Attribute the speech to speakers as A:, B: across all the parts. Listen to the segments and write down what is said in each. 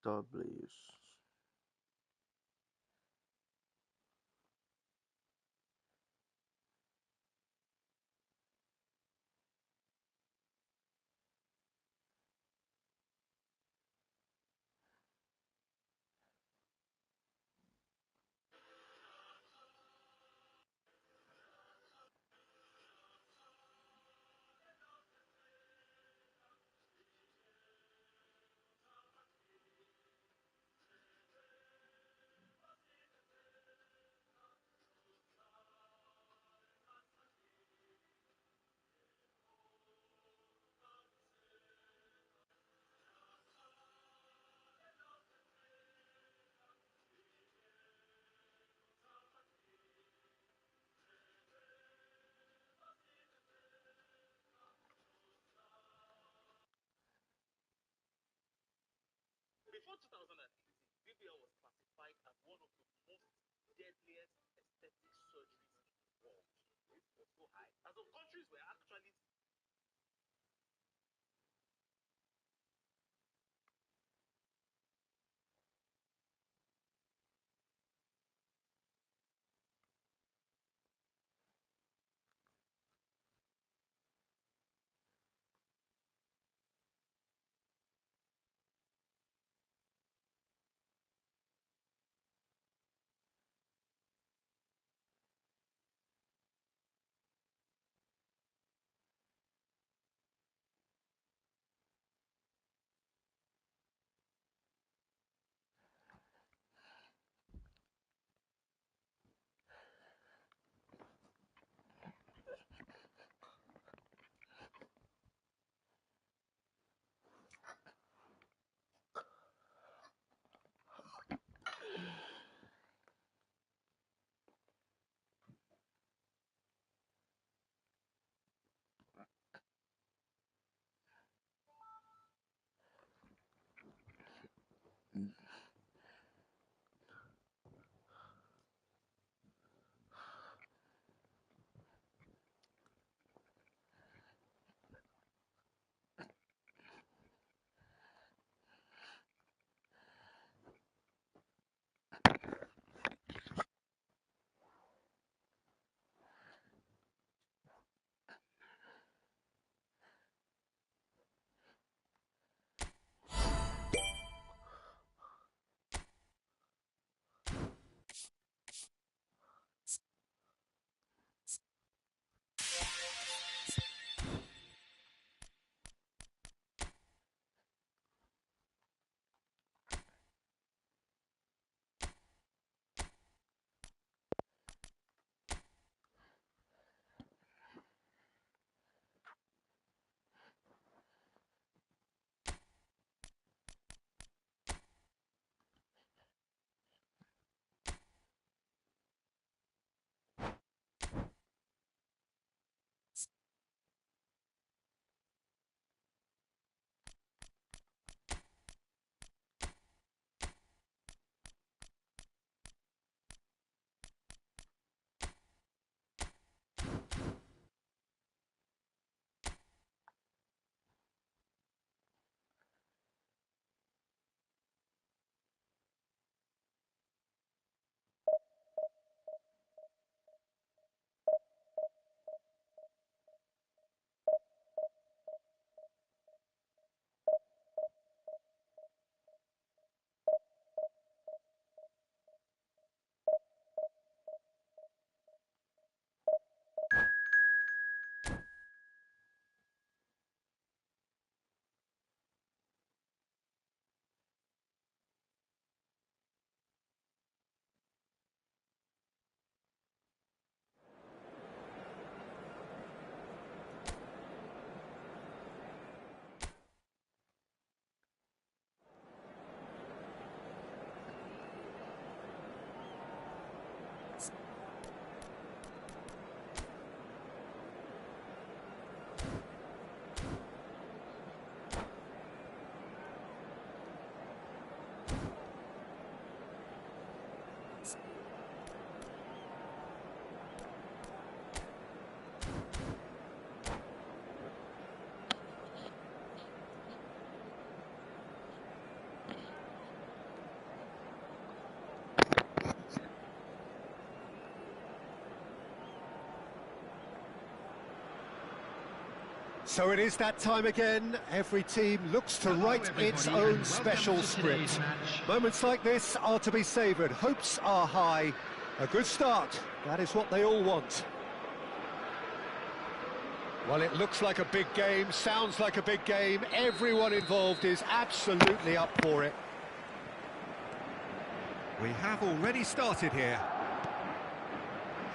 A: Establish.
B: Before 2018, BBL was classified as one of the most deadliest aesthetic surgeries in the world. It was so high. As some countries were actually
A: So it is that time again. Every team looks to write its own special script. Moments like this are to be savoured. Hopes are high. A good start. That is what they all want. Well, it looks like a big game, sounds like a big game. Everyone involved is absolutely up for it. We have already started here.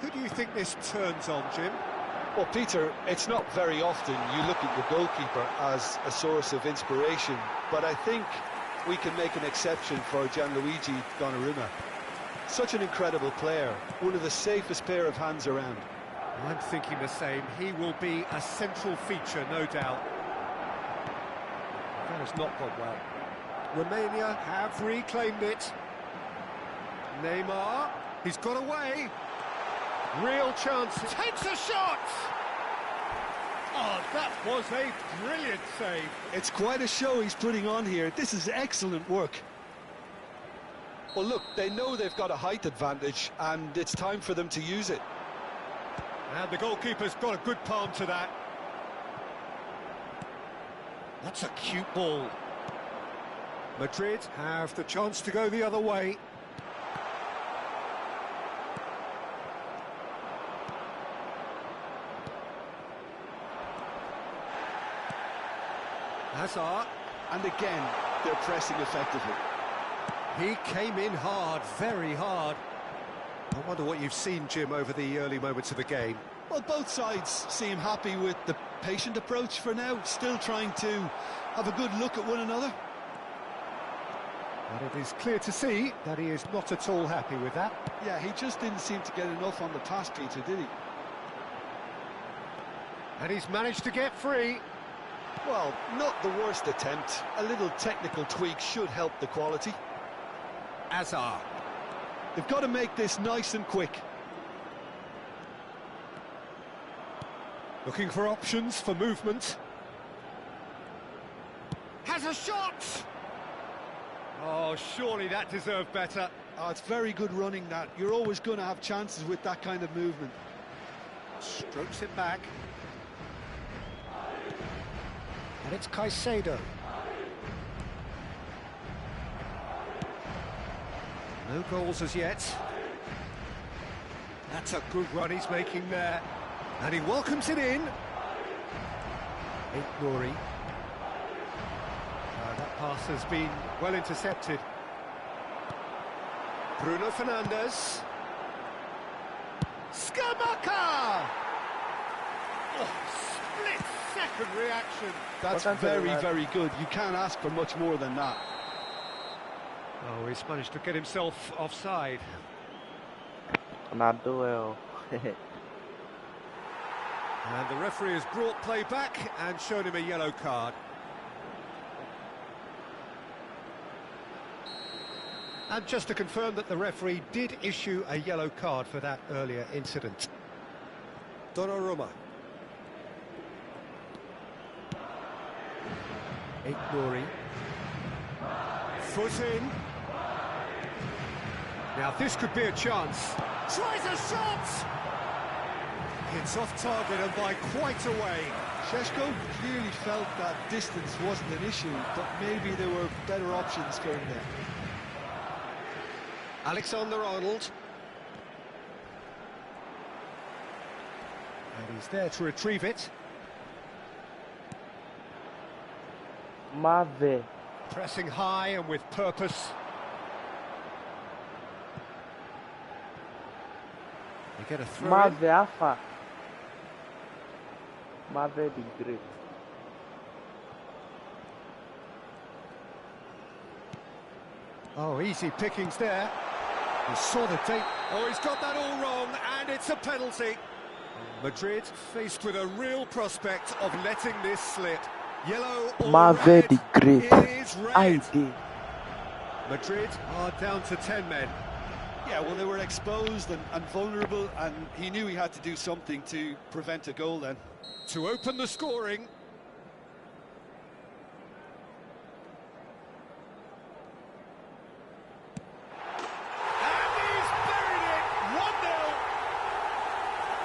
A: Who do you think this turns on, Jim?
C: Well, Peter, it's not very often you look at the goalkeeper as a source of inspiration, but I think we can make an exception for Gianluigi Donnarumma. Such an incredible player, one of the safest pair of hands around.
A: I'm thinking the same. He will be a central feature, no doubt. That has not gone well. Romania have reclaimed it. Neymar, he's got away. Real chance, takes a shot! Oh, that was a brilliant save.
C: It's quite a show he's putting on here. This is excellent work. Well, look, they know they've got a height advantage, and it's time for them to use it.
A: And the goalkeeper's got a good palm to that. That's a cute ball. Madrid have the chance to go the other way. Hazard.
C: And again, they're pressing effectively.
A: He came in hard, very hard. I wonder what you've seen, Jim, over the early moments of the game.
C: Well, both sides seem happy with the patient approach for now, still trying to have a good look at one another.
A: But it is clear to see that he is not at all happy with that.
C: Yeah, he just didn't seem to get enough on the pass, Peter, did he?
A: And he's managed to get free.
C: Well, not the worst attempt. A little technical tweak should help the quality.
A: Hazard.
C: They've got to make this nice and quick.
A: Looking for options for movement. Has a shot! Oh, surely that deserved better.
C: Oh, it's very good running, that. You're always going to have chances with that kind of movement.
A: Strokes it back. And it's Caicedo. No goals as yet. That's a good run he's making there. And he welcomes it in. Nouri. That pass has been well intercepted. Bruno Fernandes. Scamacca! Oh, split-second reaction.
C: That's very good. You can't ask for much more than that.
A: Oh, he's managed to get himself offside.
D: Not do well.
A: And the referee has brought play back and shown him a yellow card. And just to confirm that the referee did issue a yellow card for that earlier incident. Donnarumma. Nouri. Foot in. Now this could be a chance. Tries a shot! It's off target and by quite a way.
C: Šeško clearly felt that distance wasn't an issue, but maybe there were better options for him there.
A: Alexander-Arnold. And he's there to retrieve it.
D: Mave.
A: Pressing high and with purpose. They get a throw.
D: Mave Alpha. Mave the Great.
A: Oh, easy pickings there. He saw the tape. Oh, he's got that all wrong, and it's a penalty. Madrid faced with a real prospect of letting this slip. Yellow or
D: Mave
A: red,
D: the Great.
A: it is red.
D: ID.
A: Madrid are down to 10 men.
C: Yeah, well, they were exposed and vulnerable, and he knew he had to do something to prevent a goal then.
A: To open the scoring. And he's buried it! 1-0.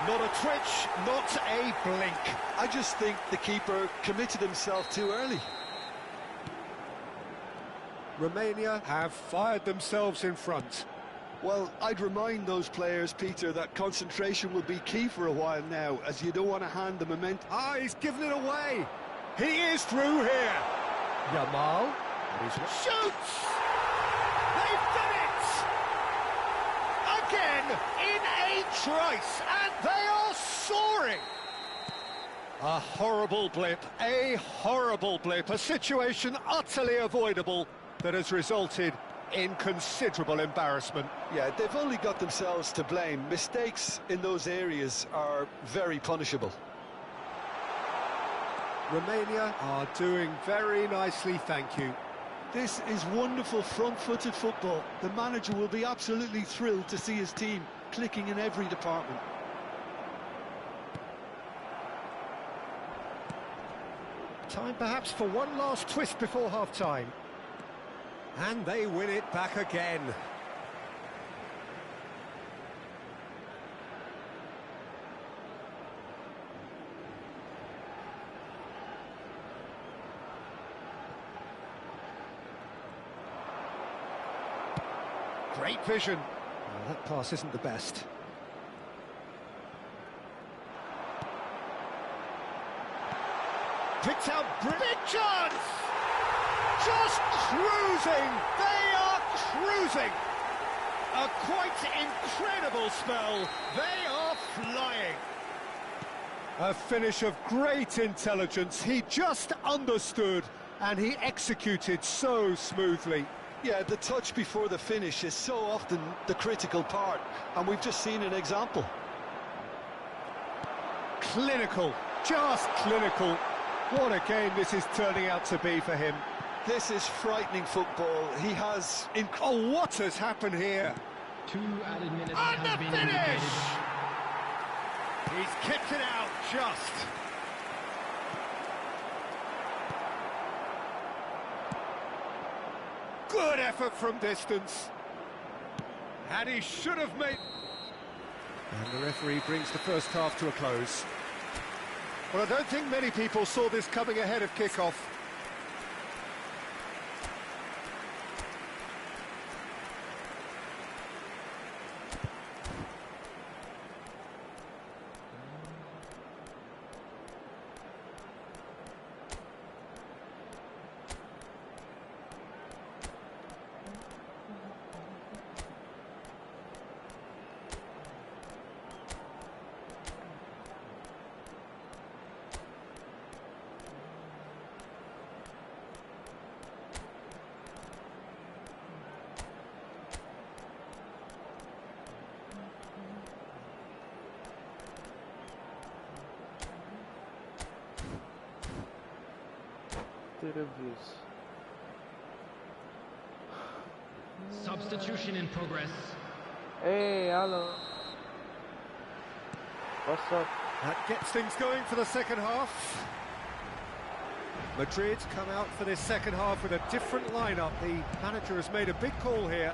A: Not a twitch, not a blink.
C: I just think the keeper committed himself too early.
A: Romania have fired themselves in front.
C: Well, I'd remind those players, Peter, that concentration will be key for a while now, as you don't want to hand the momentum.
A: Ah, he's given it away. He is through here. Yamal. Shoots! They've done it! Again, in a trice, and they are soaring. A horrible blip, a situation utterly avoidable that has resulted in considerable embarrassment.
C: Yeah, they've only got themselves to blame. Mistakes in those areas are very punishable.
A: Romania are doing very nicely, thank you.
C: This is wonderful front-footed football. The manager will be absolutely thrilled to see his team clicking in every department.
A: Time perhaps for one last twist before half-time. And they win it back again. Great vision. Well, that pass isn't the best. Picked out, big chance! Just cruising! They are cruising! A quite incredible spell. They are flying. A finish of great intelligence. He just understood and he executed so smoothly.
C: Yeah, the touch before the finish is so often the critical part, and we've just seen an example.
A: Clinical, just clinical. What a game this is turning out to be for him.
C: This is frightening football. He has...
A: Oh, what has happened here?
E: 2 added minutes
A: And
E: have
A: the
E: been
A: finish!
E: indicated.
A: He's kicked it out, just. Good effort from distance. And he should have made... And the referee brings the first half to a close. Well, I don't think many people saw this coming ahead of kick-off.
D: Reviews.
E: Substitution in progress.
D: Hey, hello. What's up?
A: That gets things going for the second half. Madrid come out for this second half with a different lineup. The manager has made a big call here.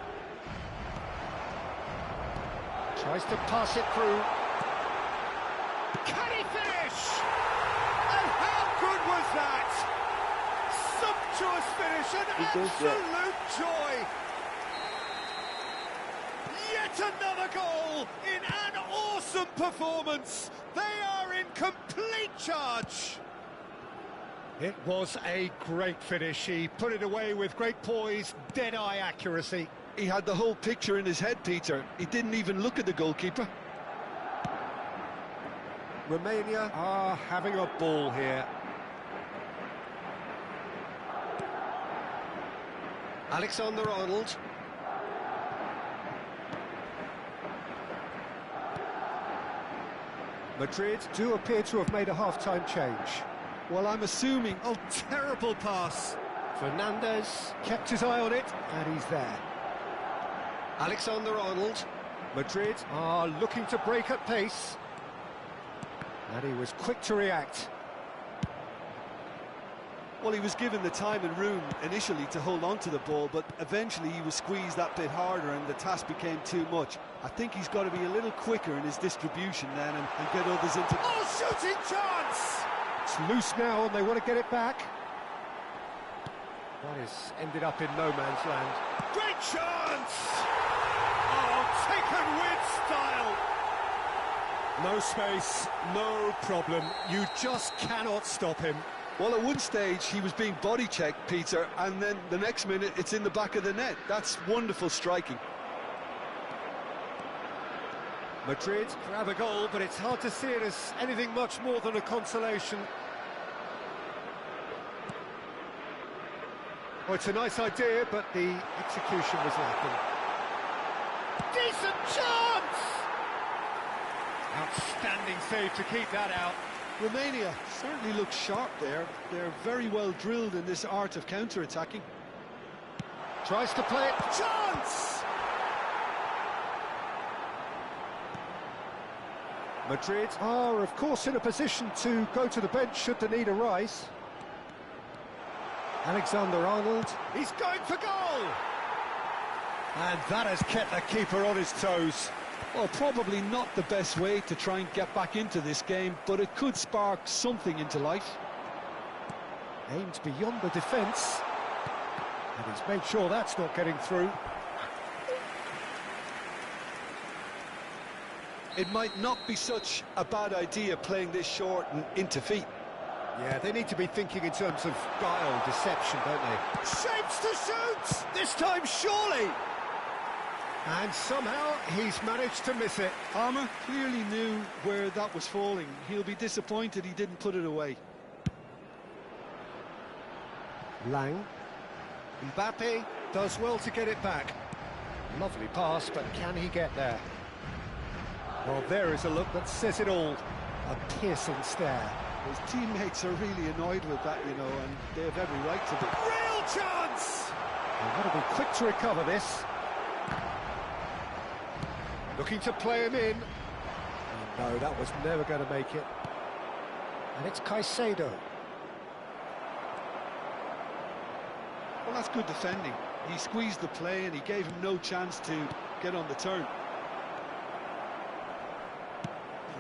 A: Tries to pass it through. Can he finish? And how good was that? Sumptuous finish, an absolute joy. Yet another goal in an awesome performance. They are in complete charge. It was a great finish. He put it away with great poise, dead-eye accuracy.
C: He had the whole picture in his head, Peter. He didn't even look at the goalkeeper.
A: Romania are having a ball here. Alexander-Arnold. Madrid do appear to have made a half-time change.
C: Well, I'm assuming...
A: Oh, terrible pass. Fernandez kept his eye on it, and he's there. Alexander-Arnold. Madrid are looking to break at pace. And he was quick to react.
C: Well, he was given the time and room initially to hold on to the ball, but eventually he was squeezed that bit harder and the task became too much. I think he's got to be a little quicker in his distribution then and get others into...
A: Oh, shooting chance! It's loose now and they want to get it back. That has ended up in no man's land. Great chance! Oh, taken with style! No space, no problem. You just cannot stop him.
C: Well, at one stage he was being body checked, Peter, and then the next minute it's in the back of the net. That's wonderful striking.
A: Madrid grab a goal, but it's hard to see it as anything much more than a consolation. Well, it's a nice idea, but the execution was lacking. Decent chance! Outstanding save to keep that out.
C: Romania certainly looks sharp there. They're very well drilled in this art of counter-attacking.
A: Tries to play it. Chance! Madrid are, of course, in a position to go to the bench should the need arise. Alexander-Arnold. He's going for goal! And that has kept the keeper on his toes.
C: Well, probably not the best way to try and get back into this game, but it could spark something into life.
A: Aimed beyond the defence. And he's made sure that's not getting through.
C: It might not be such a bad idea playing this short and into feet.
A: Yeah, they need to be thinking in terms of guile, deception, don't they? Shapes to shoot! This time, surely! And somehow he's managed to miss it.
C: Armour clearly knew where that was falling. He'll be disappointed he didn't put it away.
A: Lang. Mbappe does well to get it back. Lovely pass, but can he get there? Well, there is a look that says it all. A piercing stare.
C: His teammates are really annoyed with that, you know, and they have every right to be.
A: Real chance! They've got to be quick to recover this. Looking to play him in. Oh, no, that was never going to make it. And it's Caicedo.
C: Well, that's good defending. He squeezed the play and he gave him no chance to get on the turn.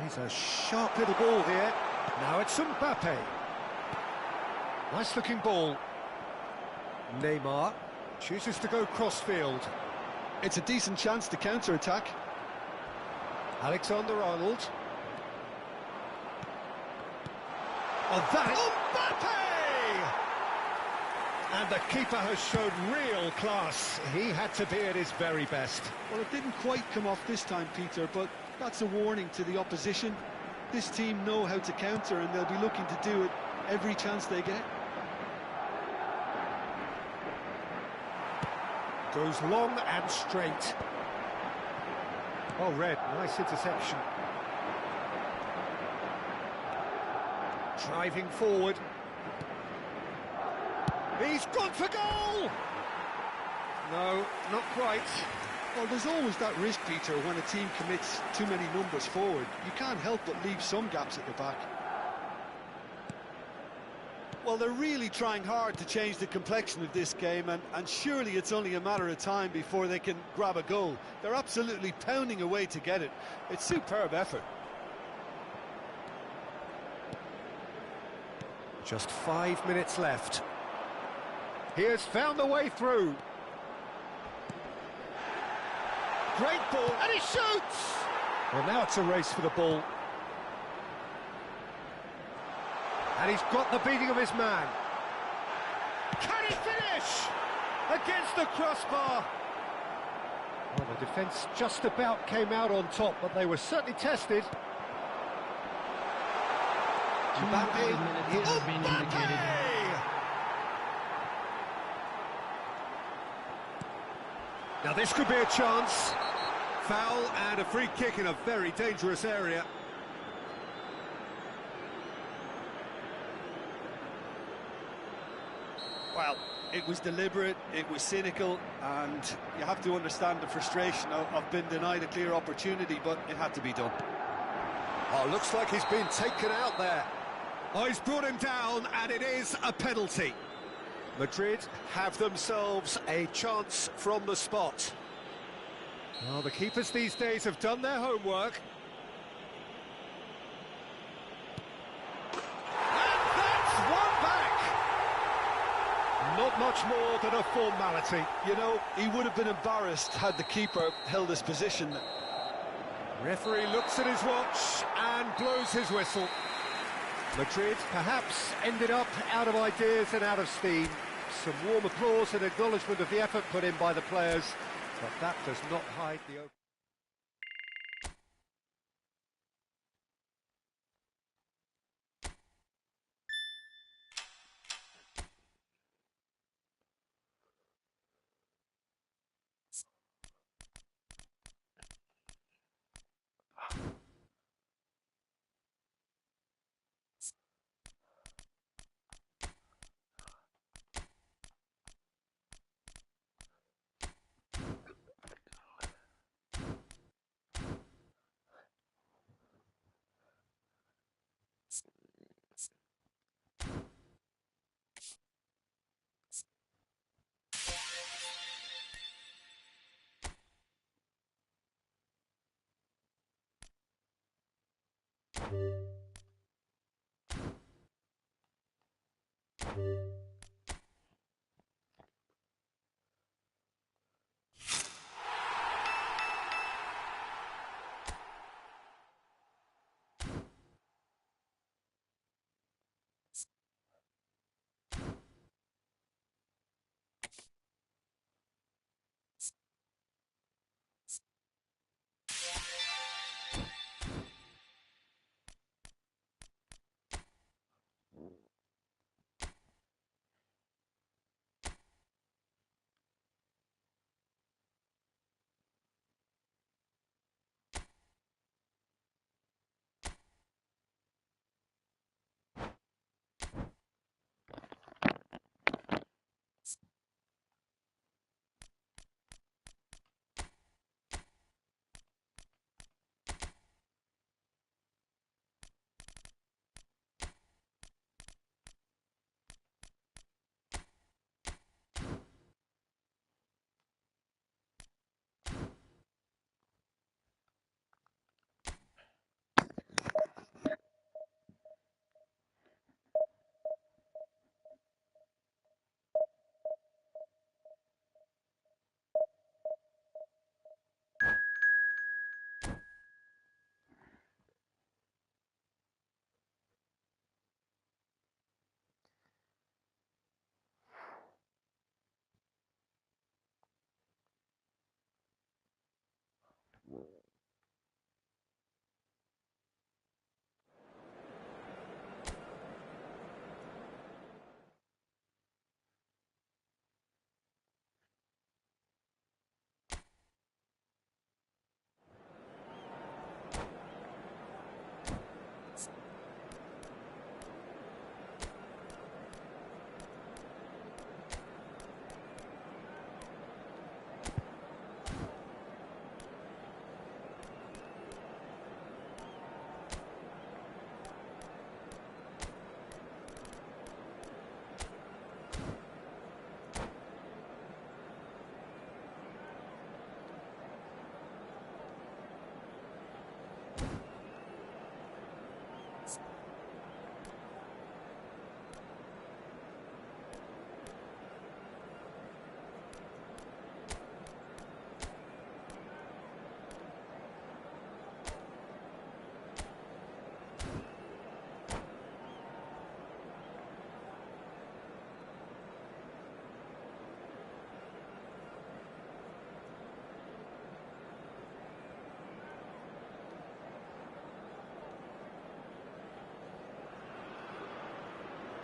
A: He's a sharp little ball here. Now it's Mbappe. Nice looking ball. Neymar chooses to go cross-field.
C: It's a decent chance to counter-attack.
A: Alexander-Arnold. Oh, that is... Mbappe! And the keeper has shown real class. He had to be at his very best.
C: Well, it didn't quite come off this time, Peter, but that's a warning to the opposition. This team know how to counter and they'll be looking to do it every chance they get.
A: Goes long and straight. Oh, Red, nice interception. Driving forward. He's gone for goal! No, not quite.
C: Well, there's always that risk, Peter, when a team commits too many numbers forward. You can't help but leave some gaps at the back. Well, they're really trying hard to change the complexion of this game, and surely it's only a matter of time before they can grab a goal. They're absolutely pounding away to get it. It's superb effort.
A: Just 5 minutes left. He has found the way through. Great ball, and he shoots! Well, now it's a race for the ball. And he's got the beating of his man. Can he finish? Against the crossbar. Well, the defence just about came out on top, but they were certainly tested.
E: Mbappe has been indicated.
A: Now this could be a chance. Foul and a free kick in a very dangerous area.
C: Well, it was deliberate, it was cynical, and you have to understand the frustration of being denied a clear opportunity, but it had to be done.
A: Oh, looks like he's been taken out there. Oh, he's brought him down, and it is a penalty. Madrid have themselves a chance from the spot. Well, the keepers these days have done their homework. And that's one back! Not much more than a formality.
C: You know, he would have been embarrassed had the keeper held his position.
A: Referee looks at his watch and blows his whistle. Madrid perhaps ended up out of ideas and out of steam. Some warm applause and acknowledgement of the effort put in by the players, but that does not hide the open.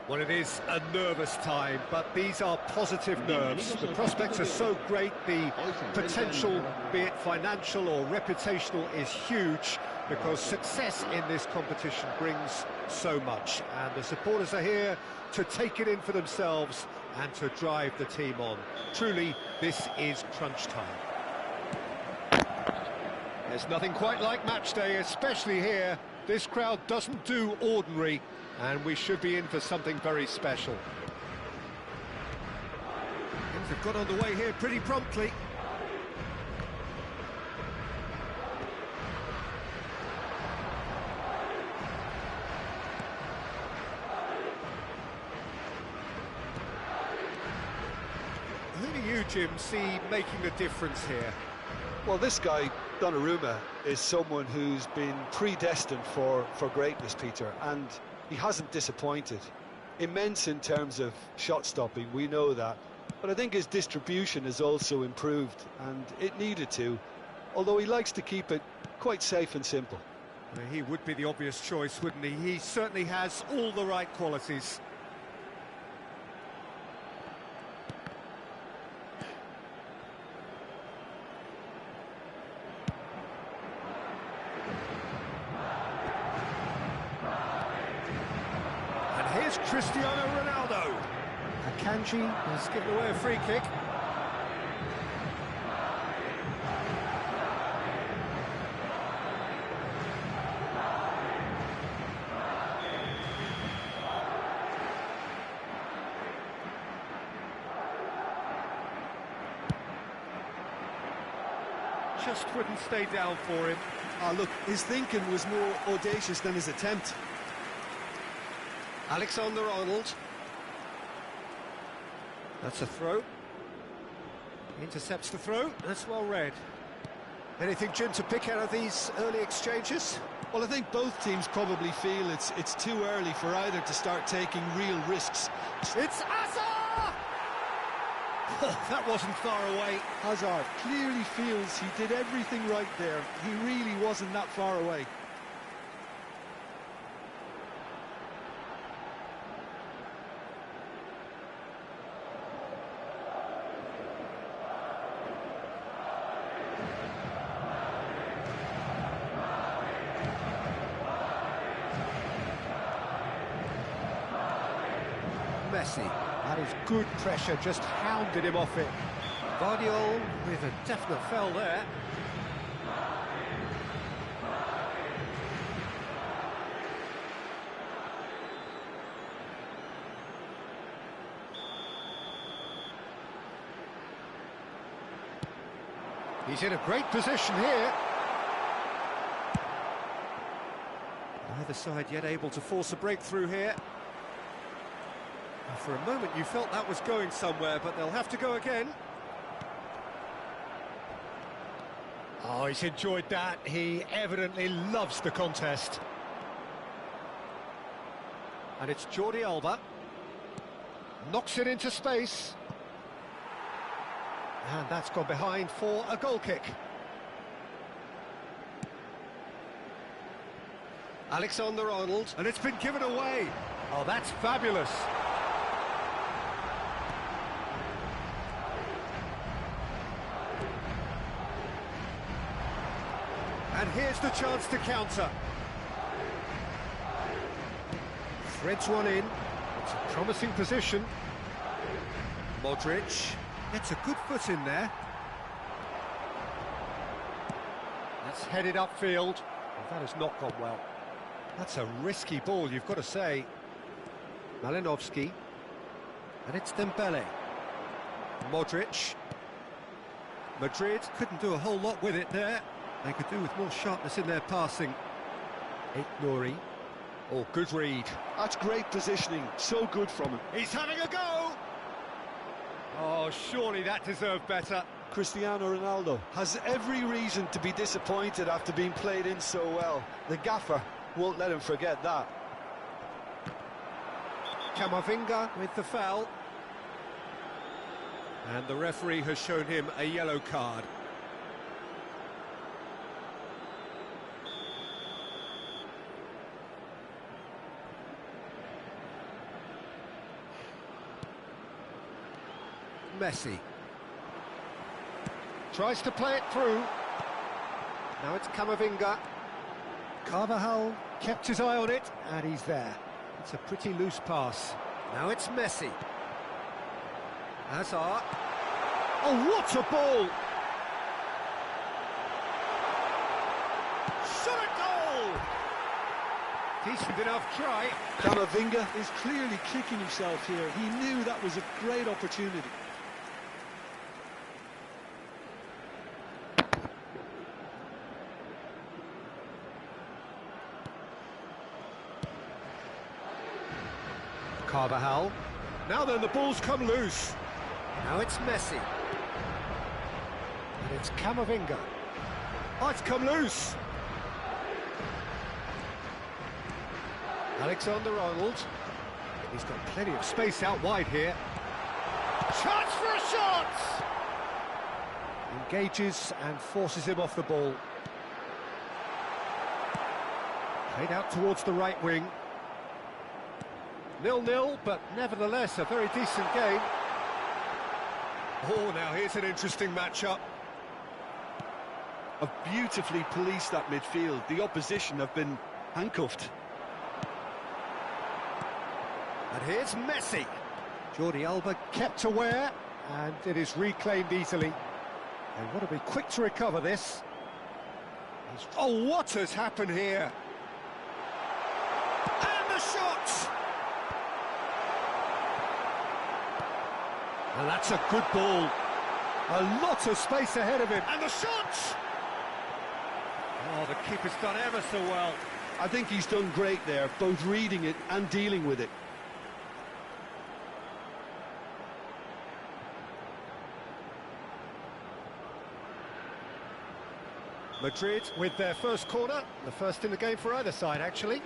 A: Well, it is a nervous time, but these are positive nerves. The prospects are so great, the potential, be it financial or reputational, is huge, because success in this competition brings so much. And the supporters are here to take it in for themselves and to drive the team on. Truly, this is crunch time. There's nothing quite like match day, especially here This crowd doesn't do ordinary, and we should be in for something very special. Things have got underway here pretty promptly. Who do you, Jim, see making a difference here?
C: Well, this guy, Donnarumma, is someone who's been predestined for greatness, Peter, and he hasn't disappointed. Immense in terms of shot stopping, we know that, but I think his distribution has also improved, and it needed to, although he likes to keep it quite safe and simple.
A: He would be the obvious choice, wouldn't he? He certainly has all the right qualities. Here's Cristiano Ronaldo. Akanji has given away a free kick. Just wouldn't stay down for him.
C: Look, his thinking was more audacious than his attempt.
A: Alexander-Arnold. That's a throw. Intercepts the throw. That's well read. Anything, Jim, to pick out of these early exchanges?
C: Well, I think both teams probably feel it's too early for either to start taking real risks.
A: It's Hazard! Oh, that wasn't far away.
C: Hazard clearly feels he did everything right there. He really wasn't that far away.
A: Messi. That is good pressure, just hounded him off it. Guardiola with a definite foul there. He's in a great position here. Neither side yet able to force a breakthrough here. For a moment you felt that was going somewhere, but they'll have to go again. Oh, he's enjoyed that. He evidently loves the contest. And it's Jordi Alba. Knocks it into space. And that's gone behind for a goal kick. Alexander-Arnold. And it's been given away. Oh, that's fabulous. And here's the chance to counter. Threads one in. It's a promising position. Modric gets a good foot in there. That's headed upfield. Well, that has not gone well. That's a risky ball, you've got to say. Malinovsky. And it's Dembele. Modric. Madrid couldn't do a whole lot with it there. They could do with more sharpness in their passing. Nori. Oh, good read.
C: That's great positioning. So good from him.
A: He's having a go! Oh, surely that deserved better.
C: Cristiano Ronaldo has every reason to be disappointed after being played in so well. The gaffer won't let him forget that.
A: Camavinga with the foul. And the referee has shown him a yellow card. Messi tries to play it through. Now it's Camavinga. Carvajal kept his eye on it, and he's there. It's a pretty loose pass. Now it's Messi. Hazard. Oh, what a ball! Shot a goal! Decent enough try.
C: Camavinga is clearly kicking himself here. He knew that was a great opportunity.
A: Carvajal. Now then, the ball's come loose. Now it's Messi. And it's Camavinga. Oh, it's come loose. Alexander-Arnold. He's got plenty of space out wide here. Chance for a shot! Engages and forces him off the ball. Played out towards the right wing. 0-0, but nevertheless a very decent game. Oh, now here's an interesting matchup.
C: Have beautifully policed that midfield. The opposition have been handcuffed.
A: And here's Messi. Jordi Alba kept aware, and it is reclaimed easily. They want to be quick to recover this. Oh, what has happened here? And the shot! And that's a good ball. A lot of space ahead of him. And the shot! Oh, the keeper's done ever so well.
C: I think he's done great there, both reading it and dealing with it.
A: Madrid with their first corner, the first in the game for either side, actually.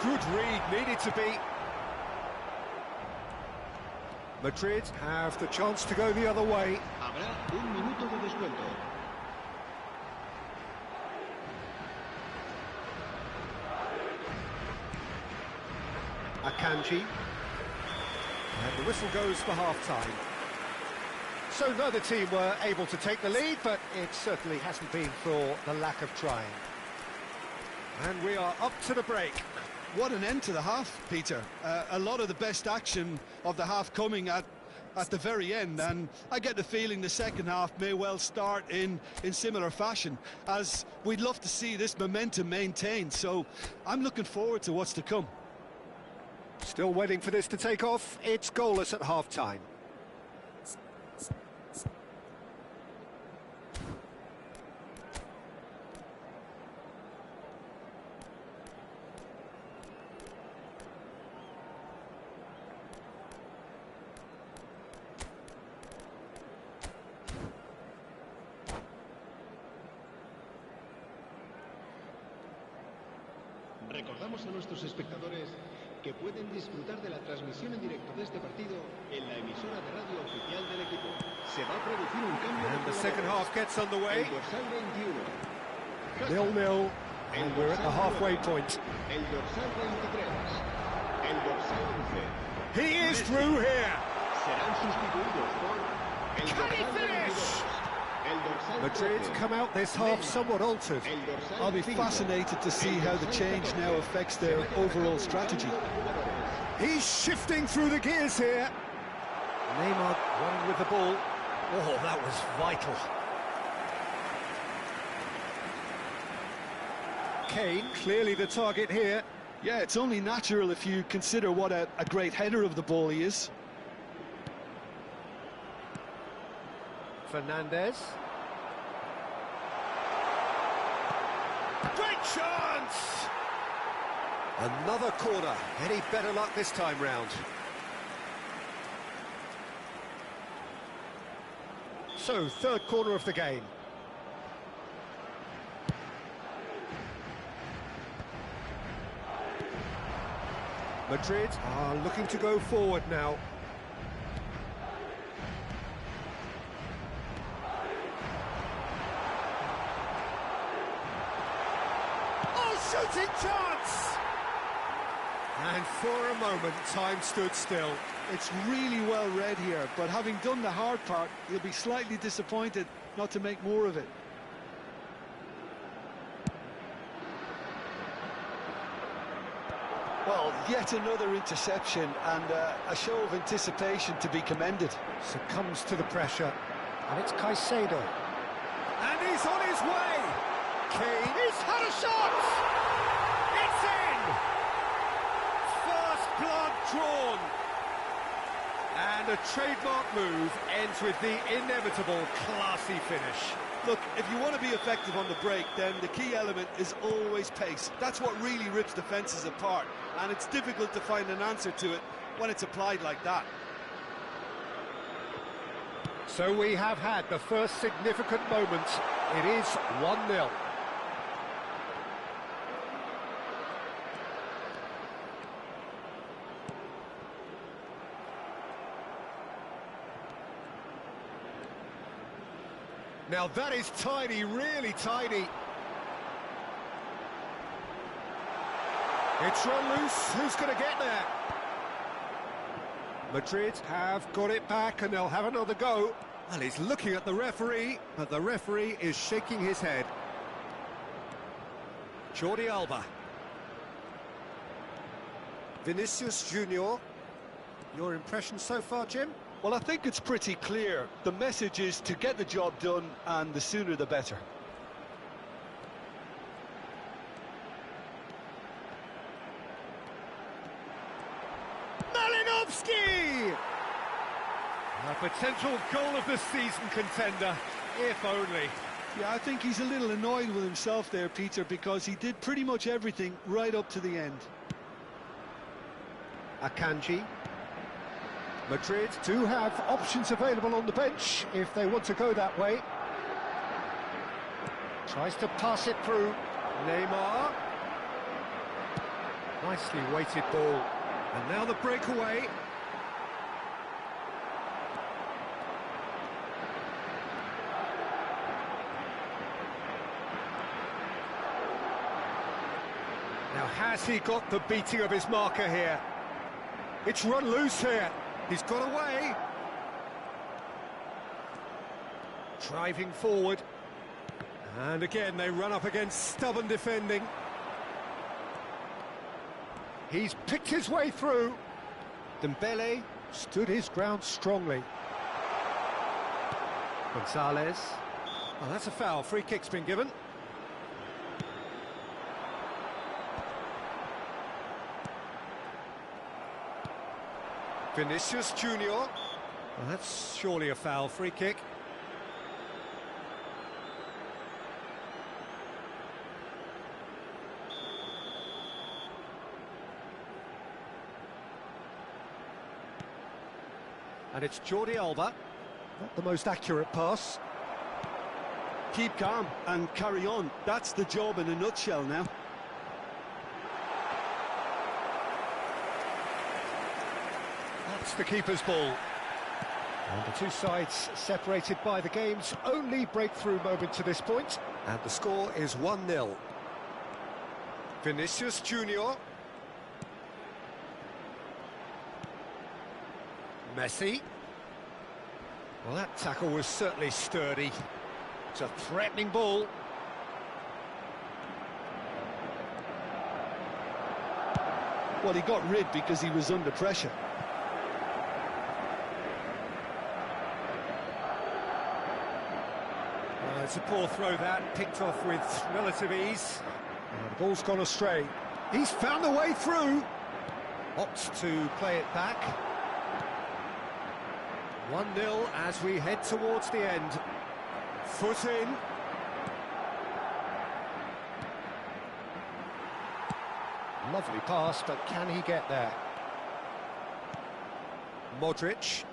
A: Good read, needed to be. Madrid have the chance to go the other way.
E: Habrá un minuto de descuento.
A: Akanji. And the whistle goes for half-time. So neither team were able to take the lead, but it certainly hasn't been for the lack of trying. And we are up to the break.
C: What an end to the half, Peter. A lot of the best action of the half coming at the very end, and I get the feeling the second half may well start in similar fashion, as we'd love to see this momentum maintained. So I'm looking forward to what's to come.
A: Still waiting for this to take off. It's goalless at half-time.
F: Recordamos a nuestros espectadores que pueden disfrutar de la transmisión en directo de este partido en la emisora de radio oficial del equipo. Se va a producir un cambio
A: And
F: de
A: the second
F: jugadores.
A: half gets underway.
F: El dorsal 21.
A: 0-0, and we're at the halfway point.
F: El dorsal 23. El dorsal 11.
A: He is through here.
F: Serán sustituidos por el
A: Can he
F: dorsal
A: finish?
F: 22. El dorsal
A: Madrid
F: 13.
A: come out this half somewhat altered.
F: El dorsal
C: I'll be
F: 5.
C: fascinated to see how the change now affects their overall strategy.
A: He's shifting through the gears here. Neymar running with the ball. Oh, that was vital. Kane, clearly the target here.
C: Yeah, it's only natural if you consider what a great header of the ball he is.
A: Fernandez. Great chance! Another corner. Any better luck this time round? So, third corner of the game. Madrid are looking to go forward now. Shooting chance! And for a moment, time stood still.
C: It's really well read here, but having done the hard part, he'll be slightly disappointed not to make more of it. Well, yet another interception, and a show of anticipation to be commended.
A: Succumbs to the pressure, and it's Caicedo. And he's on his way! Kane, he's had a shot! drawn. And a trademark move ends with the inevitable classy finish.
C: Look, if you want to be effective on the break, then the key element is always pace. That's what really rips defences apart, and it's difficult to find an answer to it when it's applied like that.
A: So we have had the first significant moment. It is 1-0. Now that is tiny, really tiny. It's run loose, who's going to get there? Madrid have got it back and they'll have another go. Well, he's looking at the referee, but the referee is shaking his head. Jordi Alba. Vinicius Junior. Your impression so far, Jim?
C: Well, I think it's pretty clear. The message is to get the job done, and the sooner the better.
A: Malinowski! A potential goal of the season contender, if only.
C: Yeah, I think he's a little annoyed with himself there, Peter, because he did pretty much everything right up to the end.
A: Akanji. Madrid do have options available on the bench if they want to go that way. Tries to pass it through. Neymar. Nicely weighted ball. And now the breakaway. Now has he got the beating of his marker here? It's run loose here. He's got away. Driving forward. And again, they run up against stubborn defending. He's picked his way through. Dembele stood his ground strongly. Gonzalez. Oh, that's a foul. Free kick's been given. Vinicius Junior. Well, that's surely a foul. Free kick. And it's Jordi Alba. Not the most accurate pass.
C: Keep calm and carry on. That's the job in a nutshell now.
A: That's the keeper's ball. And the two sides separated by the game's only breakthrough moment to this point. And the score is 1-0. Vinicius Junior. Messi. Well, that tackle was certainly sturdy. It's a threatening ball.
C: Well, he got rid because he was under pressure.
A: It's a poor throw that, picked off with relative ease. And the ball's gone astray. He's found a way through. Opts to play it back. 1-0 as we head towards the end. Foot in. Lovely pass, but can he get there? Modric.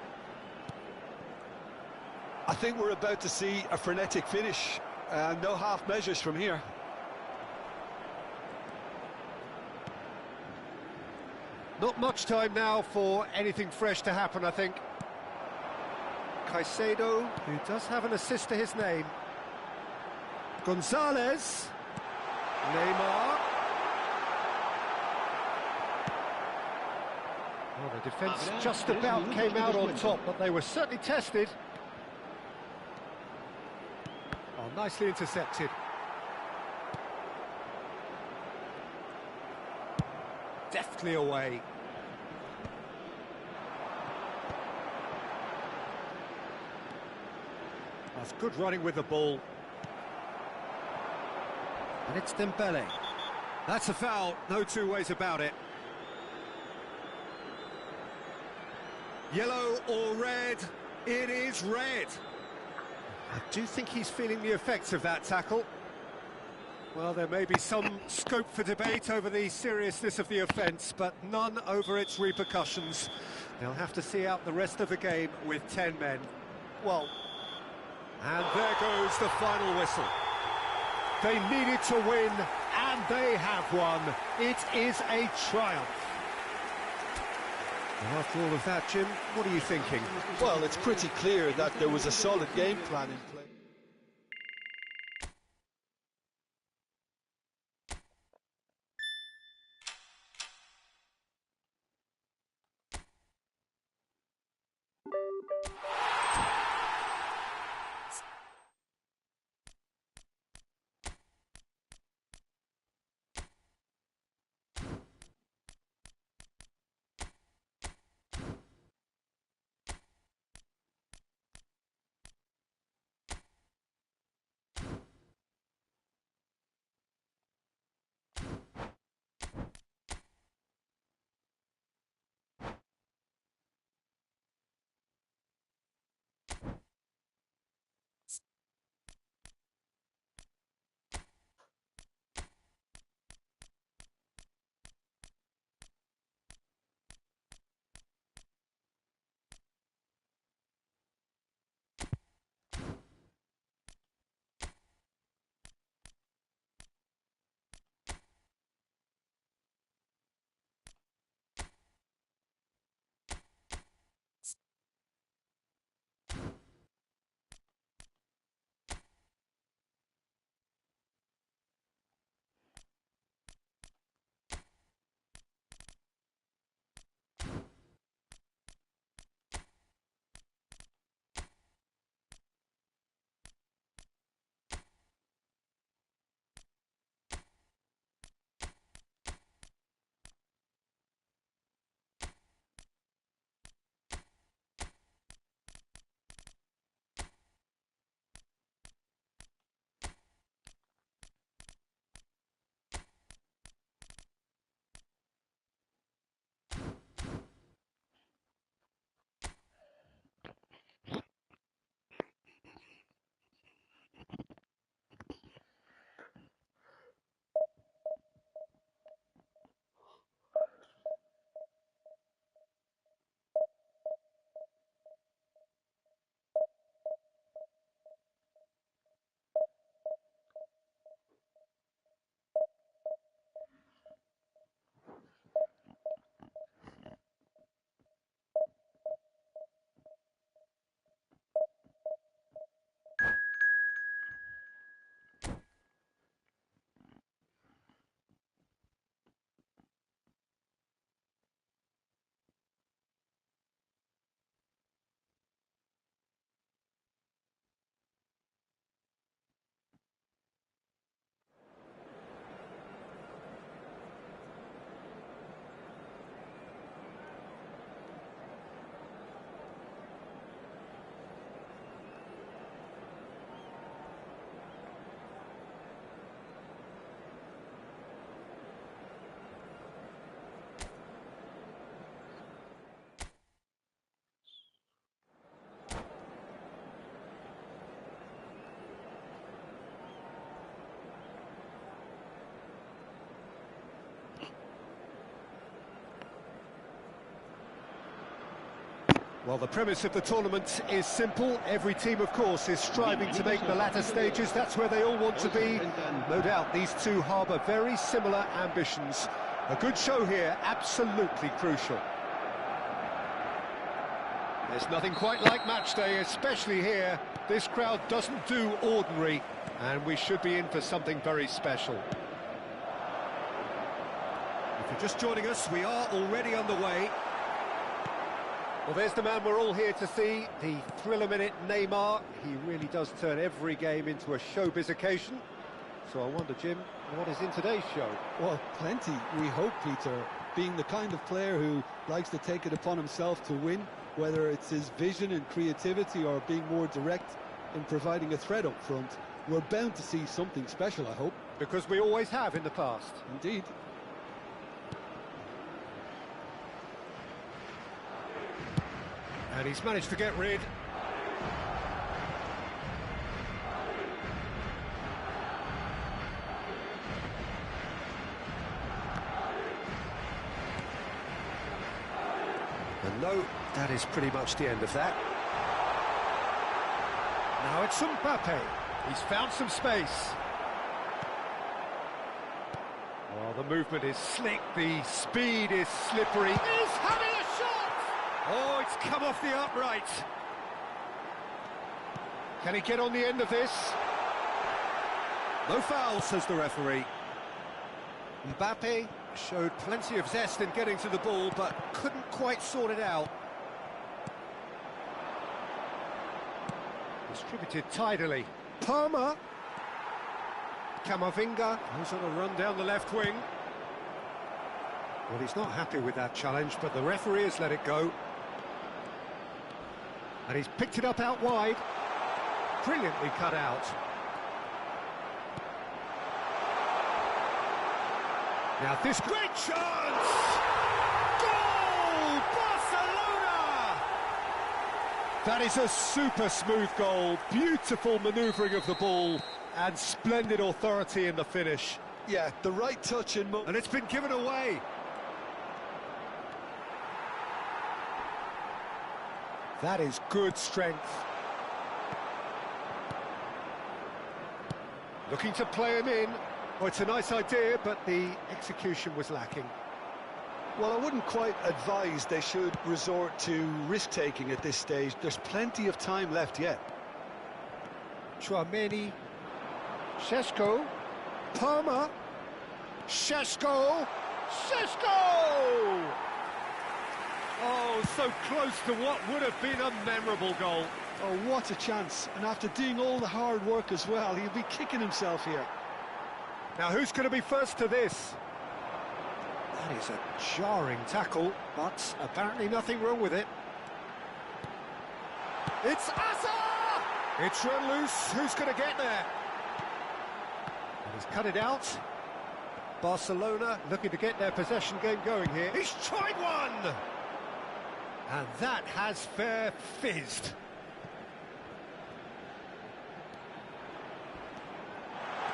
C: I think we're about to see a frenetic finish. No half measures from here.
A: Not much time now for anything fresh to happen, I think. Caicedo, who does have an assist to his name. Gonzalez. Neymar. Well, the defence just about came out on top, but they were certainly tested. Oh, nicely intercepted. Deftly away. That's good running with the ball. And it's Dembele. That's a foul, no two ways about it. Yellow or red? It is red. I do think he's feeling the effects of that tackle. Well, there may be some scope for debate over the seriousness of the offence, but none over its repercussions. They'll have to see out the rest of the game with 10 men. Well, and there goes the final whistle. They needed to win, and they have won. It is a triumph. And after all of that, Jim, what are you thinking?
C: Well, it's pretty clear that there was a solid game plan in play.
A: Well, the premise of the tournament is simple. Every team, of course, is striving to make the latter stages. That's where they all want to be. No doubt, these two harbour very similar ambitions. A good show here, absolutely crucial. There's nothing quite like match day, especially here. This crowd doesn't do ordinary, and we should be in for something very special. If you're just joining us, we are already underway. Well, there's the man we're all here to see, the thriller-minute Neymar. He really does turn every game into a showbiz occasion. So I wonder, Jim, what is in today's show?
C: Well, plenty, we hope, Peter. Being the kind of player who likes to take it upon himself to win, whether it's his vision and creativity or being more direct in providing a threat up front, we're bound to see something special, I hope.
A: Because we always have in the past.
C: Indeed.
A: And he's managed to get rid. And no, that is pretty much the end of that. Now it's Mbappe. He's found some space. Oh, the movement is slick, the speed is slippery. He's having a shot! Oh, it's come off the upright. Can he get on the end of this? No foul, says the referee. Mbappe showed plenty of zest in getting to the ball, but couldn't quite sort it out. Distributed tidily. Palmer. Camavinga goes on a run down the left wing. Well, he's not happy with that challenge, but the referee has let it go. And he's picked it up out wide. Brilliantly cut out. Now this great chance! Goal! Barcelona! That is a super smooth goal. Beautiful manoeuvring of the ball and splendid authority in the finish.
C: Yeah, the right touch and
A: it's been given away. That is good strength. Looking to play him in. Oh, it's a nice idea, but the execution was lacking.
C: Well, I wouldn't quite advise they should resort to risk-taking at this stage. There's plenty of time left yet.
A: Chouameni, Šeško, Palmer, Šeško, Šeško! Oh, so close to what would have been a memorable goal.
C: Oh, what a chance. And after doing all the hard work as well, he'll be kicking himself here.
A: Now, who's going to be first to this? That is a jarring tackle, but apparently nothing wrong with it. It's Asa! It's run loose. Who's going to get there? And he's cut it out. Barcelona looking to get their possession game going here. He's tried one! And that has fair fizzed.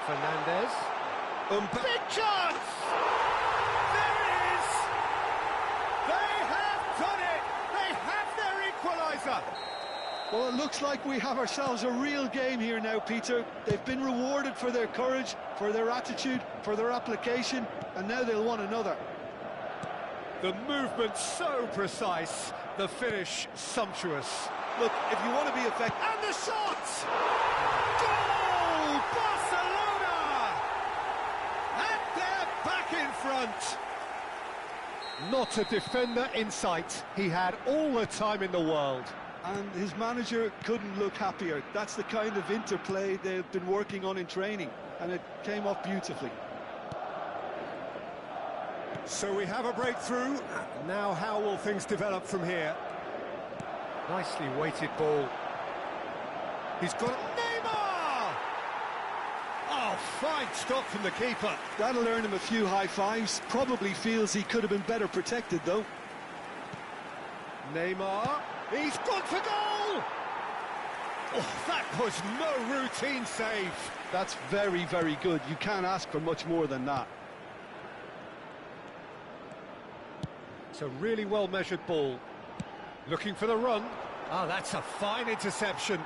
A: Fernandez. Big chance! There it is! They have done it! They have their equaliser!
C: Well, it looks like we have ourselves a real game here now, Peter. They've been rewarded for their courage, for their attitude, for their application, and now they'll want another.
A: The movement so precise, the finish sumptuous.
C: Look, if you want to be effective...
A: And the shot! Goal! Barcelona! And they're back in front. Not a defender in sight. He had all the time in the world.
C: And his manager couldn't look happier. That's the kind of interplay they've been working on in training, and it came off beautifully.
A: So we have a breakthrough. Now how will things develop from here? Nicely weighted ball. He's got Neymar! Oh, fine stop from the keeper.
C: That'll earn him a few high fives. Probably feels he could have been better protected, though.
A: Neymar, he's gone for goal! Oh, that was no routine save.
C: That's very, very good. You can't ask for much more than that.
A: It's a really well-measured ball. Looking for the run. Oh, that's a fine interception.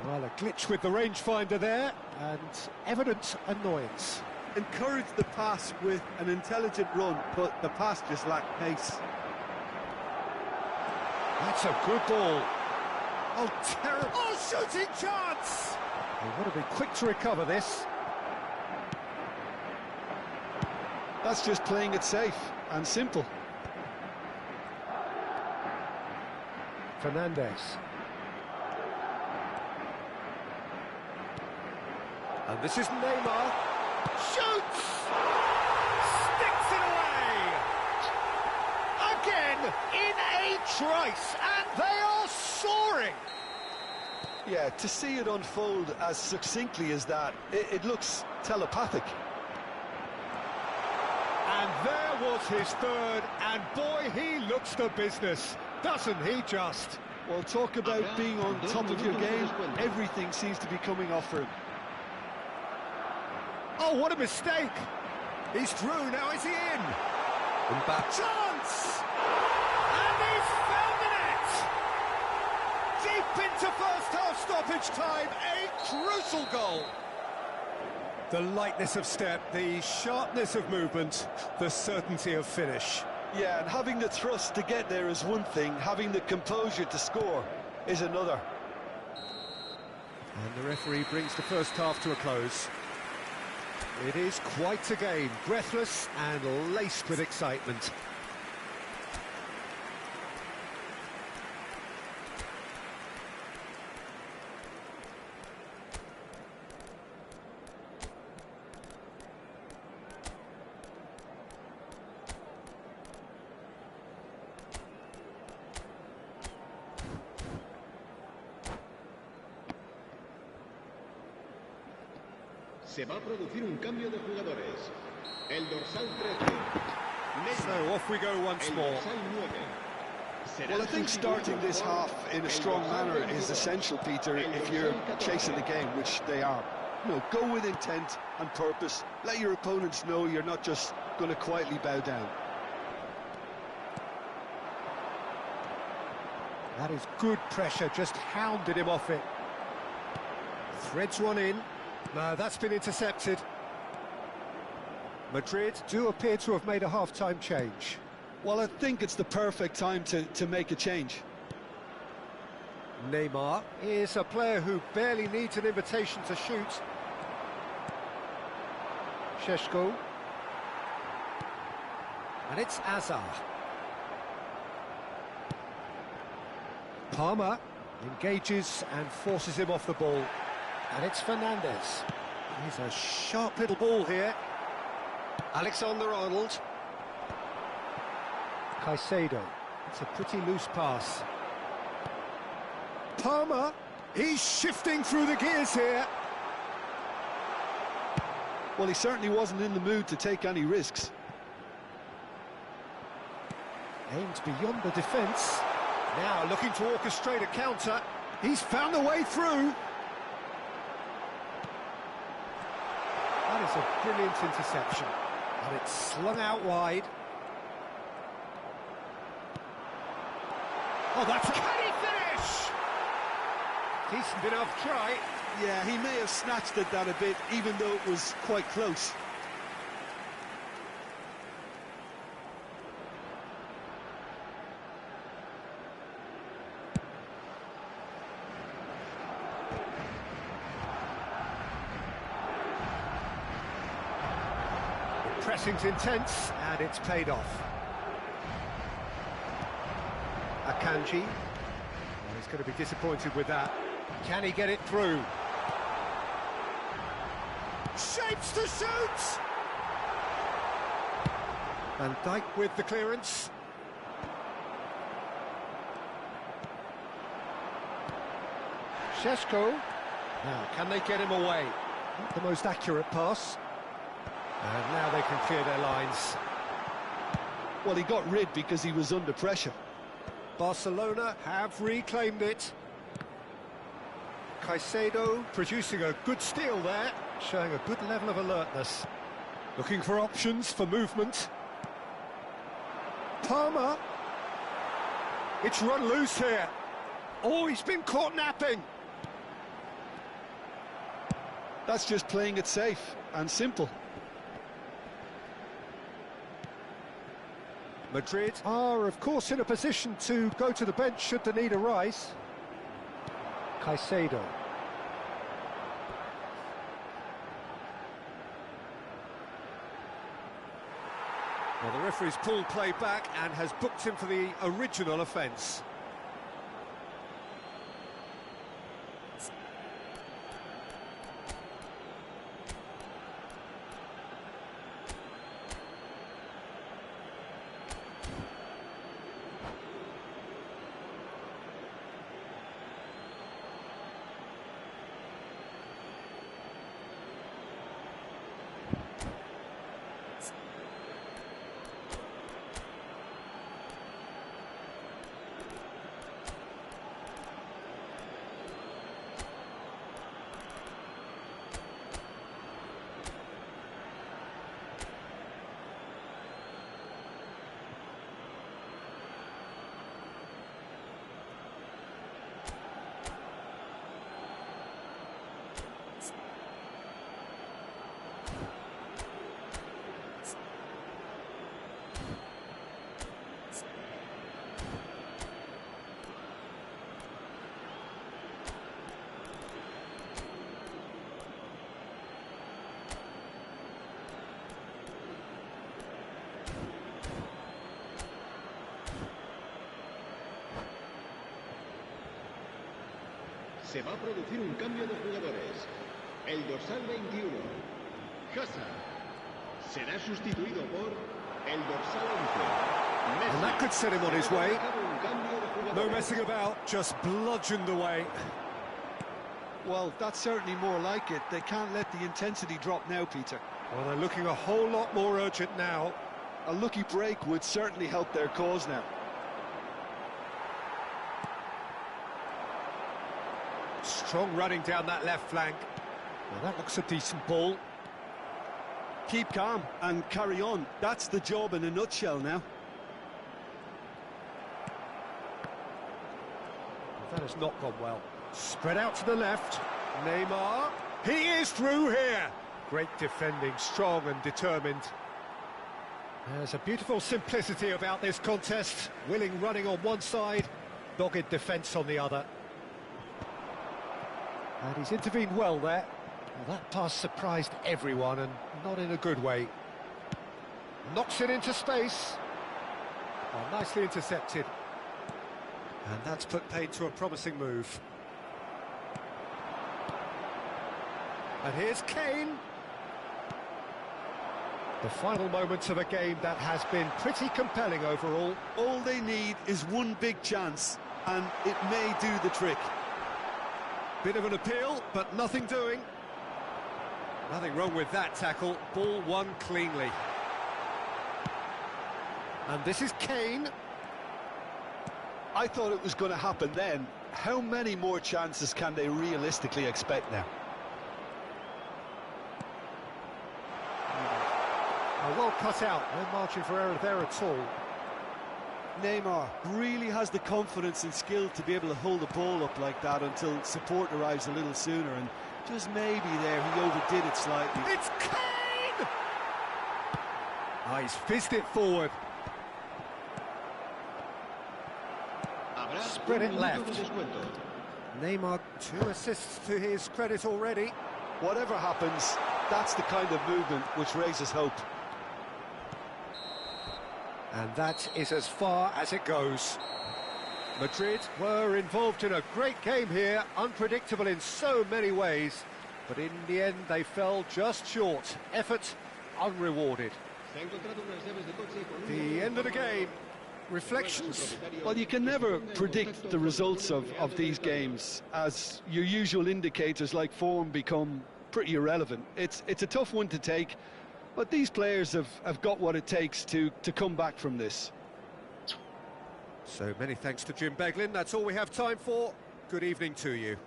A: Well, a glitch with the rangefinder there, and evident annoyance.
C: Encouraged the pass with an intelligent run, but the pass just lacked pace.
A: That's a good ball. Oh, terrible. Oh, shooting chance! They want to be quick to recover this.
C: That's just playing it safe and simple.
A: Fernandez. And this is Neymar. Shoots! Sticks it away! Again, in a trice, and they are soaring!
C: Yeah, to see it unfold as succinctly as that, it looks telepathic.
A: And there was his third, and boy, he looks the business. Doesn't he just?
C: Well, talk about being on top of your game. Everything seems to be coming off for him.
A: Oh, what a mistake! He's through, now is he in?
G: And back.
A: Chance! And he's found the net! Deep into first half stoppage time, a crucial goal! The lightness of step, the sharpness of movement, the certainty of finish.
C: Yeah, and having the thrust to get there is one thing, having the composure to score is another.
A: And the referee brings the first half to a close. It is quite a game, breathless and laced with excitement.
F: Se va a producir un cambio de jugadores. El dorsal 13.
A: So off we go once
F: El
A: more.
F: dorsal 9. Será
C: Well, I think starting this half in a strong manner is essential, Peter, if you're chasing the game, which they are. You know, go with intent and purpose. Let your opponents know you're not just going to quietly bow down.
A: That is good pressure, just hounded him off it. Threads one in. No, that's been intercepted. Madrid do appear to have made a half-time change.
C: Well, I think it's the perfect time to make a change.
A: Neymar is a player who barely needs an invitation to shoot. Šeško. And it's Azar. Palmer engages and forces him off the ball. And it's Fernandez. He's a sharp little ball here. Alexander-Arnold. Caicedo. It's a pretty loose pass. Palmer. He's shifting through the gears here.
C: Well, he certainly wasn't in the mood to take any risks.
A: Aimed beyond the defence. Now looking to orchestrate a counter. He's found a way through. That is a brilliant interception. And it's slung out wide. Oh, that's... Can he finish? Decent enough try.
C: Yeah, he may have snatched at that a bit, even though it was quite close.
A: Pressing's intense, and it's paid off. Akanji. Well, he's going to be disappointed with that. Can he get it through? Shapes to shoot! Van Dijk with the clearance. Šeško. Now, can they get him away? Not the most accurate pass. And now they can clear their lines.
C: Well, he got rid because he was under pressure.
A: Barcelona have reclaimed it. Caicedo producing a good steal there, showing a good level of alertness. Looking for options for movement. Palmer. It's run loose here. Oh, he's been caught napping.
C: That's just playing it safe and simple.
A: Madrid are, of course, in a position to go to the bench should the need arise. Caicedo. Well, the referee's pulled play back and has booked him for the original offence.
F: Se va a producir un cambio de jugadores. El dorsal 21, Hazard, será sustituido por el dorsal 11, Messi.
A: And that could set him on his way.
F: Un cambio de
A: No
F: jugadores.
A: messing about, just bludgeoned away.
C: Well, that's certainly more like it. They can't let the intensity drop now, Peter.
A: Well, they're looking a whole lot more urgent now.
C: A lucky break would certainly help their cause now.
A: Strong running down that left flank. Well, that looks a decent ball.
C: Keep calm and carry on. That's the job in a nutshell now.
A: That has not gone well. Spread out to the left. Neymar. He is through here. Great defending, strong and determined. There's a beautiful simplicity about this contest. Willing running on one side, dogged defence on the other. And he's intervened well there. Well, that pass surprised everyone, and not in a good way. Knocks it into space. Well, nicely intercepted. And that's put paid to a promising move. And here's Kane. The final moments of a game that has been pretty compelling overall.
C: All they need is one big chance, and it may do the trick.
A: Bit of an appeal, but nothing doing. Nothing wrong with that tackle. Ball won cleanly. And this is Kane.
C: I thought it was going to happen then. How many more chances can they realistically expect now?
A: Well cut out. No margin for error there at all.
C: Neymar really has the confidence and skill to be able to hold the ball up like that until support arrives a little sooner, and just maybe there he overdid it slightly.
A: It's Kane! Oh, he's fizzed it forward.
F: Habrá
A: Spread
F: un
A: it
F: minuto
A: left.
F: de descuento.
A: Neymar, 2 assists to his credit already.
C: Whatever happens, that's the kind of movement which raises hope.
A: And that is as far as it goes. Madrid were involved in a great game here, unpredictable in so many ways, but in the end they fell just short. Effort unrewarded.
F: Se ha encontrado unas llaves de coche con un
A: The
F: número
A: end of the
F: informado.
A: game. Reflections.
C: Well, you can never predict the results of these games, as your usual indicators like form become pretty irrelevant. It's a tough one to take, but these players have got what it takes to come back from this.
A: So many thanks to Jim Beglin. That's all we have time for. Good evening to you.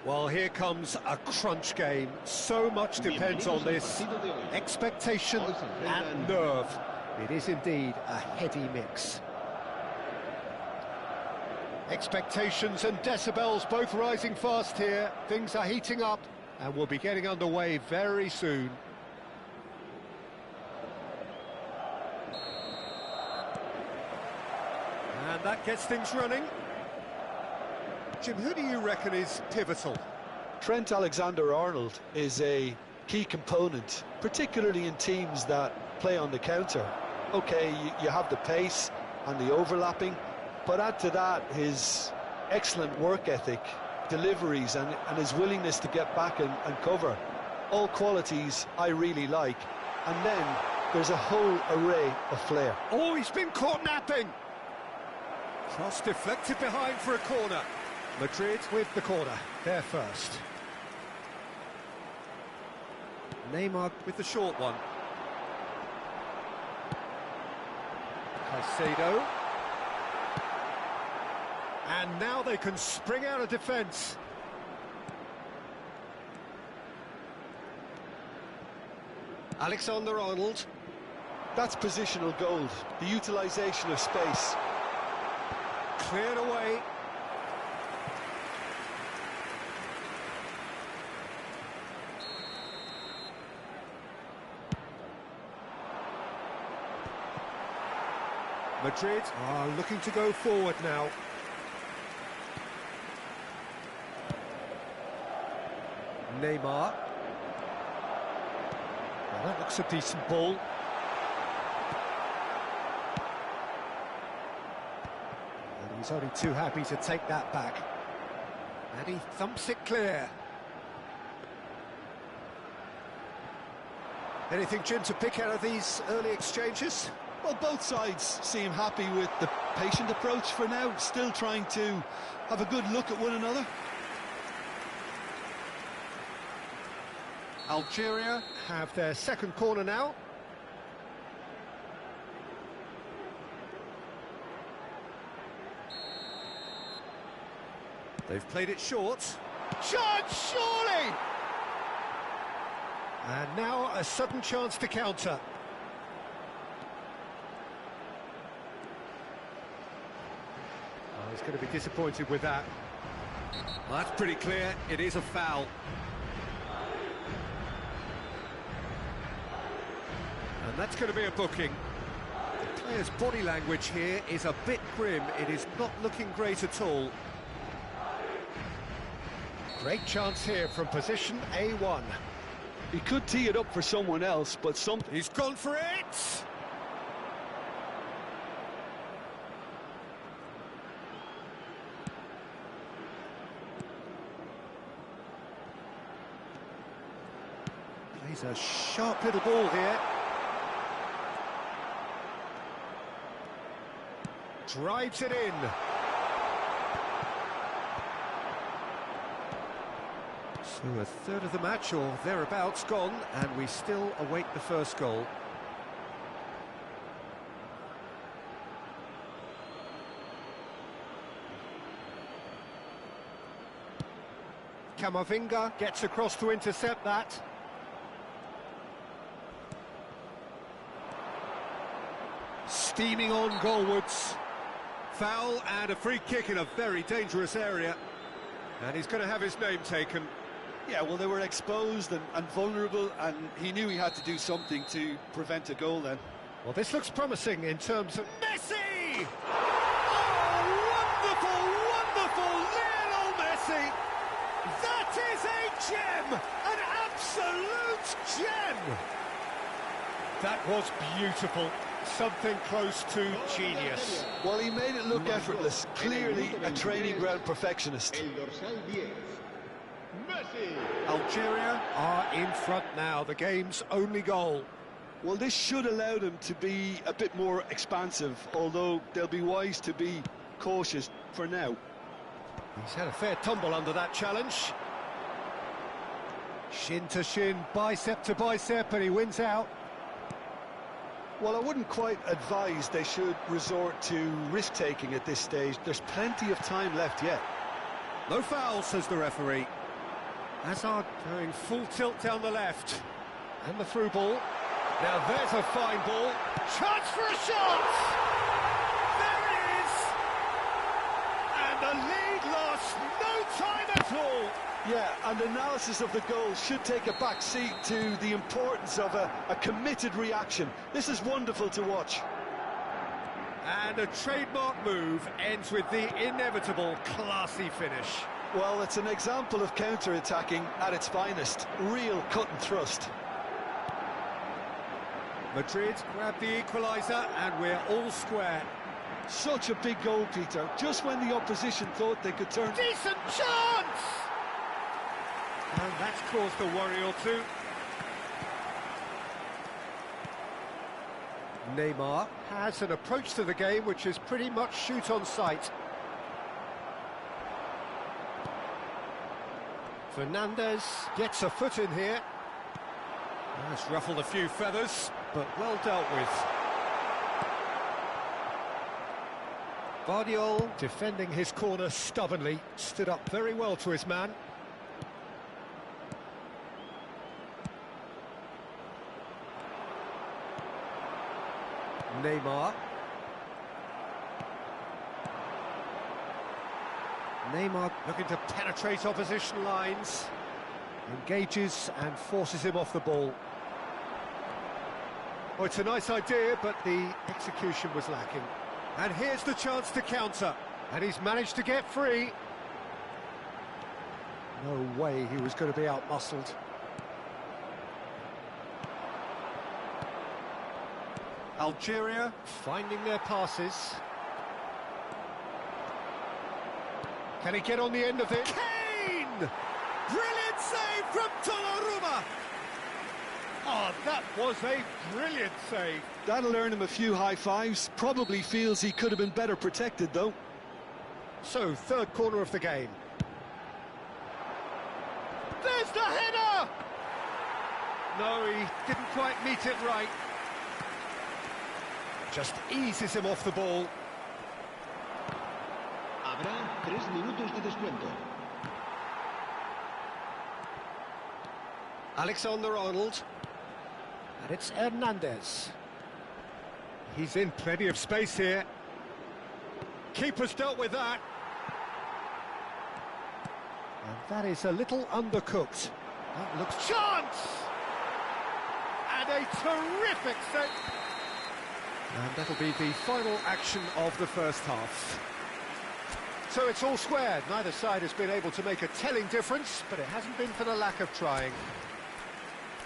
A: Well, here comes a crunch game. So much depends on this. Expectation and nerve. It is indeed a heady mix. Expectations and decibels both rising fast here. Things are heating up and we'll be getting underway very soon. And that gets things running. Jim, who do you reckon is pivotal?
C: Trent Alexander-Arnold is a key component, particularly in teams that play on the counter. Okay, you have the pace and the overlapping, but add to that his excellent work ethic, deliveries and his willingness to get back and cover. All qualities I really like. And then there's a whole array of flair.
A: Oh, he's been caught napping! Cross deflected behind for a corner. Madrid with the corner, they're first. Neymar with the short one. Caicedo. And now they can spring out of defence. Alexander-Arnold.
C: That's positional gold, the utilisation of space.
A: Cleared away. Madrid are looking to go forward now. Neymar. Well, that looks a decent ball. And he's only too happy to take that back. And he thumps it clear. Anything, Jim, to pick out of these early exchanges?
C: Well, both sides seem happy with the patient approach for now, still trying to have a good look at one another.
A: Algeria have their second corner now. They've played it short. Chance, surely! And now a sudden chance to counter. Oh, he's going to be disappointed with that. Well, that's pretty clear. It is a foul. And that's going to be a booking. The player's body language here is a bit grim. It is not looking great at all. Great chance here from position A1.
C: He could tee it up for someone else, but
A: He's gone for it! Plays a sharp little ball here. Drives it in. So a third of the match or thereabouts gone, and we still await the first goal. Camavinga gets across to intercept that. Steaming on goalwards. Foul and a free kick in a very dangerous area. And he's going to have his name taken.
C: yeah, well, they were exposed and vulnerable, and he knew he had to do something to prevent a goal then.
A: Well, this looks promising in terms of Messi! Oh, wonderful, wonderful Lionel Messi! That is a gem! An absolute gem! That was beautiful. Something close to genius.
C: Well, he made it look effortless. Clearly a training ground perfectionist.
A: Algeria are in front now, the game's only goal.
C: Well, this should allow them to be a bit more expansive, although they'll be wise to be cautious for now.
A: He's had a fair tumble under that challenge. Shin to shin, bicep to bicep, and he wins out.
C: Well, I wouldn't quite advise they should resort to risk-taking at this stage. There's plenty of time left yet.
A: No foul, says the referee. Hazard going full tilt down the left. And the through ball. Now there's a fine ball. Chance for a shot! There it is! And the lead lost no time at all.
C: Yeah, and analysis of the goal should take a back seat to the importance of a committed reaction. This is wonderful to watch.
A: And a trademark move ends with the inevitable classy finish.
C: Well, it's an example of counter-attacking at its finest. Real cut and thrust.
A: Madrid grab the equaliser and we're all square.
C: Such a big goal, Peter, just when the opposition thought they could turn...
A: Decent chance! And that's caused a worry or two. Neymar has an approach to the game which is pretty much shoot on sight. Fernandez gets a foot in here. That's ruffled a few feathers, but well dealt with. Guardiola, defending his corner stubbornly, stood up very well to his man. Neymar. Neymar looking to penetrate opposition lines. Engages and forces him off the ball. Well, it's a nice idea, but the execution was lacking. And here's the chance to counter. And he's managed to get free. No way he was going to be out-muscled. Algeria finding their passes. Can he get on the end of it? Kane! Brilliant save from Donnarumma! Oh, that was a brilliant save.
C: That'll earn him a few high fives. Probably feels he could have been better protected, though.
A: So, third corner of the game. There's the header! No, he didn't quite meet it right. Just eases him off the ball.
F: Habrá 3 minutos de descuento.
A: Alexander-Arnold. And it's Hernandez. He's in plenty of space here. Keeper's dealt with that. And that is a little undercooked. That looks... Chance! And a terrific set. And that'll be the final action of the first half. So it's all squared. Neither side has been able to make a telling difference, but it hasn't been for the lack of trying.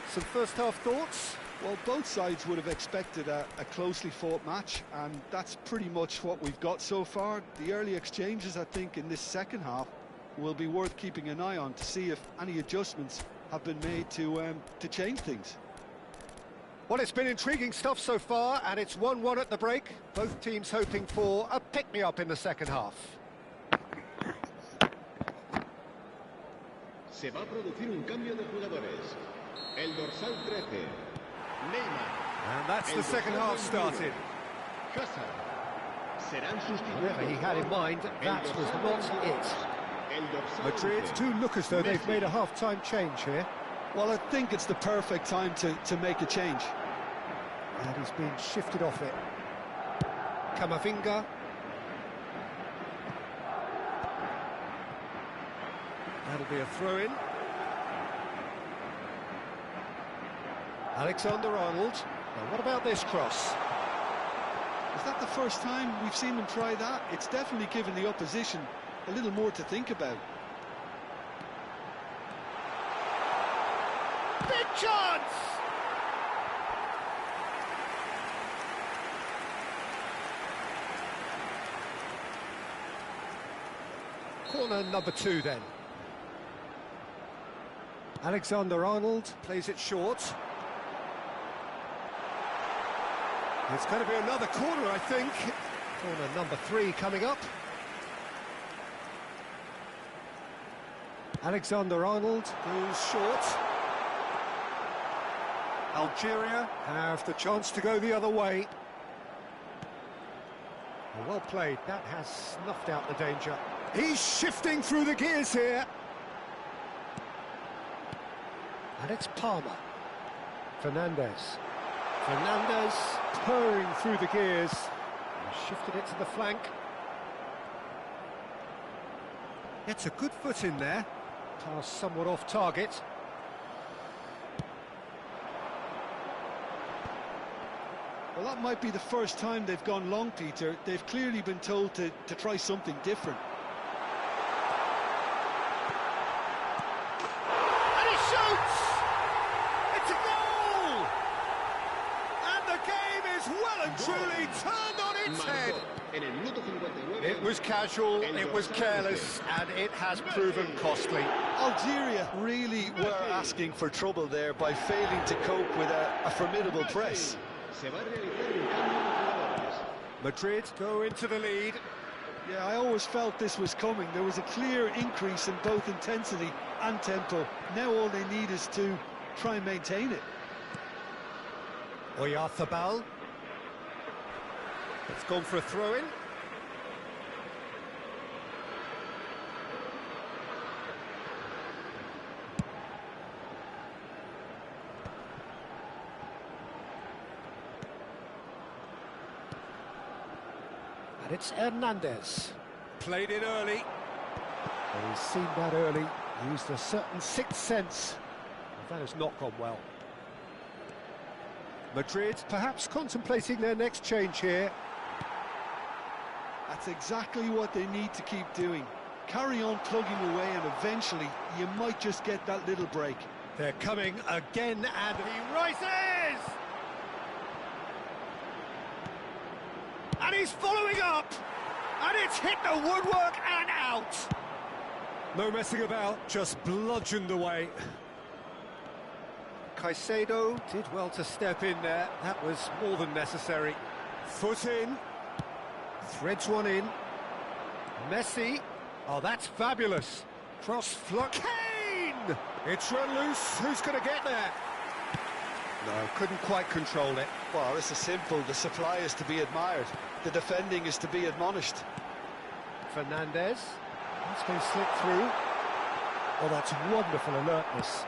A: Some first half thoughts?
C: Well, both sides would have expected a closely fought match, and that's pretty much what we've got so far. The early exchanges, I think, in this second half will be worth keeping an eye on to see if any adjustments have been made to change things.
A: Well, it's been intriguing stuff so far, and it's 1-1 at the break. Both teams hoping for a pick-me-up in the second half.
F: Se va a producir un cambio de jugadores. El dorsal 13, Neymar.
A: And that's the second half started.
F: Hazard. Serán sustituidos.
A: Whatever he had in mind, that was not it.
F: El dorsal
A: Madrid
F: 11,
A: do look as though they've made a half-time change here.
C: Well, I think it's the perfect time to make a change.
A: And he's been shifted off it. Camavinga. That'll be a throw-in. Alexander-Arnold. Now, what about this cross?
C: Is that the first time we've seen them try that? It's definitely given the opposition a little more to think about.
A: Big chance! Corner number 2 then. Alexander-Arnold plays it short. It's going to be another corner, I think. Corner number 3 coming up. Alexander-Arnold goes short. Algeria have the chance to go the other way. Well played, that has snuffed out the danger. He's shifting through the gears here. And it's Palmer. Fernandez. Fernandez purring through the gears. He shifted it to the flank. Gets a good foot in there. Pass somewhat off target.
C: Well, that might be the first time they've gone long, Peter. They've clearly been told to try something different.
A: And he shoots! It's a goal! And the game is well and truly turned on its head.
F: En el minuto 59.
A: It was casual, it was careless, and it has proven costly.
C: Algeria really were asking for trouble there by failing to cope with a formidable press.
F: Se va a realizar un cambio de jugadores.
A: Madrid go into the lead.
C: Yeah, I always felt this was coming. There was a clear increase in both intensity and tempo. Now all they need is to try and maintain it.
A: Oyarzabal. It's gone for a throw-in. And it's Hernandez. Played it early. And he's seen that early, used a certain sixth sense. That has not gone well. Madrid perhaps contemplating their next change here.
C: That's exactly what they need to keep doing. Carry on plugging away and eventually you might just get that little break.
A: They're coming again and he rises! And he's following up! And it's hit the woodwork and out! No messing about, just bludgeoned away. Caicedo did well to step in there. That was more than necessary. Foot in. Threads one in. Messi. Oh, that's fabulous. Cross fluck. Kane! It's run loose. Who's going to get there? No, couldn't quite control it.
C: Well, this is simple. The supply is to be admired. The defending is to be admonished.
A: Fernandez. That's going to slip through. Oh, that's wonderful alertness.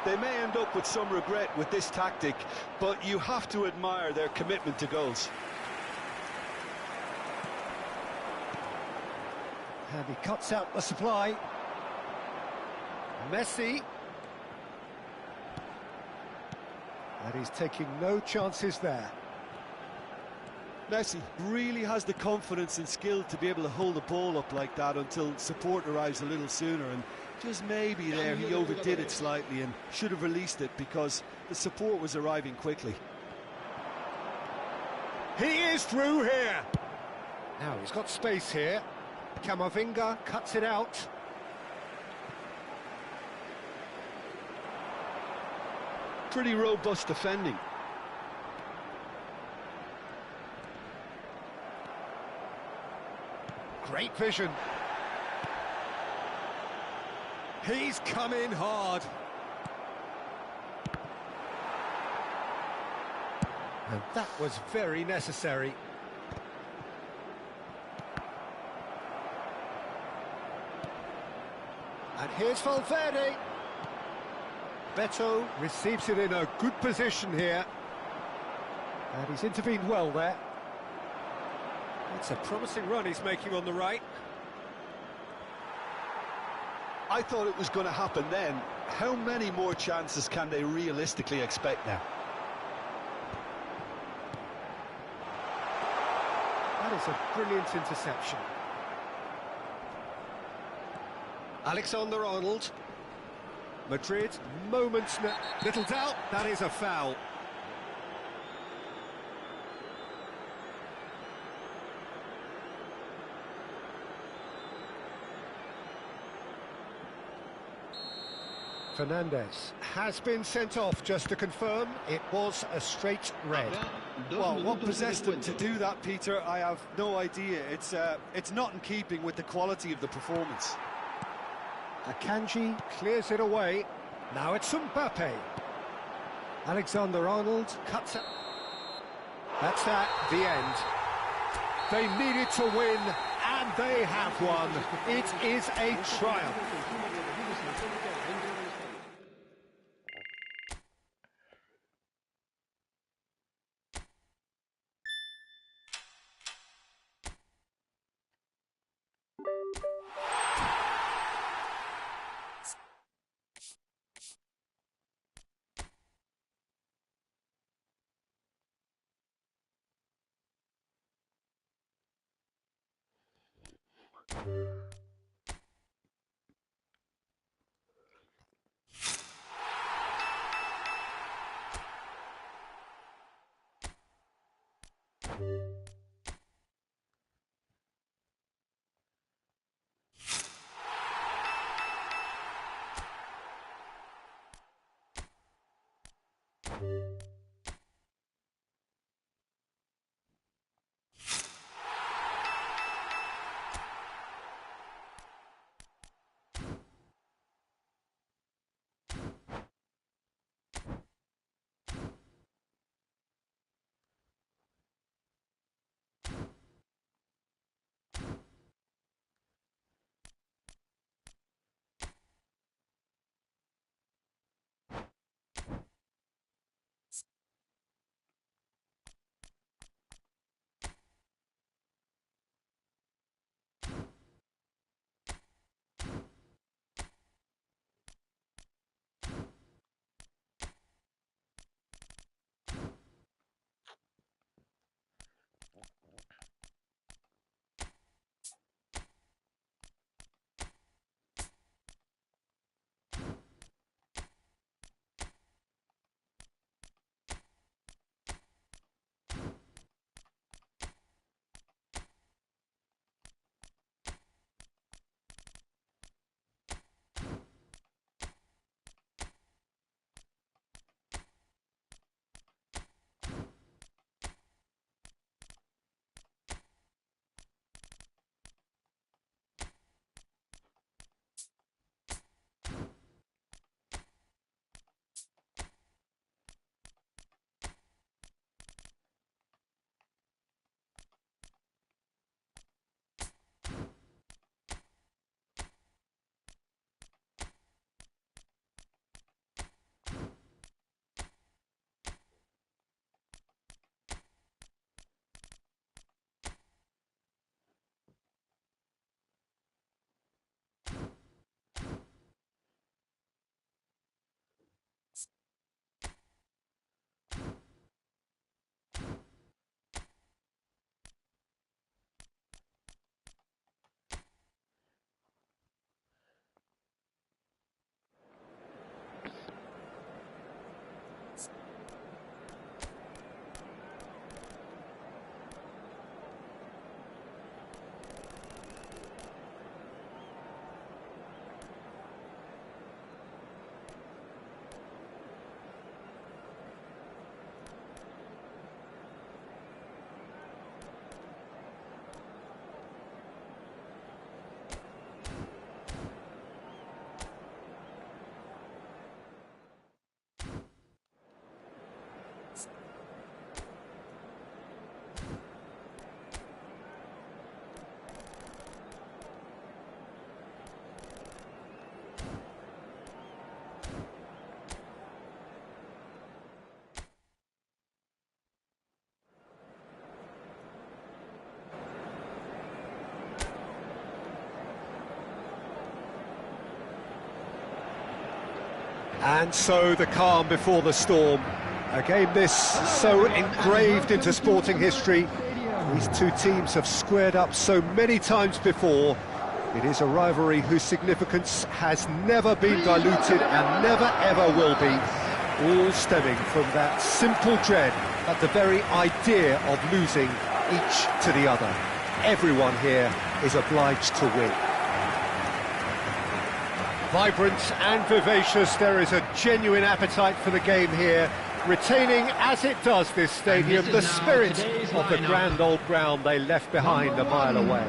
C: They may end up with some regret with this tactic, but you have to admire their commitment to goals.
A: And he cuts out the supply. Messi. And he's taking no chances there.
C: Messi really has the confidence and skill to be able to hold the ball up like that until support arrives a little sooner, and just maybe there he overdid it slightly and should have released it because the support was arriving quickly.
A: He is through here. Now he's got space here. Camavinga cuts it out.
C: Pretty robust defending.
A: Great vision. He's come in hard. And that was very necessary. And here's Valverde. Beto receives it in a good position here. And he's intervened well there. It's a promising run he's making on the right.
C: I thought it was going to happen then. How many more chances can they realistically expect now?
A: That is a brilliant interception. Alexander-Arnold. Madrid, moments, little doubt, that is a foul. Fernandez has been sent off, just to confirm, it was a straight red.
C: Well, what possessed him to do that, Peter, I have no idea. It's not in keeping with the quality of the performance.
A: Akanji clears it away. Now it's Mbappe. Alexander-Arnold cuts it. That's that, the end. They needed to win, and And they have won. It is a triumph. And so the calm before the storm. A game this so engraved into sporting history. These two teams have squared up so many times before. It is a rivalry whose significance has never been diluted and never ever will be. All stemming from that simple dread at the very idea of losing each to the other. Everyone here is obliged to win. Vibrant and vivacious, there is a genuine appetite for the game here, retaining, as it does this stadium, the spirit of the grand old ground they left behind a mile away.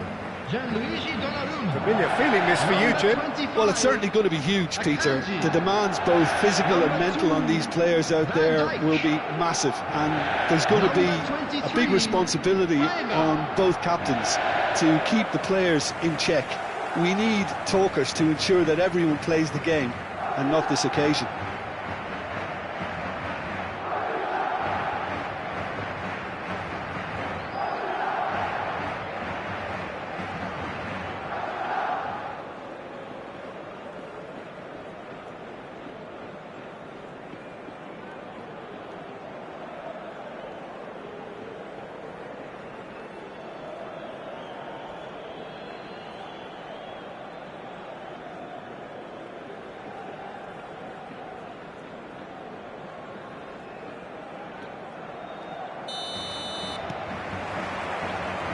A: Familiar feeling this for you, Jim.
C: Well, it's certainly going to be huge, Peter. The demands, both physical and mental, on these players out there will be massive, and there's going to be a big responsibility on both captains to keep the players in check. We need talkers to ensure that everyone plays the game, and not this occasion.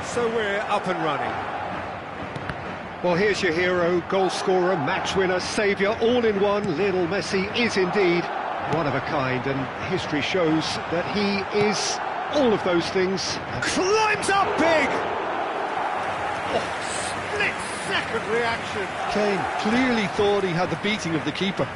A: So we're up and running. Well, here's your hero, goal scorer, match winner, saviour, all in one. Lionel Messi is indeed one of a kind, and history shows that he is all of those things. Climbs up big! Oh, split-second reaction.
C: Kane clearly thought he had the beating of the keeper.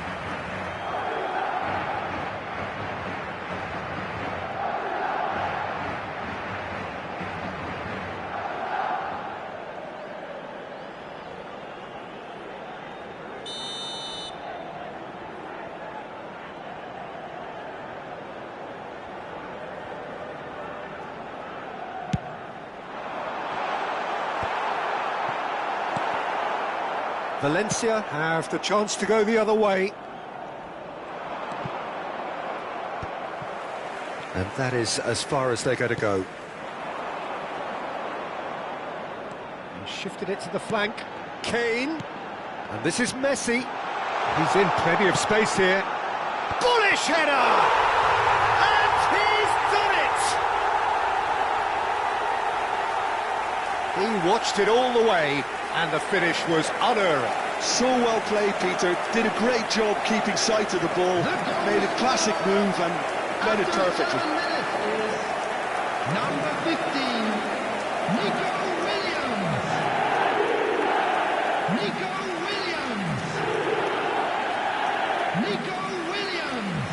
A: Valencia have the chance to go the other way. And that is as far as they're going to go. And shifted it to the flank. Kane. And this is Messi. He's in plenty of space here. Bullish header! And he's done it! He watched it all the way, and the finish was unerring.
C: So well played, Peter. Did a great job keeping sight of the ball. Made a classic move and read it perfectly.
E: Number 15, Nico Williams. Nico Williams. Nico Williams.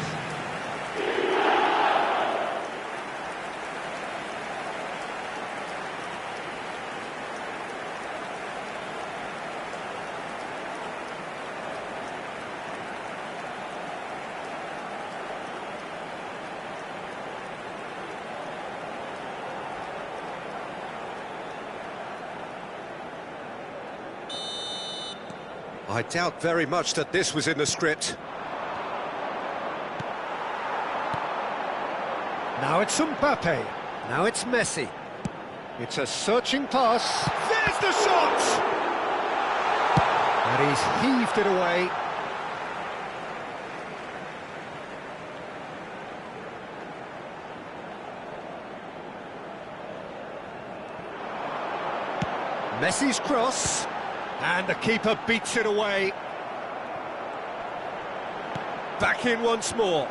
A: I doubt very much that this was in the script. Now it's Mbappe. Now it's Messi. It's a searching pass. There's the shot! And he's heaved it away. Messi's cross. And the keeper beats it away. Back in once more.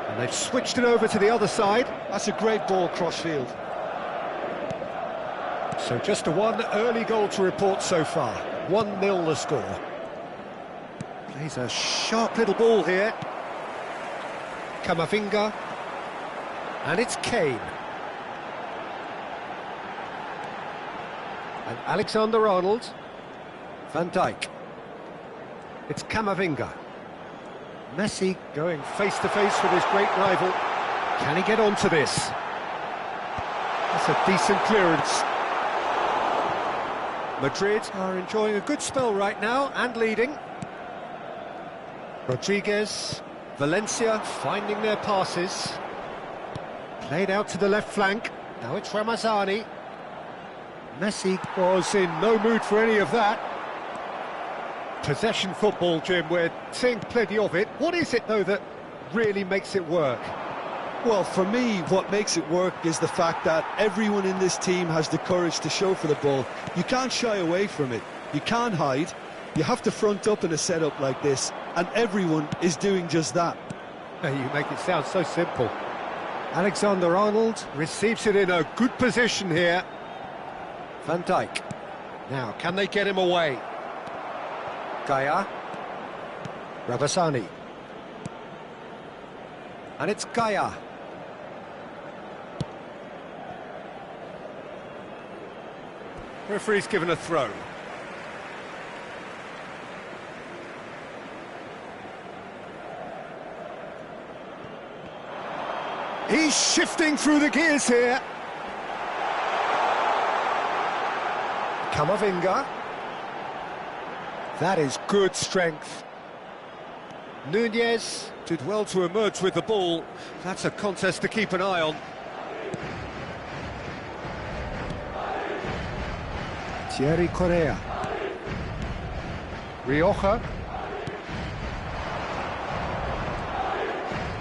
A: And they've switched it over to the other side.
C: That's a great ball cross-field.
A: So just a one early goal to report so far. 1-0 the score. Plays a sharp little ball here. Camavinga. And it's Kane. And Alexander-Arnold. Van Dijk. It's Camavinga. Messi going face-to-face with his great rival. Can he get onto this? That's a decent clearance. Madrid are enjoying a good spell right now and leading. Rodriguez, Valencia finding their passes. Played out to the left flank. Now it's Ramazani. Messi was in no mood for any of that. Possession football, Jim, we're seeing plenty of it. What is it, though, that really makes it work?
C: Well, for me, what makes it work is the fact that everyone in this team has the courage to show for the ball. You can't shy away from it. You can't hide. You have to front up in a setup like this and everyone is doing just that.
A: You make it sound so simple. Alexander-Arnold receives it in a good position here. Van Dijk. Now, can they get him away? Gaia. Rabasani. And it's Gaia. Referee's given a throw. He's shifting through the gears here. Camavinga. That is good strength. Nunez did well to emerge with the ball. That's a contest to keep an eye on. Thierry Correa. Rioja.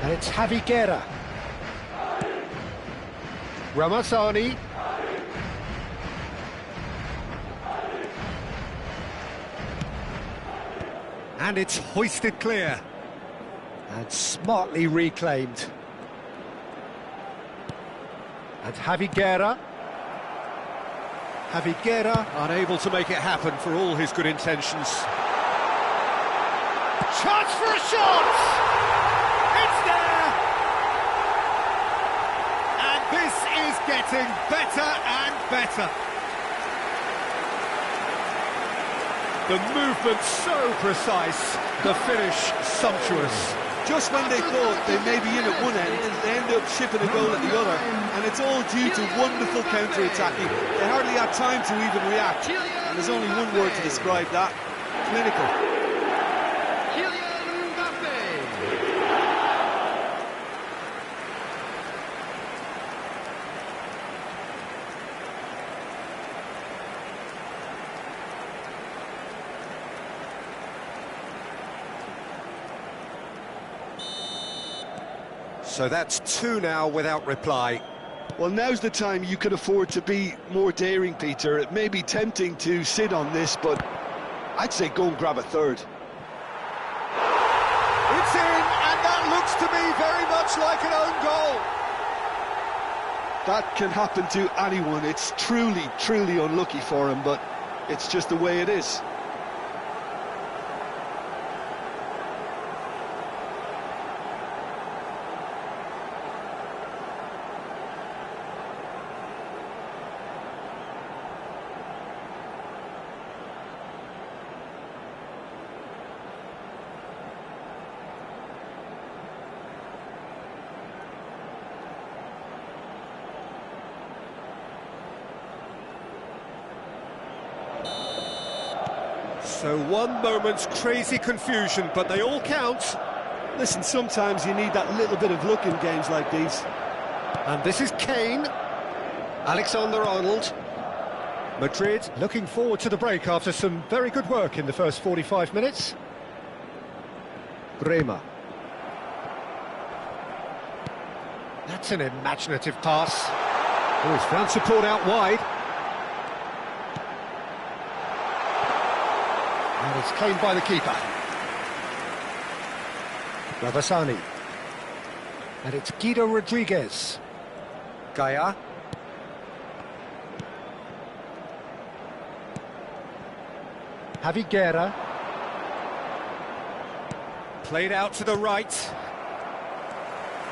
A: And it's Javi Guerra. Ramazani. And it's hoisted clear. And smartly reclaimed. And Javi Guerra. Javi Guerra unable to make it happen for all his good intentions. Chance for a shot! It's there! And this is getting better and better. The movement so precise, the finish sumptuous.
C: Just when they thought they may be in at one end, they end up shipping a goal at the other, and it's all due to wonderful counter-attacking. They hardly had time to even react, and there's only one word to describe that: clinical.
A: So that's two now without reply.
C: Well, now's the time you can afford to be more daring, Peter. It may be tempting to sit on this, but I'd say go and grab a third.
A: It's in, and that looks to me very much like an own goal.
C: That can happen to anyone. It's truly, truly unlucky for him, but it's just the way it is.
A: So one moment's crazy confusion, but they all count.
C: Listen, sometimes you need that little bit of luck in games like these.
A: And this is Kane. Alexander-Arnold. Madrid looking forward to the break after some very good work in the first 45 minutes. Bremer. That's an imaginative pass. Oh, he's found support out wide. And it's claimed by the keeper. Rabasani. And it's Guido Rodriguez. Gaia. Javi Guerra. Played out to the right.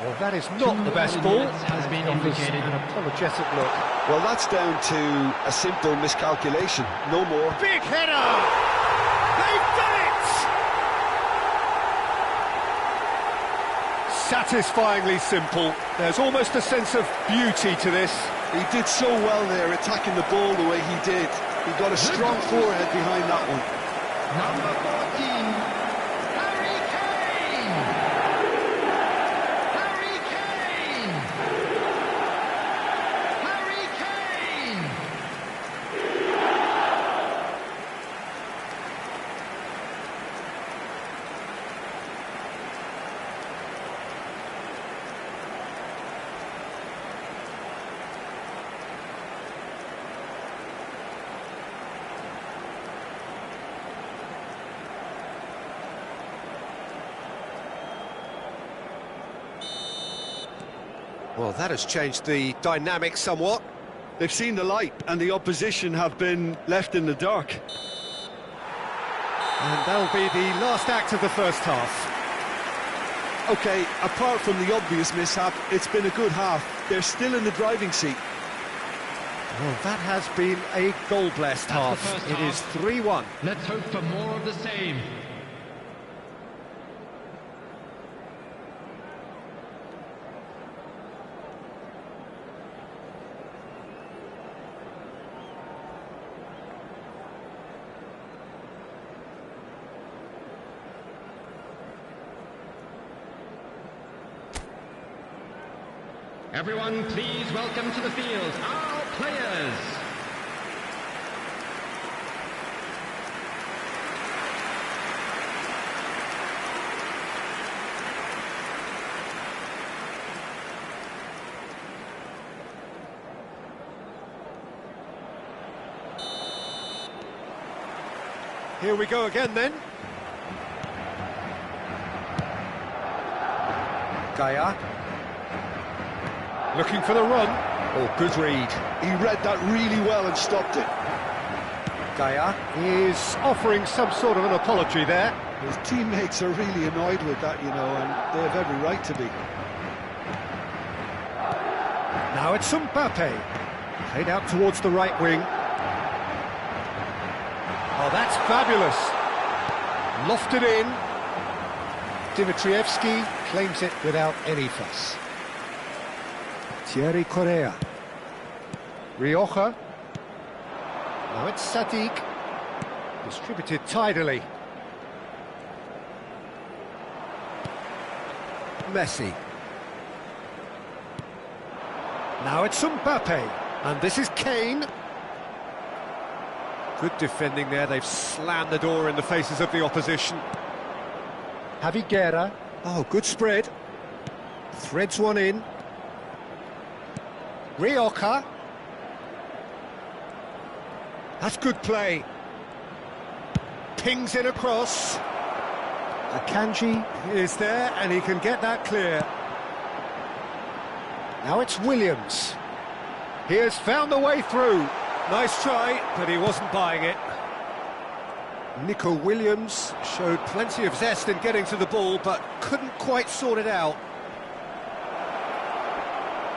A: Well, that is not the best ball.
E: Has been indicated.
A: An apologetic look.
C: Well, that's down to a simple miscalculation, no more.
A: Big header! They've done it! Satisfyingly simple. There's almost a sense of beauty to this.
C: He did so well there, attacking the ball the way he did. He got a strong forehead behind that one.
E: Number 14, Harry Kane! Harry Kane! Harry Kane!
A: Well, that has changed the dynamic somewhat.
C: They've seen the light, and the opposition have been left in the dark.
A: And that'll be the last act of the first half.
C: OK, apart from the obvious mishap, it's been a good half. They're still in the driving seat.
A: Well, that has been a goal-blessed half. It is 3-1.
E: Let's hope for more of the same. Everyone, please welcome to the field our players.
A: Here we go again then. Gaia. Looking for the run. Oh, good read.
C: He read that really well and stopped it.
A: Gaia is offering some sort of an apology there.
C: His teammates are really annoyed with that, you know, and they have every right to be.
A: Now it's Mbappe. Played out towards the right wing. Oh, that's fabulous. Lofted in. Dimitrievski claims it without any fuss. Thierry Correa. Rioja. Now it's Sadiq. Distributed tidily. Messi. Now it's Mbappe. And this is Kane. Good defending there. They've slammed the door in the faces of the opposition. Javi Guerra. Oh, good spread. Threads one in. Rioja. That's good play. Pings it across. Akanji is there and he can get that clear. Now it's Williams. He has found the way through. Nice try, but he wasn't buying it. Nico Williams showed plenty of zest in getting to the ball, but couldn't quite sort it out.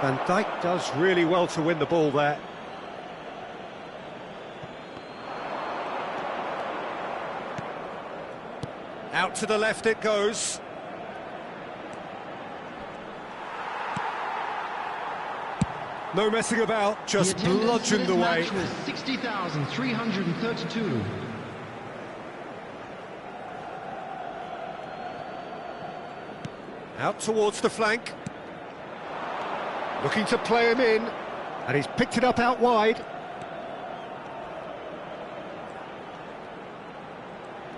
A: Van Dijk does really well to win the ball there. Out to the left it goes. No messing about, just bludgeoned away.
E: The match was 60,332.
A: Out towards the flank. Looking to play him in, and he's picked it up out wide.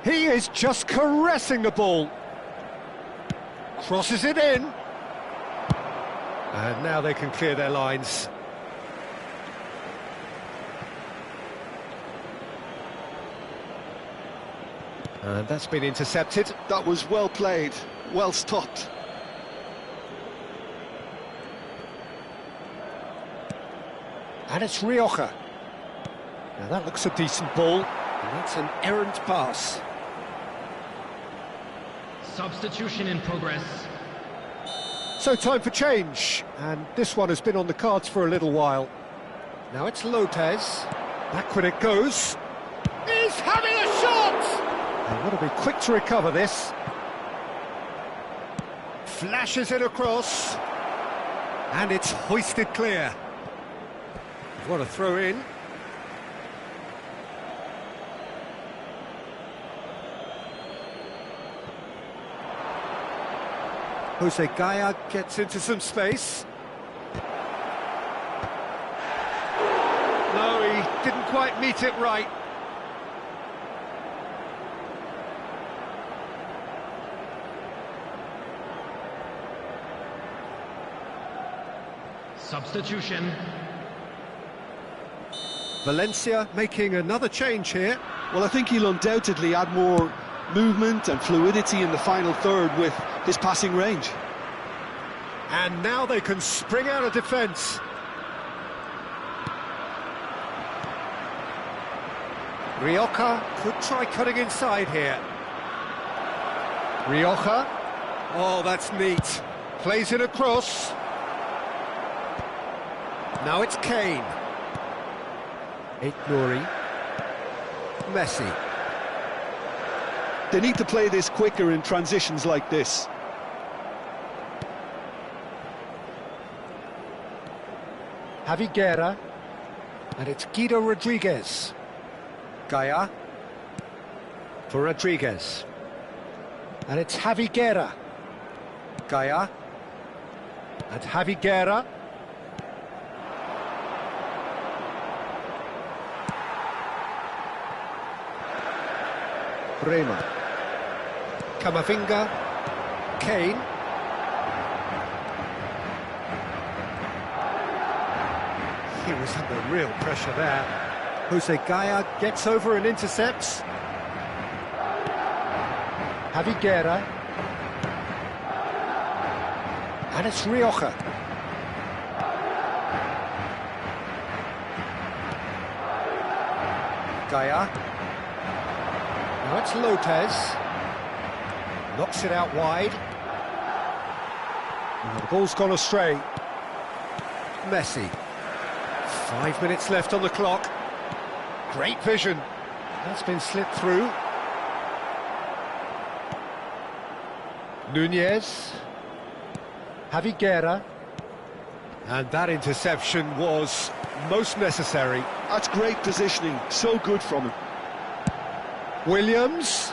A: He is just caressing the ball. Crosses it in. And now they can clear their lines. And that's been intercepted.
C: That was well played, well stopped.
A: And it's Rioja. Now that looks a decent ball, and that's an errant pass.
E: Substitution in progress.
A: So time for change, and this one has been on the cards for a little while. Now it's Lopez. Backward it goes. He's having a shot! They've got to be quick to recover this. Flashes it across. And it's hoisted clear. What a throw in. Jose Gaia gets into some space. No, he didn't quite meet it right.
E: Substitution.
A: Valencia making another change here.
C: Well, I think he'll undoubtedly add more movement and fluidity in the final third with his passing range.
A: And now they can spring out of defence. Rioja could try cutting inside here. Rioja. Oh, that's neat. Plays it across. Now it's Kane. Nouri. Messi.
C: They need to play this quicker in transitions like this.
A: Javi Guerra. And it's Guido Rodriguez. Gaia. For Rodriguez. And it's Javi Guerra. Gaia. And Javi Guerra. Bremer. Camavinga. Kane. He was under real pressure there. Jose Gaia gets over and intercepts. Javi Guerra. And it's Rioja. Gaia. Now it's Lopez. Knocks it out wide. And the ball's gone astray. Messi. 5 minutes left on the clock. Great vision. That's been slipped through. Nunez. Javi Guerra. And that interception was most necessary.
C: That's great positioning, so good from him.
A: Williams.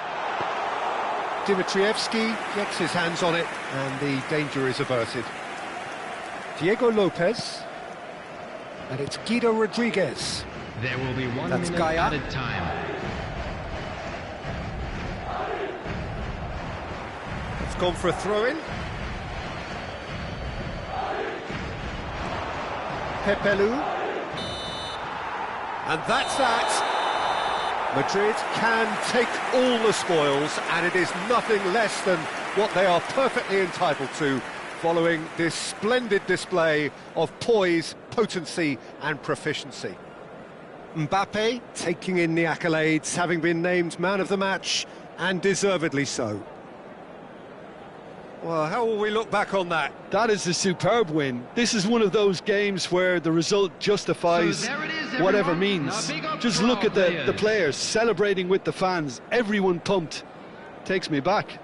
A: Dimitrievski gets his hands on it and the danger is averted. Diego Lopez. And it's Guido Rodriguez.
E: There will be 1
A: That's
E: minute
A: Gaia.
E: added time.
A: It's gone for a throw-in. Pepelu. And that's that. Madrid can take all the spoils, and it is nothing less than what they are perfectly entitled to, following this splendid display of poise, potency and proficiency. Mbappe taking in the accolades, having been named man of the match, and deservedly so. Well, how will we look back on that?
C: That is a superb win. This is one of those games where the result justifies
E: So there it is,
C: whatever
E: everyone.
C: means.
E: Now, big up
C: Just
E: for
C: look
E: all
C: at the
E: players.
C: players celebrating with the fans. Everyone pumped. Takes me back.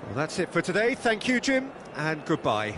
A: Well, that's it for today. Thank you, Jim, and goodbye.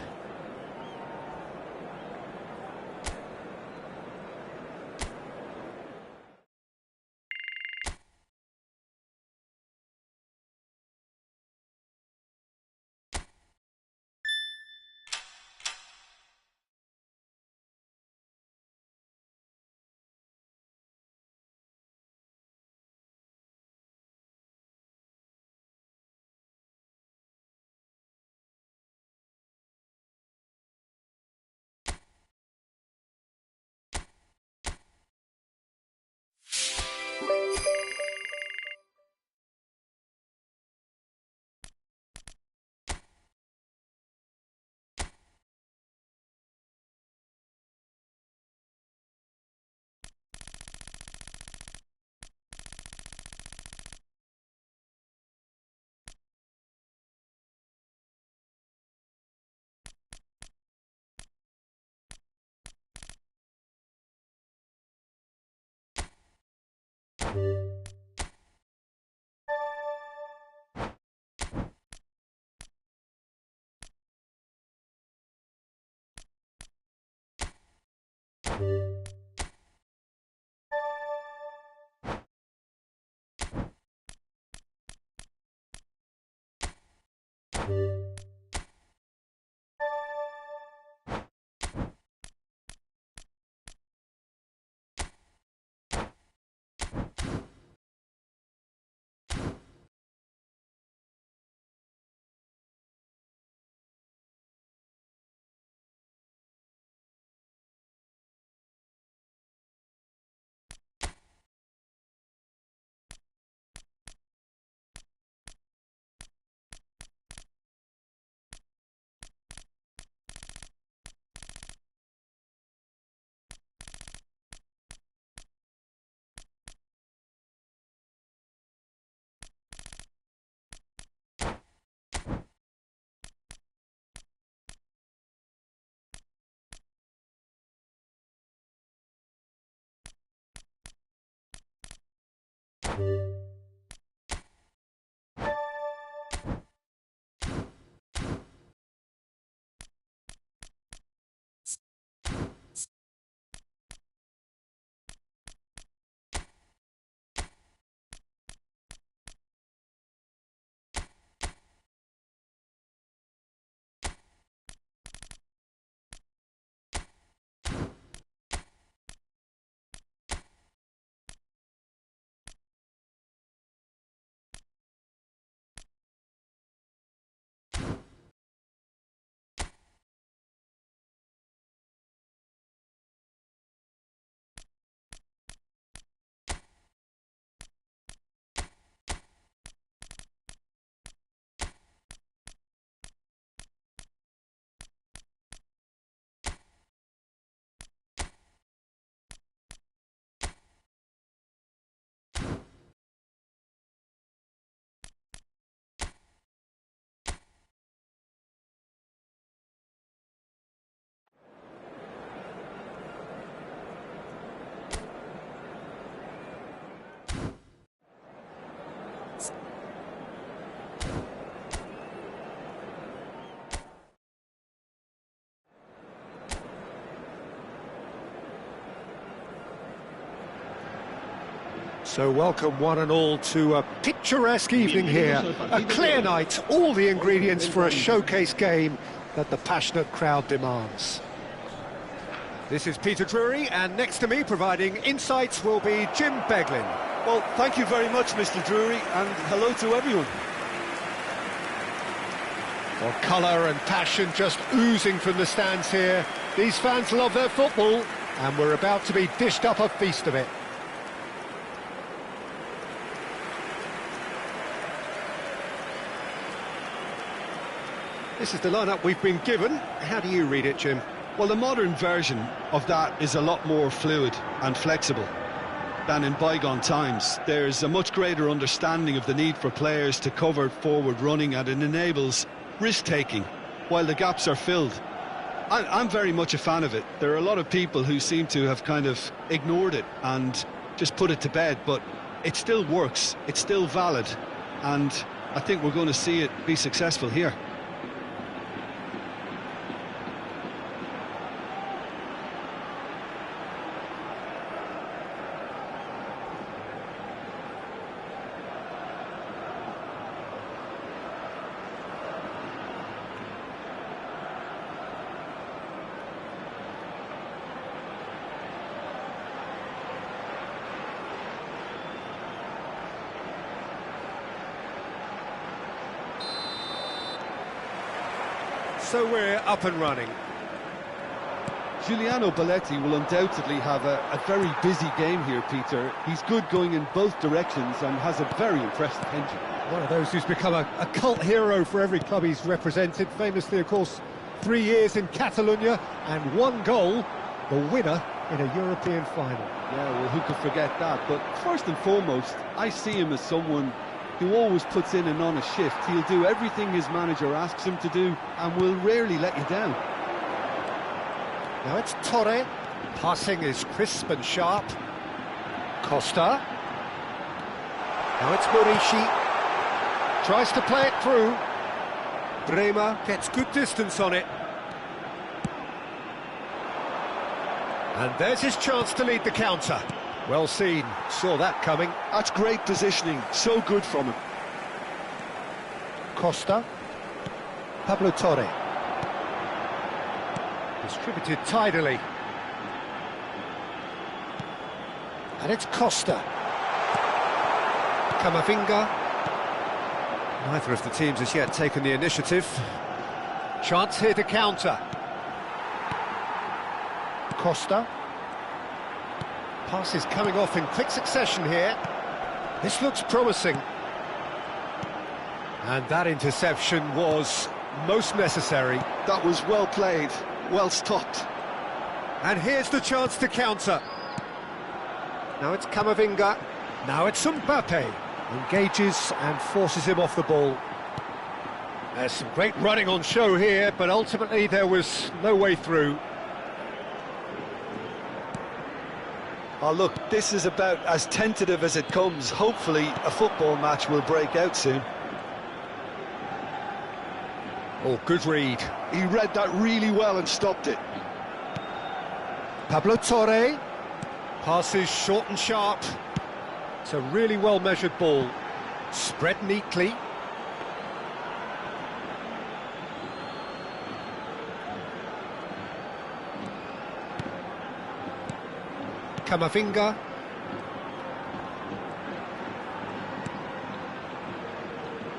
A: So welcome one and all to a picturesque evening here, a clear night, all the ingredients for a showcase game that the passionate crowd demands. This is Peter Drury, and next to me providing insights will be Jim Beglin.
C: Well, thank you very much, Mr. Drury, and hello to everyone.
A: Well, colour and passion just oozing from the stands here. These fans love their football, and we're about to be dished up a feast of it. This is the lineup we've been given. How do you read it, Jim?
C: Well, the modern version of that is a lot more fluid and flexible than in bygone times. There's a much greater understanding of the need for players to cover forward running, and it enables risk-taking while the gaps are filled. I'm very much a fan of it. There are a lot of people who seem to have kind of ignored it and just put it to bed, but it still works, it's still valid, and I think we're going to see it be successful here.
A: So we're up and running.
C: Giuliano Belletti will undoubtedly have a very busy game here, Peter. He's good going in both directions and has a very impressive engine.
A: One of those who's become a cult hero for every club he's represented. Famously, of course, 3 years in Catalonia and 1 goal, the winner in a European final.
C: Yeah, well, who could forget that? But first and foremost, I see him as someone who always puts in an honest shift. He'll do everything his manager asks him to do and will rarely let you down.
A: Now it's Torre. Passing is crisp and sharp. Costa. Now it's Morishi. Tries to play it through. Bremer gets good distance on it. And there's his chance to lead the counter. Well seen, saw that coming.
C: That's great positioning, so good from him.
A: Costa. Pablo Torre. Distributed tidily. And it's Costa. Camavinga. Neither of the teams has yet taken the initiative. Chance here to counter. Costa. Passes coming off in quick succession here. This looks promising. And that interception was most necessary.
C: That was well played, well stopped.
A: And here's the chance to counter. Now it's Camavinga. Now it's Mbappe. Engages and forces him off the ball. There's some great running on show here, but ultimately there was no way through.
C: Oh, look, this is about as tentative as it comes. Hopefully, a football match will break out soon.
A: Oh, good read.
C: He read that really well and stopped it.
A: Pablo Torre. Passes short and sharp. It's a really well-measured ball. Spread neatly. Camavinga.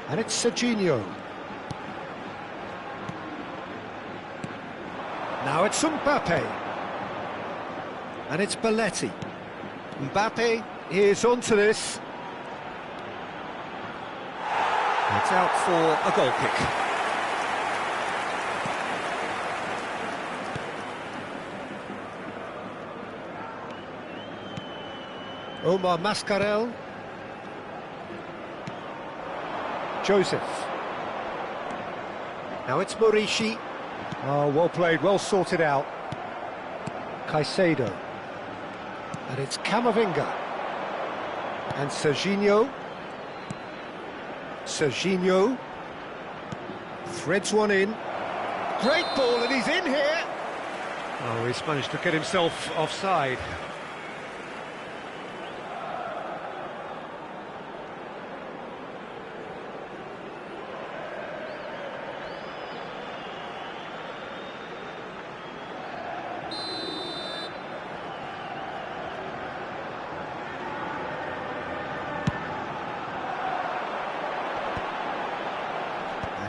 A: And it's Serginho. Now it's Mbappe. And it's Belletti. Mbappe is onto this. It's out for a goal kick. Omar Mascarell. Joseph. Now it's Morishi. Oh, well played, well sorted out. Caicedo. And it's Camavinga. And Serginho. Serginho. Threads one in. Great ball, and he's in here. Oh, he's managed to get himself offside.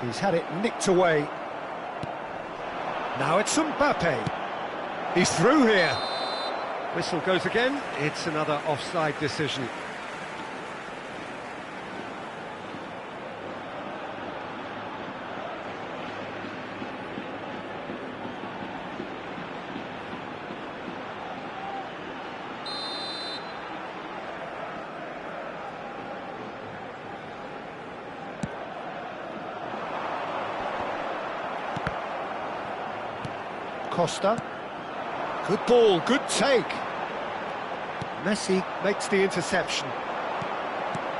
A: He's had it nicked away. Now it's Mbappe. He's through here. Whistle goes again. It's another offside decision. Costa. Good ball, good take. Messi makes the interception.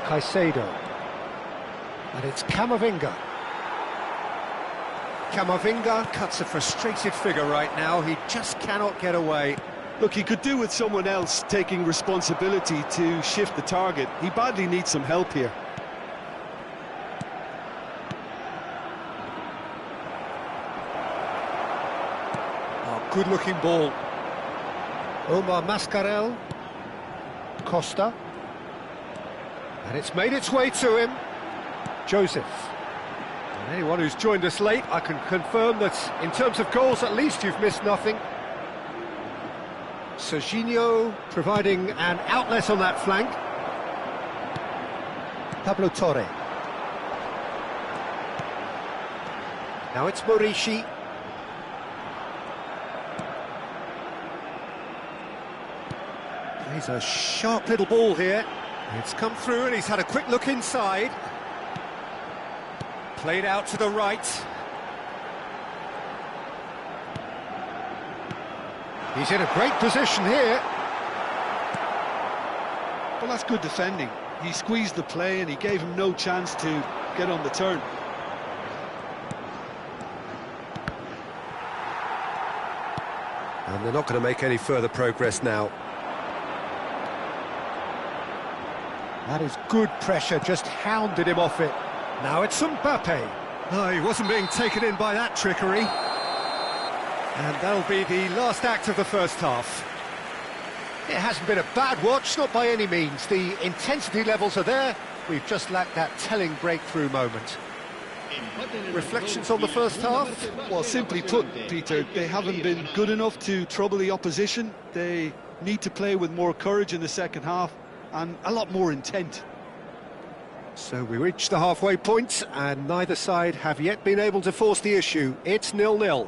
A: Caicedo. And it's Camavinga. Camavinga cuts a frustrated figure right now. He just cannot get away.
C: Look, he could do with someone else taking responsibility to shift the target. He badly needs some help here.
A: Good-looking ball. Omar Mascarell. Costa. And it's made its way to him. Joseph. And anyone who's joined us late, I can confirm that in terms of goals, at least you've missed nothing. Serginho providing an outlet on that flank. Pablo Torre. Now it's Morishi. He's a sharp little ball here. It's come through and he's had a quick look inside. Played out to the right. He's in a great position here.
C: Well, that's good defending. He squeezed the play and he gave him no chance to get on the turn.
A: And they're not going to make any further progress now. That is good pressure, just hounded him off it. Now it's Mbappe. Oh, he wasn't being taken in by that trickery. And that'll be the last act of the first half. It hasn't been a bad watch, not by any means. The intensity levels are there. We've just lacked that telling breakthrough moment. Reflections on the first half?
C: Well, simply put, Peter, they haven't been good enough to trouble the opposition. They need to play with more courage in the second half and a lot more intent.
A: So we reach the halfway point, and neither side have yet been able to force the issue. It's 0-0.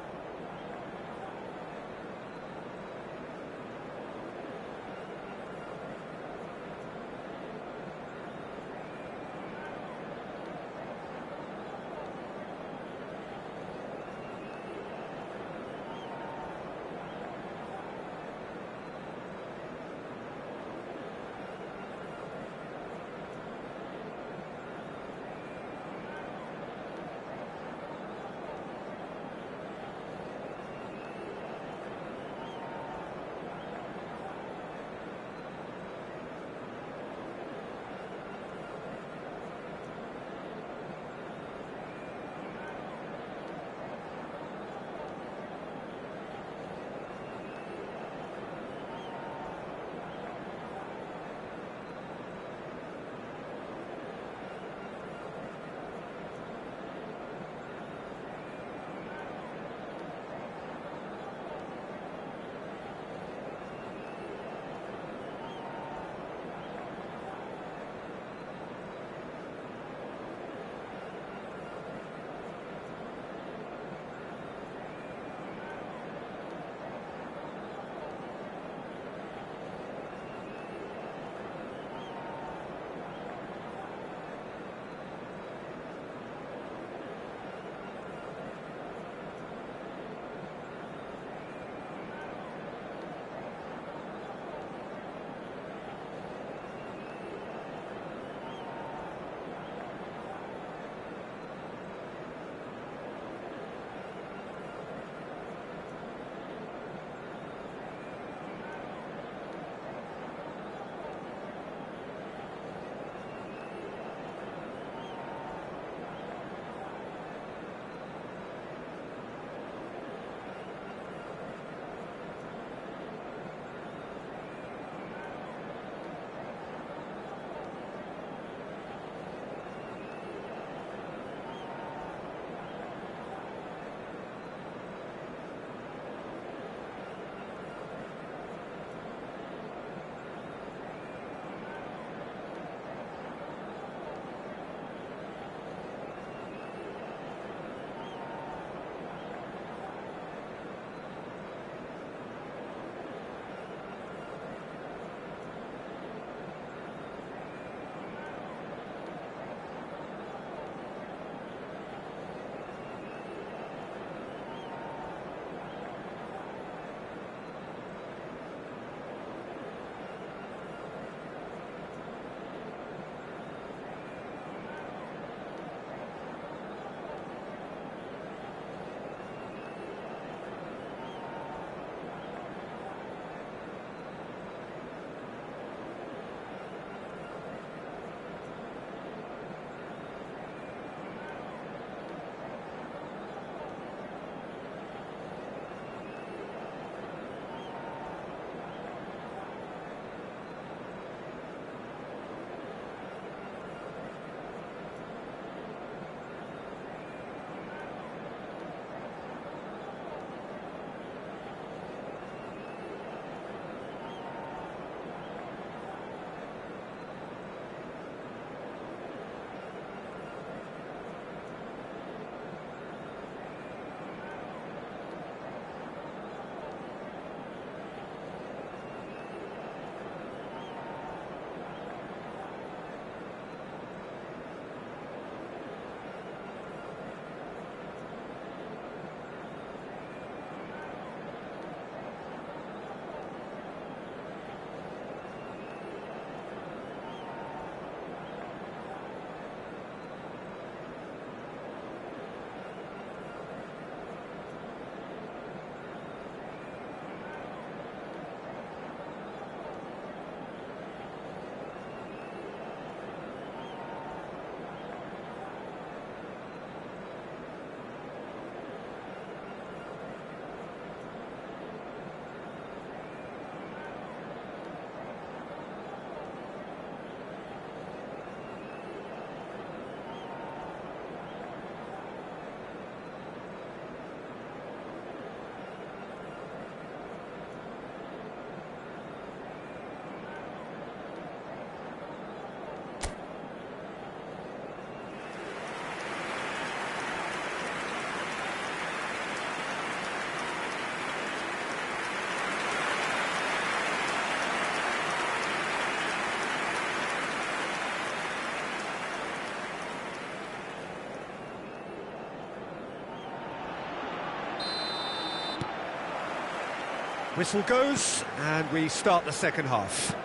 A: Whistle goes, and we start the second half.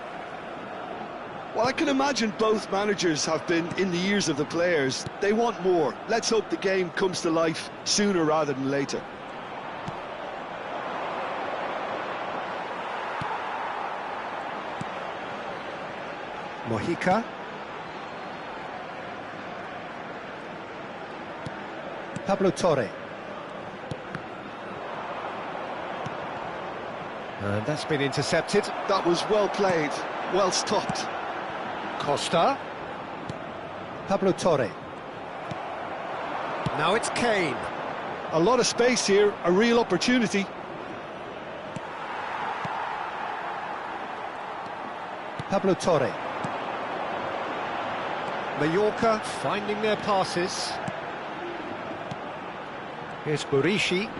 C: Well, I can imagine both managers have been in the ears of the players. They want more. Let's hope the game comes to life sooner rather than later.
A: Mojica. Pablo Torre. And that's been intercepted.
C: That was well played, well stopped.
A: Costa. Pablo Torre. Now it's Kane.
C: A lot of space here, a real opportunity.
A: Pablo Torre. Mallorca finding their passes. Here's Burishi.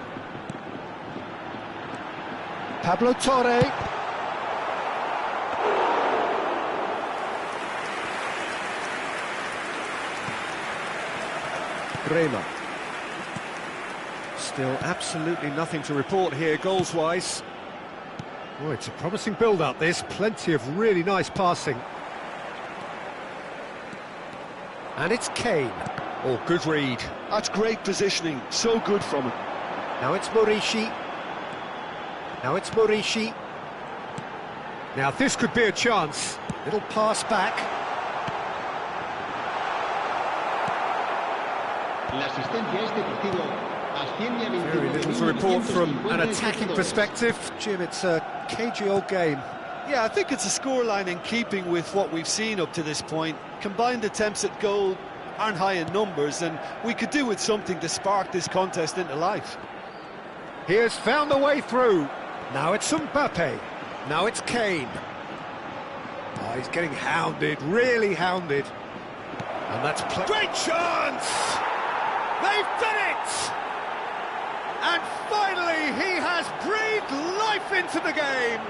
A: Pablo Torre. Bremer. Still absolutely nothing to report here goals-wise. Oh, it's a promising build-up, this. Plenty of really nice passing. And it's Kane. Oh, good read.
C: That's great positioning, so good from him.
A: Now it's Morishi. Now it's Morishi. Now this could be a chance. Little pass back. Very little to report from an attacking perspective. Jim, it's a cagey old game.
C: Yeah, I think it's a scoreline in keeping with what we've seen up to this point. Combined attempts at goal aren't high in numbers, and we could do with something to spark this contest into life.
A: He has found a way through. Now it's Mbappe. Now it's Kane. Oh, he's getting hounded, really hounded. And that's great chance! They've done it! And finally, he has breathed life into the game.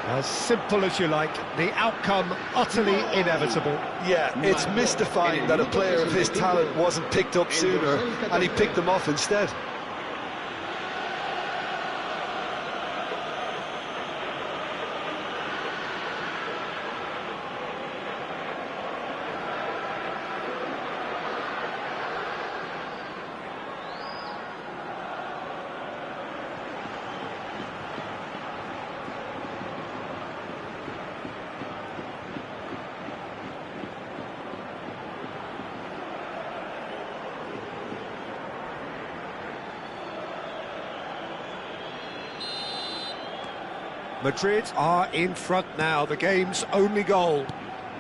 A: As simple as you like, the outcome utterly inevitable.
C: Yeah, it's mystifying that a player of his talent wasn't picked up sooner, and he picked them off instead.
A: Madrid are in front now, the game's only goal.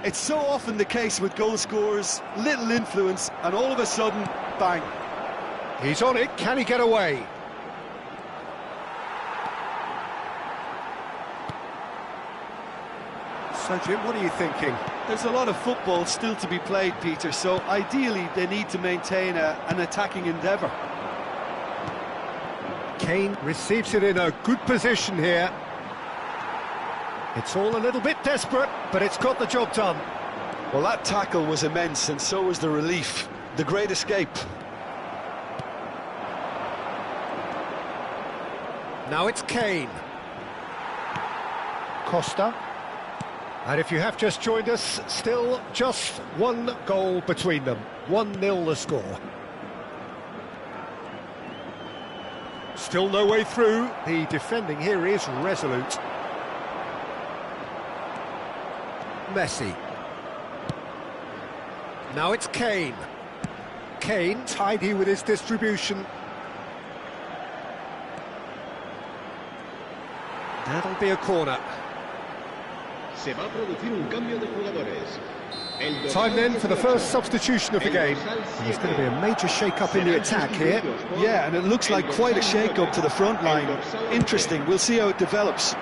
C: It's so often the case with goal scorers, little influence, and all of a sudden, bang.
A: He's on it, can he get away? So Jim, what are you thinking?
C: There's a lot of football still to be played, Peter, so ideally they need to maintain an attacking endeavour.
A: Kane receives it in a good position here. It's all a little bit desperate, but it's got the job done.
C: Well, that tackle was immense, and so was the relief. The great escape.
A: Now it's Kane. Costa. And if you have just joined us, still just one goal between them. 1-0 the score. Still no way through. The defending here is resolute. Messi. Now it's Kane. Kane tidy with his distribution. That'll be a corner. Time then for the first substitution of the game. There's going to be a major shake-up in the attack here.
C: Yeah, and it looks like quite a shake-up to the front line. Interesting, we'll see how it develops.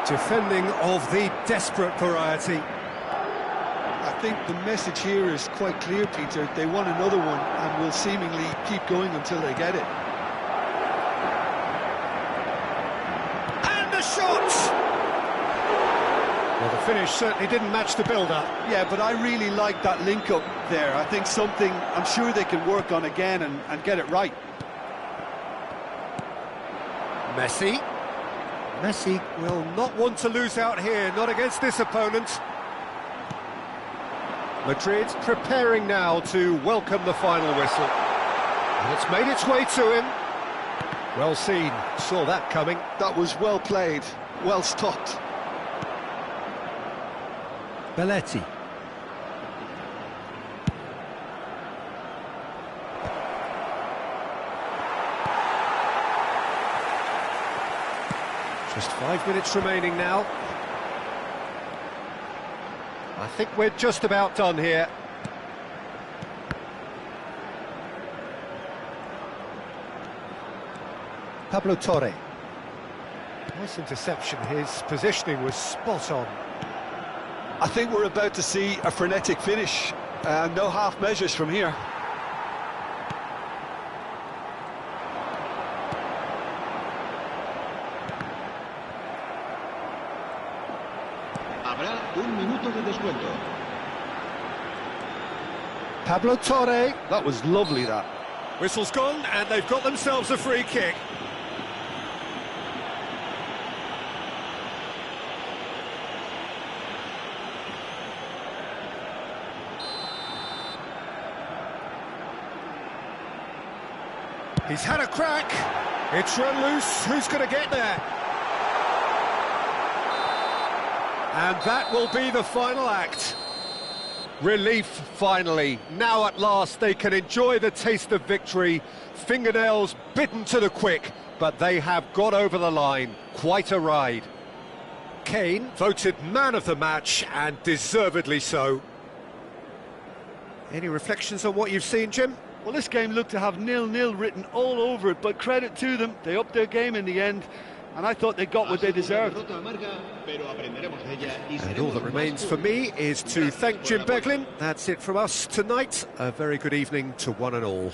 A: Defending of the desperate variety.
C: I think the message here is quite clear, Peter. They want another one and will seemingly keep going until they get it.
A: And the shot! Well, the finish certainly didn't match the build-up.
C: Yeah, but I really like that link-up there. I think something I'm sure they can work on again and get it right.
A: Messi. Messi will not want to lose out here, not against this opponent. Madrid preparing now to welcome the final whistle. And it's made its way to him. Well seen, saw that coming.
C: That was well played, well stopped.
A: Belletti. Just 5 minutes remaining now. I think we're just about done here. Pablo Torre. Nice interception, his positioning was spot on.
C: I think we're about to see a frenetic finish. No half measures from here.
F: Habrá un minuto de descuento.
A: Pablo Torre.
C: That was lovely, that.
A: Whistle's gone, and they've got themselves a free kick. He's had a crack. It's run loose. Who's going to get there? And that will be the final act. Relief, finally. Now at last they can enjoy the taste of victory. Fingernails bitten to the quick, but they have got over the line. Quite a ride. Kane voted man of the match, and deservedly so. Any reflections on what you've seen, Jim?
C: Well, this game looked to have 0-0 written all over it, but credit to them, they upped their game in the end, and I thought they got what they deserved.
A: And all that remains for me is to thank Jim Beglin. That's it from us tonight. A very good evening to one and all.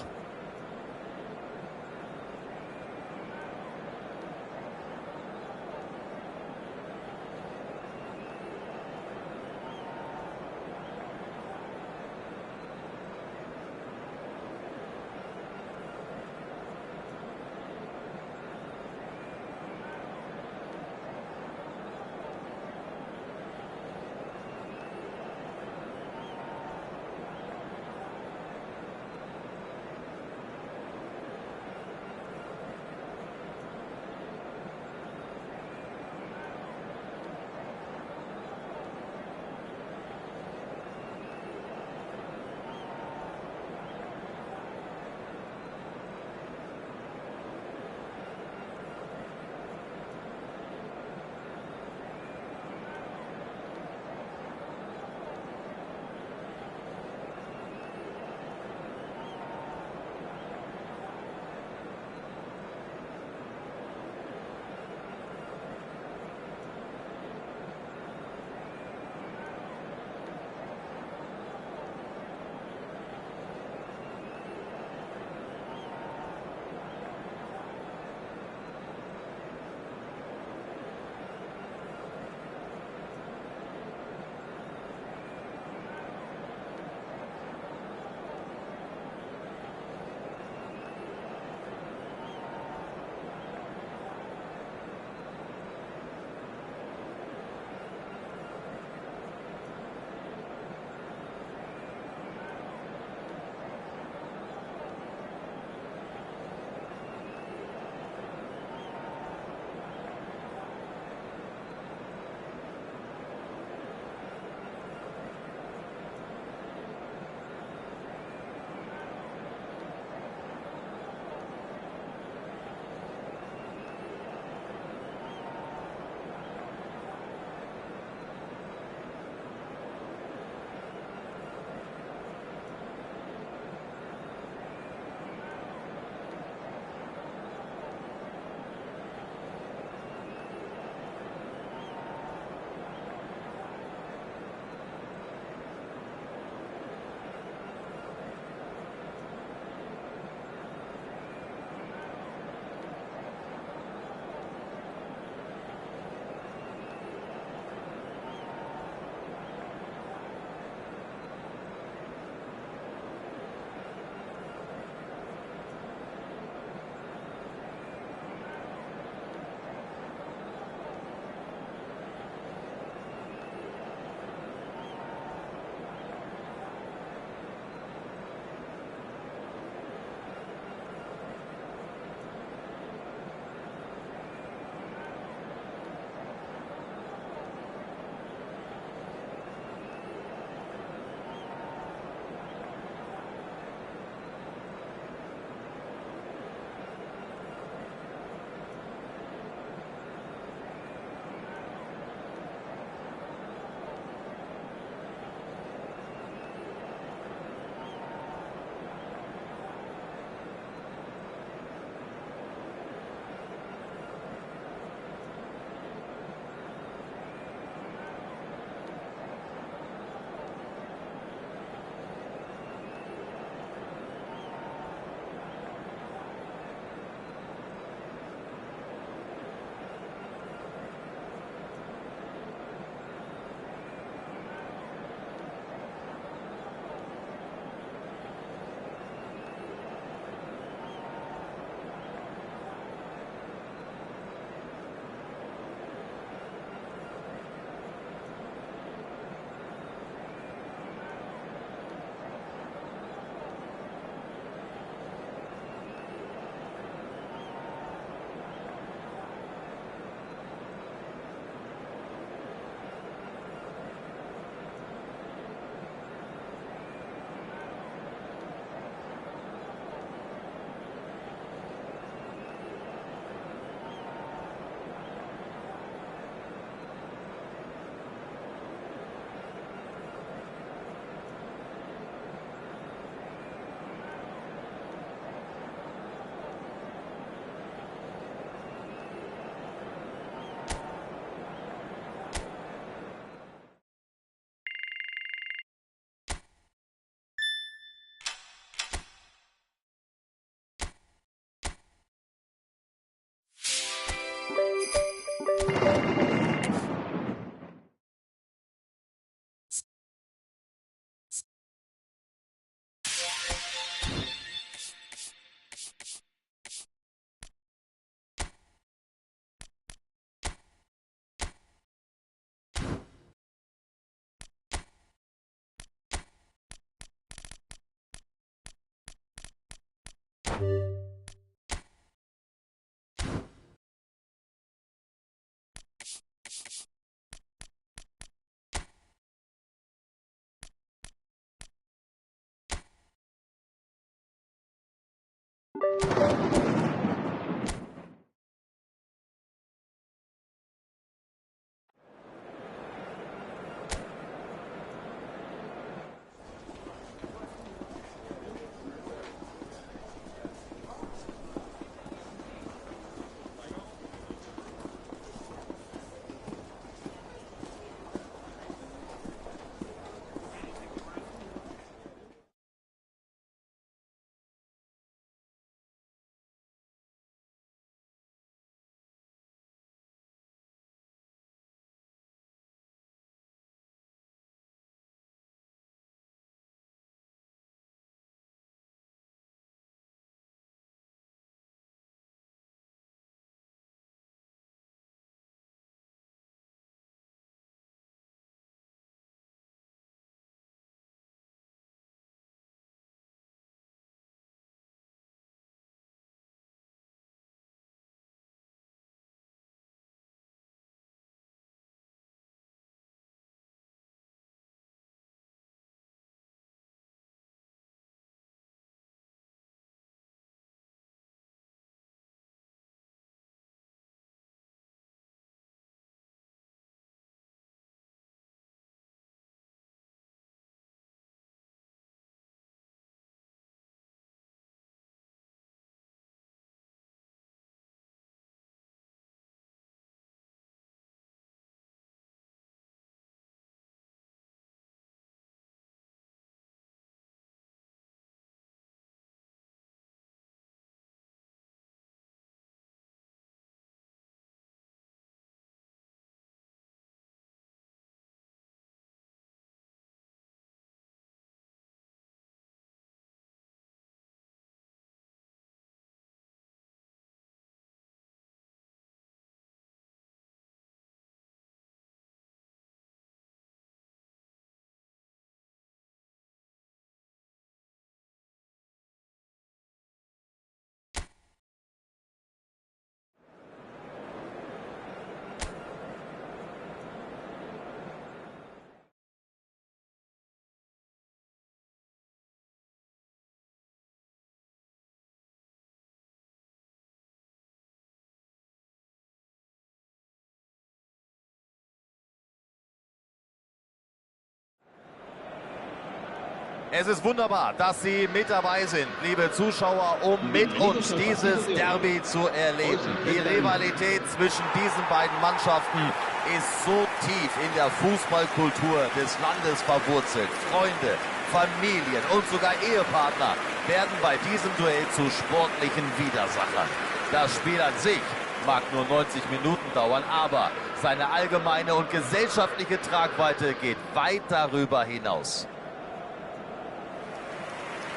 G: Es ist wunderbar, dass Sie mit dabei sind, liebe Zuschauer, um mit uns dieses Derby zu erleben. Die Rivalität zwischen diesen beiden Mannschaften ist so tief in der Fußballkultur des Landes verwurzelt. Freunde, Familien und sogar Ehepartner werden bei diesem Duell zu sportlichen Widersachern. Das Spiel an sich mag nur 90 Minuten dauern, aber seine allgemeine und gesellschaftliche Tragweite geht weit darüber hinaus.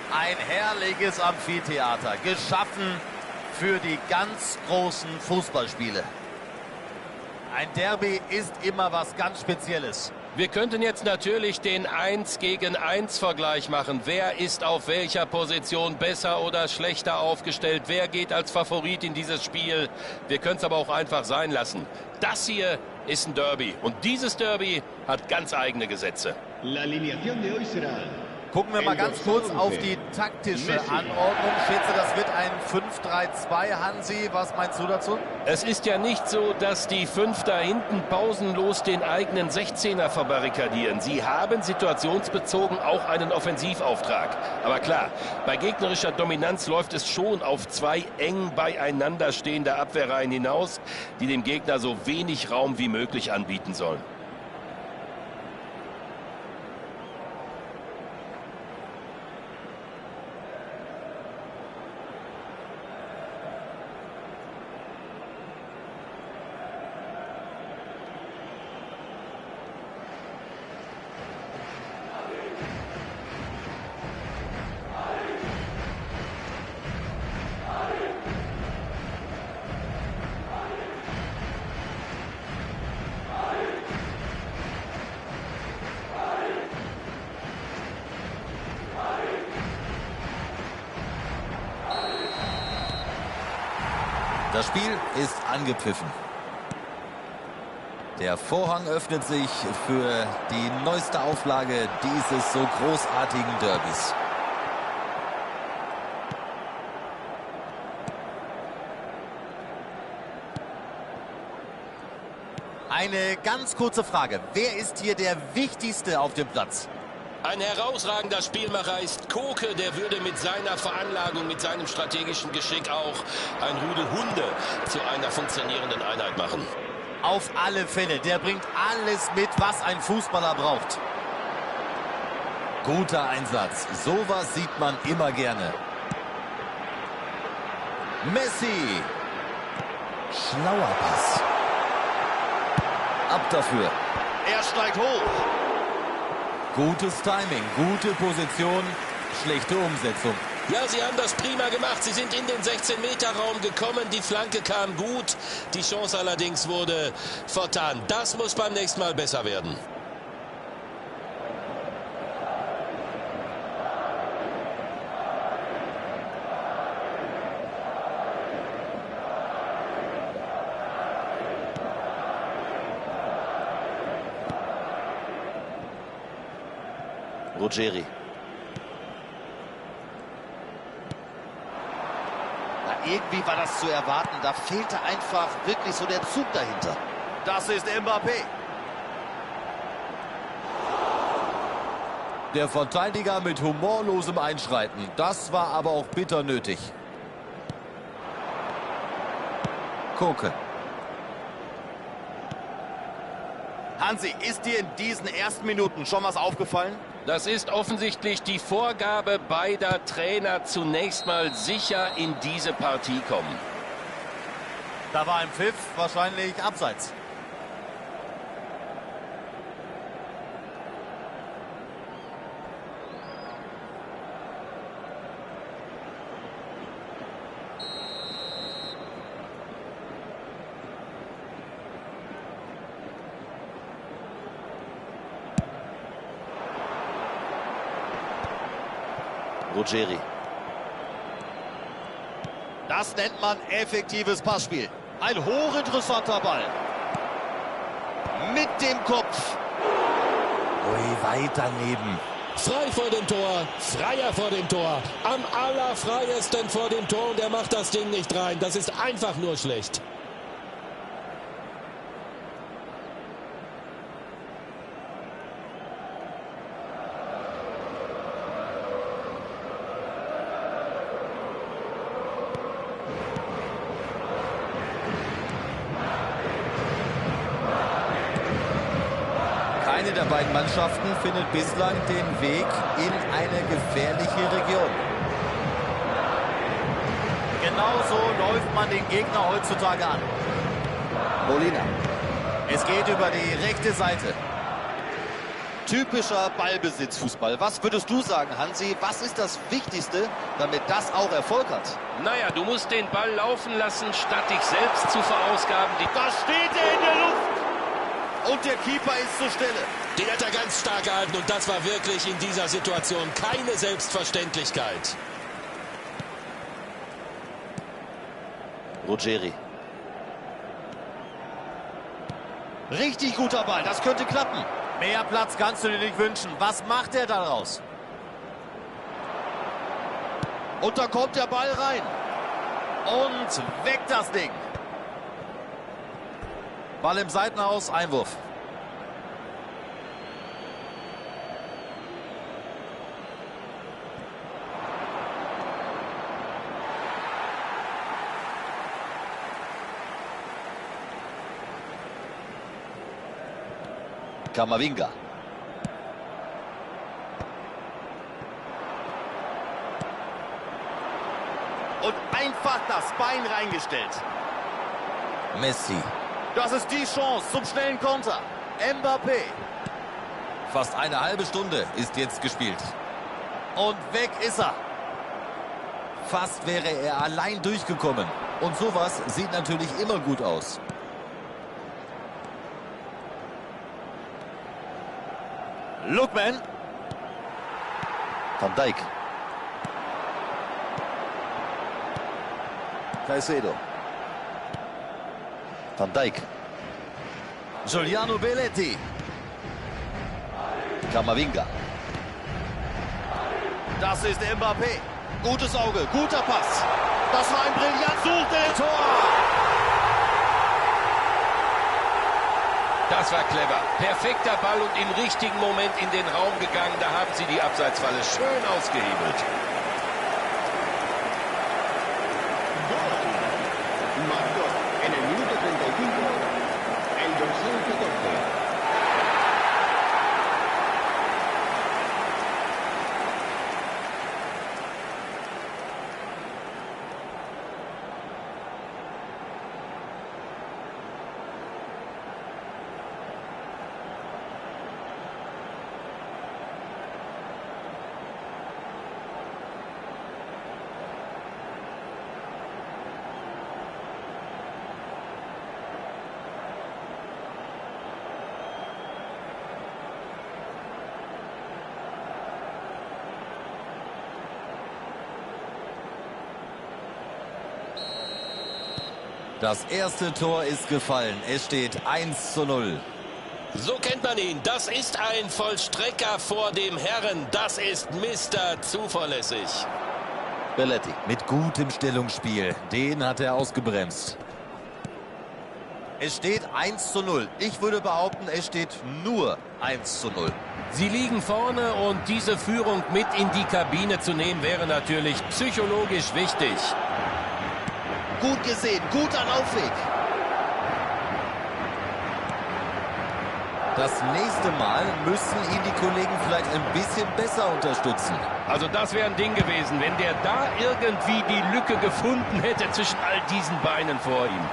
G: Ein herrliches Amphitheater, geschaffen für die ganz großen Fußballspiele. Ein Derby ist immer was ganz Spezielles.
H: Wir könnten jetzt natürlich den 1-gegen-1-Vergleich machen. Wer ist auf welcher Position besser oder schlechter aufgestellt? Wer geht als Favorit in dieses Spiel? Wir können es aber auch einfach sein lassen. Das hier ist ein Derby und dieses Derby hat ganz eigene Gesetze.
F: La alineación de hoy será:
G: Gucken wir mal ganz kurz auf die taktische Anordnung. Schätze, das wird ein 5-3-2. Hansi, was meinst du dazu?
H: Es ist ja nicht so, dass die 5 da hinten pausenlos den eigenen 16er verbarrikadieren. Sie haben situationsbezogen auch einen Offensivauftrag. Aber klar, bei gegnerischer Dominanz läuft es schon auf 2 eng beieinander stehende Abwehrreihen hinaus, die dem Gegner so wenig Raum wie möglich anbieten sollen.
G: Das Spiel ist angepfiffen. Der Vorhang öffnet sich für die neueste Auflage dieses so großartigen Derbys. Eine ganz kurze Frage. Wer ist hier der Wichtigste auf dem Platz?
H: Ein herausragender Spielmacher ist Koke. Der würde mit seiner Veranlagung, mit seinem strategischen Geschick auch ein Rudel Hunde zu einer funktionierenden Einheit machen.
G: Auf alle Fälle. Der bringt alles mit, was ein Fußballer braucht. Guter Einsatz. Sowas sieht man immer gerne. Messi. Schlauer Pass. Ab dafür.
C: Er steigt hoch.
G: Gutes Timing, gute Position, schlechte Umsetzung.
H: Ja, sie haben das prima gemacht. Sie sind in den 16-Meter-Raum gekommen. Die Flanke kam gut. Die Chance allerdings wurde vertan. Das muss beim nächsten Mal besser werden.
G: Ruggeri. Irgendwie war das zu erwarten. Da fehlte einfach wirklich so der Zug dahinter. Das ist Mbappé. Der Verteidiger mit humorlosem Einschreiten. Das war aber auch bitter nötig. Koke. Hansi, ist dir in diesen ersten Minuten schon was aufgefallen?
H: Das ist offensichtlich die Vorgabe beider Trainer, zunächst mal sicher in diese Partie kommen.
G: Da war ein Pfiff, wahrscheinlich abseits. Ruggeri. Das nennt man effektives Passspiel. Ein hochinteressanter Ball. Mit dem Kopf. Ui, weit daneben.
H: Frei vor dem Tor, freier vor dem Tor, am allerfreiesten vor dem Tor und er macht das Ding nicht rein. Das ist einfach nur schlecht.
G: Keine der beiden Mannschaften findet bislang den Weg in eine gefährliche Region. Genauso läuft man den Gegner heutzutage an. Molina. Es geht über die rechte Seite. Typischer Ballbesitzfußball. Was würdest du sagen, Hansi? Was ist das Wichtigste, damit das auch Erfolg hat?
H: Naja, du musst den Ball laufen lassen, statt dich selbst zu verausgaben.
G: Da steht er in der Luft. Und der Keeper ist zur Stelle.
H: Den hat er ganz stark gehalten und das war wirklich in dieser Situation keine Selbstverständlichkeit.
G: Ruggeri. Richtig guter Ball, das könnte klappen. Mehr Platz kannst du dir nicht wünschen. Was macht er daraus? Und da kommt der Ball rein. Und weg das Ding. Ball im Seitenhaus, Einwurf. Kamavinga. Und einfach das Bein reingestellt. Messi. Das ist die Chance zum schnellen Konter. Mbappé. Fast eine halbe Stunde ist jetzt gespielt. Und weg ist er. Fast wäre er allein durchgekommen. Und sowas sieht natürlich immer gut aus. Lookman. Van Dijk. Caicedo. Van Dijk. Giuliano Belletti. Camavinga. Das ist Mbappé. Gutes Auge, guter Pass. Das war ein brillant, sucht den Tor.
H: Das war clever. Perfekter Ball und im richtigen Moment in den Raum gegangen. Da haben sie die Abseitsfalle schön ausgehebelt.
F: Marcó en el minuto 35 el dorsal 14.
G: Das erste Tor ist gefallen. Es steht 1:0.
H: So kennt man ihn. Das ist ein Vollstrecker vor dem Herren. Das ist Mr. Zuverlässig.
G: Belletti mit gutem Stellungsspiel. Den hat er ausgebremst. Es steht 1:0. Ich würde behaupten, es steht nur 1:0.
H: Sie liegen vorne und diese Führung mit in die Kabine zu nehmen, wäre natürlich psychologisch wichtig.
G: Gut gesehen, guter Laufweg. Das nächste Mal müssen ihn die Kollegen vielleicht ein bisschen besser unterstützen.
H: Also das wäre ein Ding gewesen, wenn der da irgendwie die Lücke gefunden hätte zwischen all diesen Beinen vor ihm.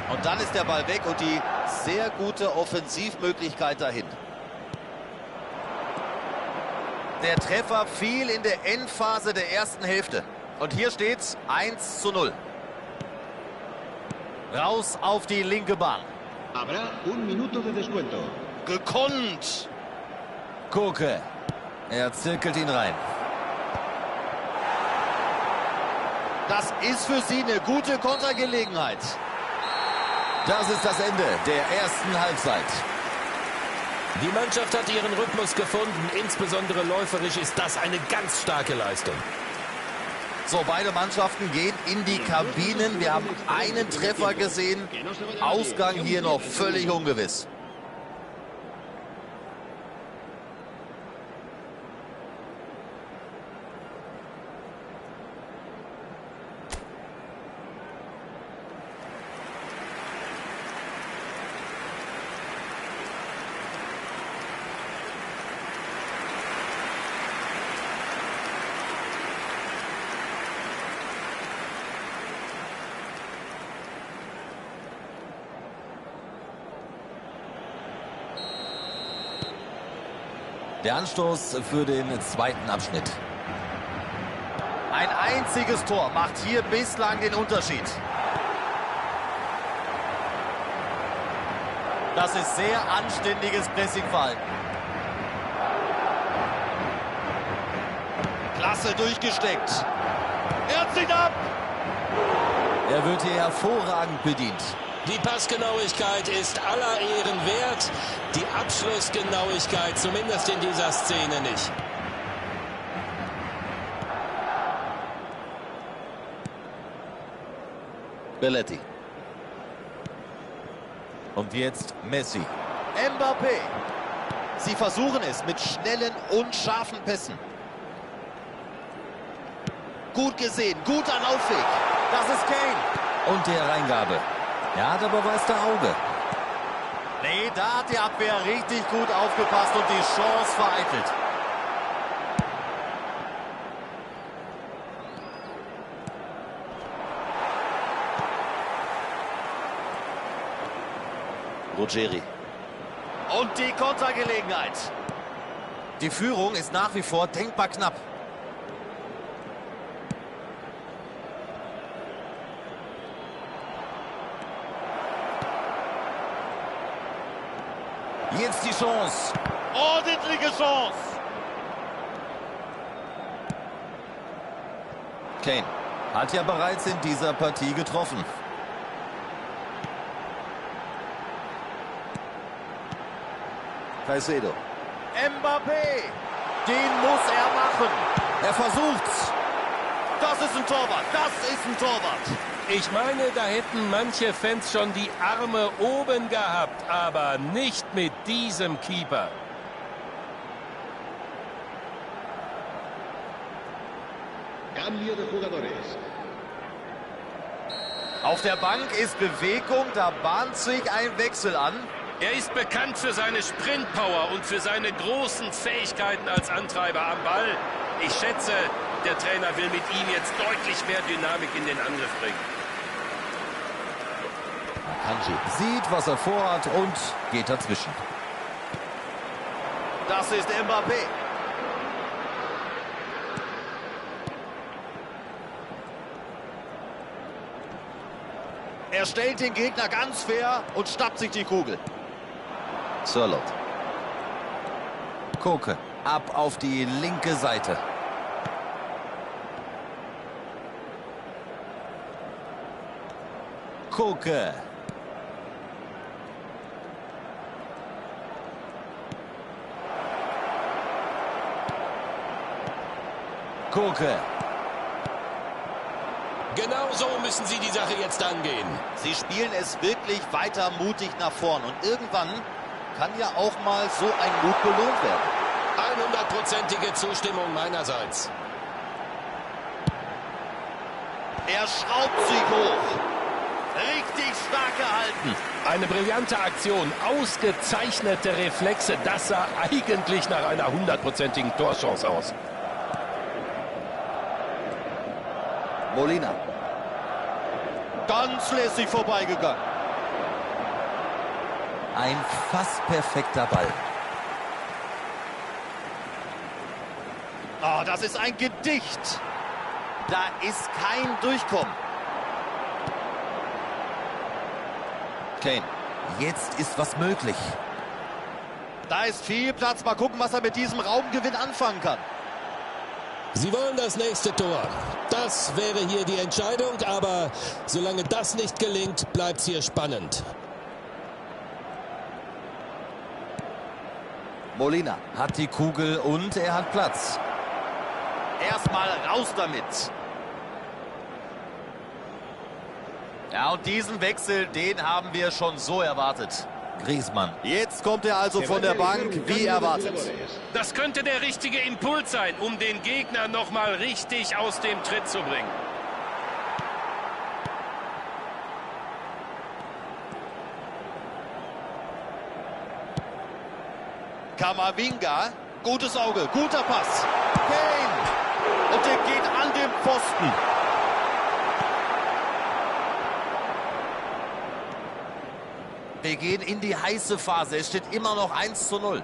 G: Und dann ist der Ball weg und die sehr gute Offensivmöglichkeit dahin. Der Treffer fiel in der Endphase der ersten Hälfte. Und hier steht's 1:0. Raus auf die linke Bahn.
F: Habrá un minuto de descuento.
G: Gekonnt. Koke. Er zirkelt ihn rein. Das ist für sie eine gute Kontergelegenheit. Das ist das Ende der ersten Halbzeit.
H: Die Mannschaft hat ihren Rhythmus gefunden. Insbesondere läuferisch ist das eine ganz starke Leistung.
G: So, beide Mannschaften gehen in die Kabinen. Wir haben einen Treffer gesehen. Ausgang hier noch völlig ungewiss. Der Anstoß für den zweiten Abschnitt. Ein einziges Tor macht hier bislang den Unterschied. Das ist sehr anständiges Pressingverhalten. Klasse durchgesteckt. Er zieht ab. Er wird hier hervorragend bedient.
H: Die Passgenauigkeit ist aller Ehren wert. Die Abschlussgenauigkeit zumindest in dieser Szene nicht.
G: Belletti. Und jetzt Messi. Mbappé. Sie versuchen es mit schnellen und scharfen Pässen. Gut gesehen, guter Laufweg. Das ist Kane. Und der Reingabe. Er hat aber weiß der Auge. Nee, da hat die Abwehr richtig gut aufgepasst und die Chance vereitelt. Ruggeri. Und die Kontergelegenheit. Die Führung ist nach wie vor denkbar knapp. Jetzt die Chance. Ordentliche Chance. Kane hat ja bereits in dieser Partie getroffen. Caicedo. Mbappé. Den muss er machen. Er versucht's. Das ist ein Torwart. Das ist ein Torwart.
H: Ich meine, da hätten manche Fans schon die Arme oben gehabt, aber nicht mit diesem Keeper.
F: Cambio de jugadores.
G: Auf der Bank ist Bewegung, da bahnt sich ein Wechsel an.
H: Er ist bekannt für seine Sprintpower und für seine großen Fähigkeiten als Antreiber am Ball. Ich schätze, der Trainer will mit ihm jetzt deutlich mehr Dynamik in den Angriff bringen.
G: Akanji sieht, was er vorhat und geht dazwischen. Das ist Mbappé. Er stellt den Gegner ganz fair und schnappt sich die Kugel. Sörloth. Koke. Ab auf die linke Seite. Koke. Koke.
H: Genau so müssen sie die Sache jetzt angehen.
G: Sie spielen es wirklich weiter mutig nach vorn. Und irgendwann kann ja auch mal so ein Mut belohnt werden.
H: 100%ige Zustimmung meinerseits.
G: Er schraubt sich hoch. Richtig stark gehalten.
H: Eine brillante Aktion, ausgezeichnete Reflexe. Das sah eigentlich nach einer 100%igen Torchance aus.
G: Molina. Ganz lässig vorbeigegangen. Ein fast perfekter Ball. Oh, das ist ein Gedicht. Da ist kein Durchkommen. Kane. Jetzt ist was möglich. Da ist viel Platz. Mal gucken, was er mit diesem Raumgewinn anfangen kann.
H: Sie wollen das nächste Tor. Das wäre hier die Entscheidung, aber solange das nicht gelingt, bleibt es hier spannend.
G: Molina hat die Kugel und er hat Platz. Erstmal raus damit. Ja, und diesen Wechsel, den haben wir schon so erwartet. Griezmann. Jetzt kommt er also von der Bank, wie erwartet.
H: Das könnte der richtige Impuls sein, um den Gegner nochmal richtig aus dem Tritt zu bringen.
G: Kamavinga, gutes Auge, guter Pass. Kane! Und der geht an den Pfosten. Wir gehen in die heiße Phase. Es steht immer noch 1:0.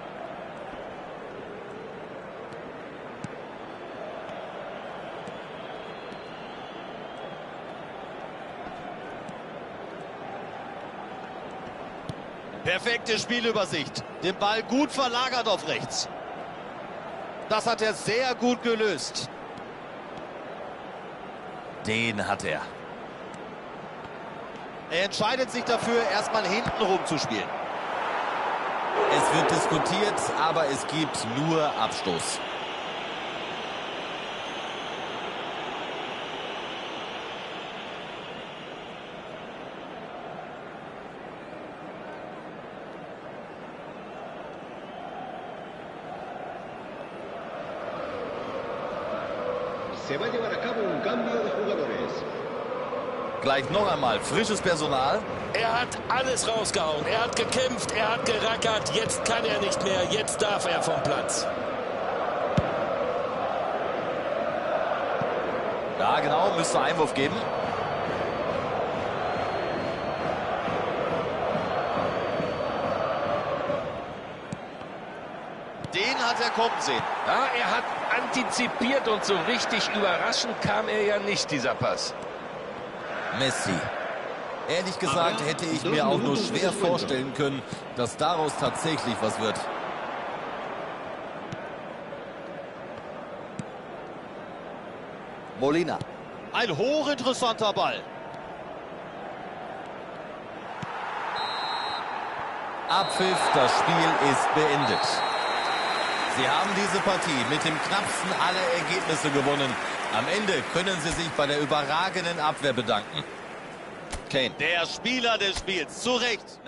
G: Perfekte Spielübersicht. Den Ball gut verlagert auf rechts. Das hat er sehr gut gelöst. Den hat er. Er entscheidet sich dafür, erstmal hinten rum zu spielen. Es wird diskutiert, aber es gibt nur Abstoß.
F: Se va a llevar a cabo un cambio de jugadores.
G: Gleich noch einmal frisches Personal.
H: Er hat alles rausgehauen. Er hat gekämpft, er hat gerackert. Jetzt kann er nicht mehr. Jetzt darf er vom Platz.
G: Ja, genau, müsste Einwurf geben. Den hat er kommen sehen.
H: Ja, er hat antizipiert und so richtig überraschend kam er ja nicht, dieser Pass.
G: Messi. Ehrlich gesagt hätte ich mir auch nur schwer vorstellen können, dass daraus tatsächlich was wird. Molina. Ein hochinteressanter Ball. Abpfiff, das Spiel ist beendet. Sie haben diese Partie mit dem knappsten aller Ergebnisse gewonnen. Am Ende können Sie sich bei der überragenden Abwehr bedanken. Kane, der Spieler des Spiels, zu Recht.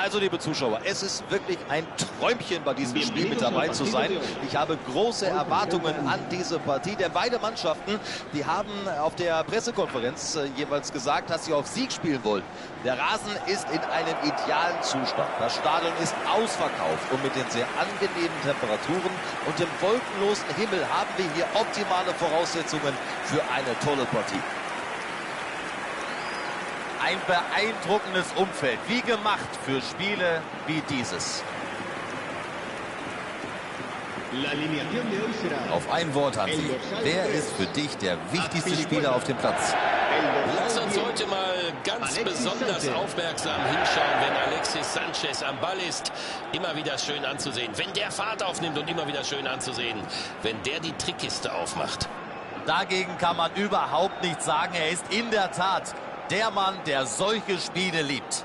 G: Also, liebe Zuschauer, es ist wirklich ein Träumchen, bei diesem Spiel mit dabei zu sein. Ich habe große Erwartungen an diese Partie, denn beide Mannschaften, die haben auf der Pressekonferenz jeweils gesagt, dass sie auf Sieg spielen wollen. Der Rasen ist in einem idealen Zustand. Das Stadion ist ausverkauft und mit den sehr angenehmen Temperaturen und dem wolkenlosen Himmel haben wir hier optimale Voraussetzungen für eine tolle Partie. Ein beeindruckendes Umfeld, wie gemacht für Spiele wie dieses. Auf ein Wort, Hansi. Wer ist für dich der wichtigste Spieler auf dem Platz?
H: Lass uns heute mal ganz besonders aufmerksam hinschauen, wenn Alexis Sanchez am Ball ist. Immer wieder schön anzusehen. Wenn der Fahrt aufnimmt und immer wieder schön anzusehen, wenn der die Trickkiste aufmacht.
G: Dagegen kann man überhaupt nichts sagen. Er ist in der Tat der Mann, der solche Spiele liebt.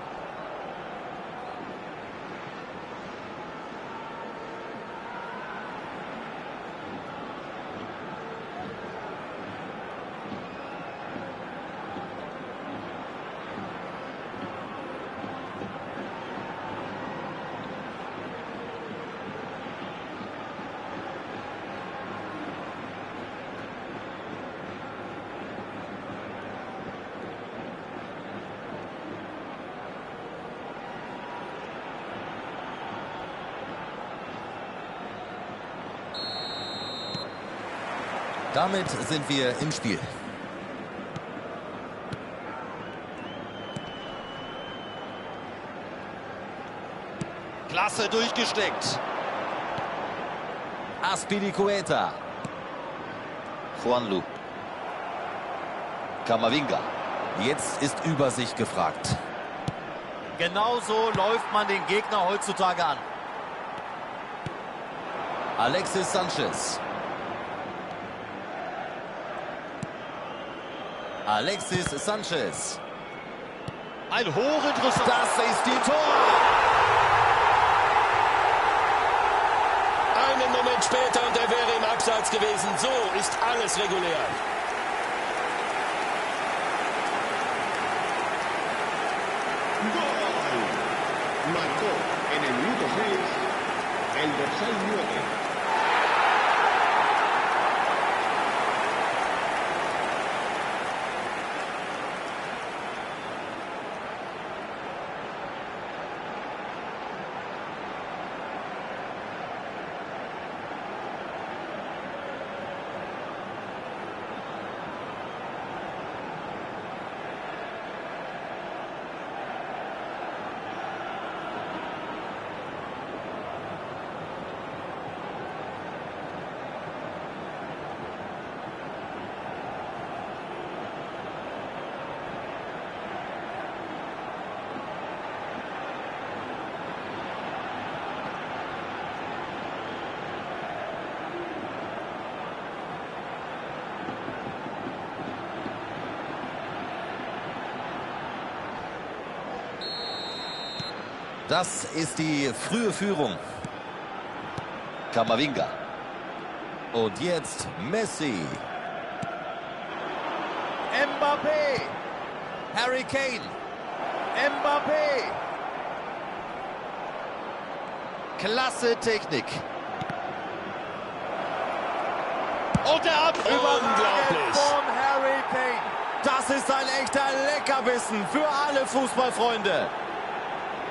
G: Damit sind wir im Spiel. Klasse durchgesteckt. Azpilicueta. Juanlu. Camavinga. Jetzt ist Übersicht gefragt. Genauso läuft man den Gegner heutzutage an. Alexis Sanchez. Alexis Sanchez. Ein hochinteressant. Das ist die Tor.
H: Einen Moment später und er wäre im Abseits gewesen. So ist alles regulär.
F: ¡Gol! Marcó en el minuto 6 el dorsal 9.
G: Das ist die frühe Führung. Camavinga. Und jetzt Messi. Mbappé. Harry Kane. Mbappé. Klasse Technik. Und der Abschluss.
H: Unglaublich.
G: Von Harry Kane. Das ist ein echter Leckerbissen für alle Fußballfreunde.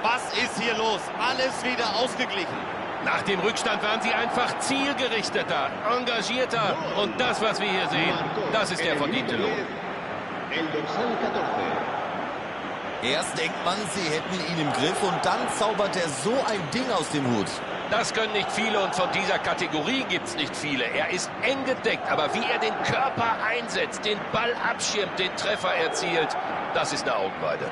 G: Was ist hier los? Alles wieder ausgeglichen.
H: Nach dem Rückstand waren sie einfach zielgerichteter, engagierter. Und das, was wir hier sehen, das ist der verdiente Lohn.
F: El dorsal 14.
G: Erst denkt man, sie hätten ihn im Griff und dann zaubert er so ein Ding aus dem Hut.
H: Das können nicht viele und von dieser Kategorie gibt es nicht viele. Er ist eng gedeckt, aber wie er den Körper einsetzt, den Ball abschirmt, den Treffer erzielt, das ist eine Augenweide.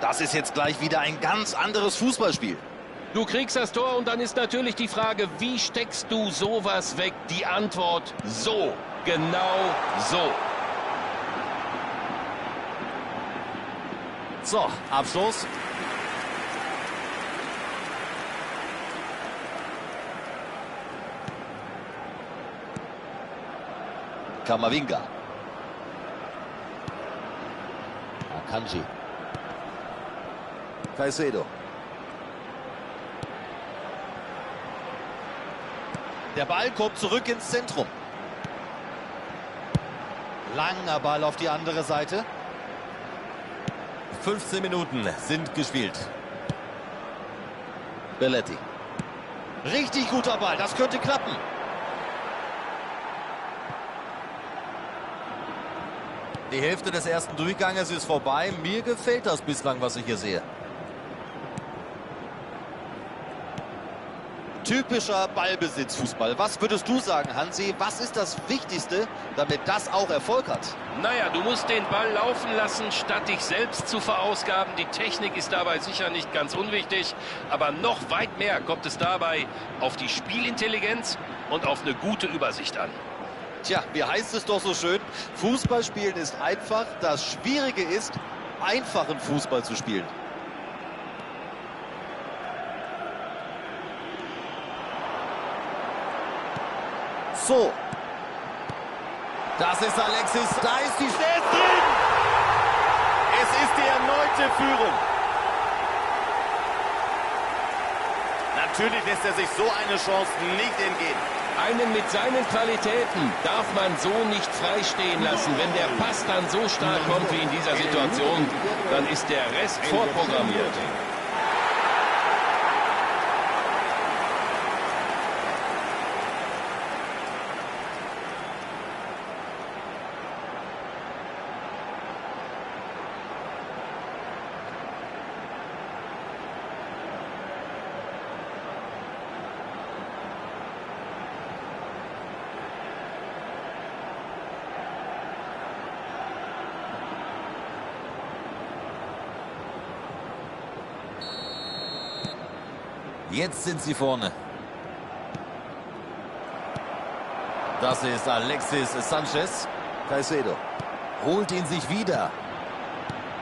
G: Das ist jetzt gleich wieder ein ganz anderes Fußballspiel.
H: Du kriegst das Tor und dann ist natürlich die Frage, wie steckst du sowas weg? Die Antwort, so, genau so.
G: So, Abschluss. Kamavinga. Akanji. Caicedo. Der Ball kommt zurück ins Zentrum. Langer Ball auf die andere Seite. 15 Minuten sind gespielt. Belletti. Richtig guter Ball, das könnte klappen. Die Hälfte des ersten Durchganges ist vorbei. Mir gefällt das bislang, was ich hier sehe. Typischer Ballbesitzfußball. Was würdest du sagen, Hansi? Was ist das Wichtigste, damit das auch Erfolg hat?
H: Naja, du musst den Ball laufen lassen, statt dich selbst zu verausgaben. Die Technik ist dabei sicher nicht ganz unwichtig, aber noch weit mehr kommt es dabei auf die Spielintelligenz und auf eine gute Übersicht an.
G: Tja, wie heißt es doch so schön? Fußball spielen ist einfach. Das Schwierige ist, einfachen Fußball zu spielen. So. Das ist Alexis. Da ist die Schnell drin. Es ist die erneute Führung. Natürlich lässt er sich so eine Chance nicht entgehen.
H: Einen mit seinen Qualitäten darf man so nicht freistehen lassen. Wenn der Pass dann so stark kommt wie in dieser Situation, dann ist der Rest vorprogrammiert.
G: Jetzt sind sie vorne. Das ist Alexis Sanchez. Caicedo holt ihn sich wieder.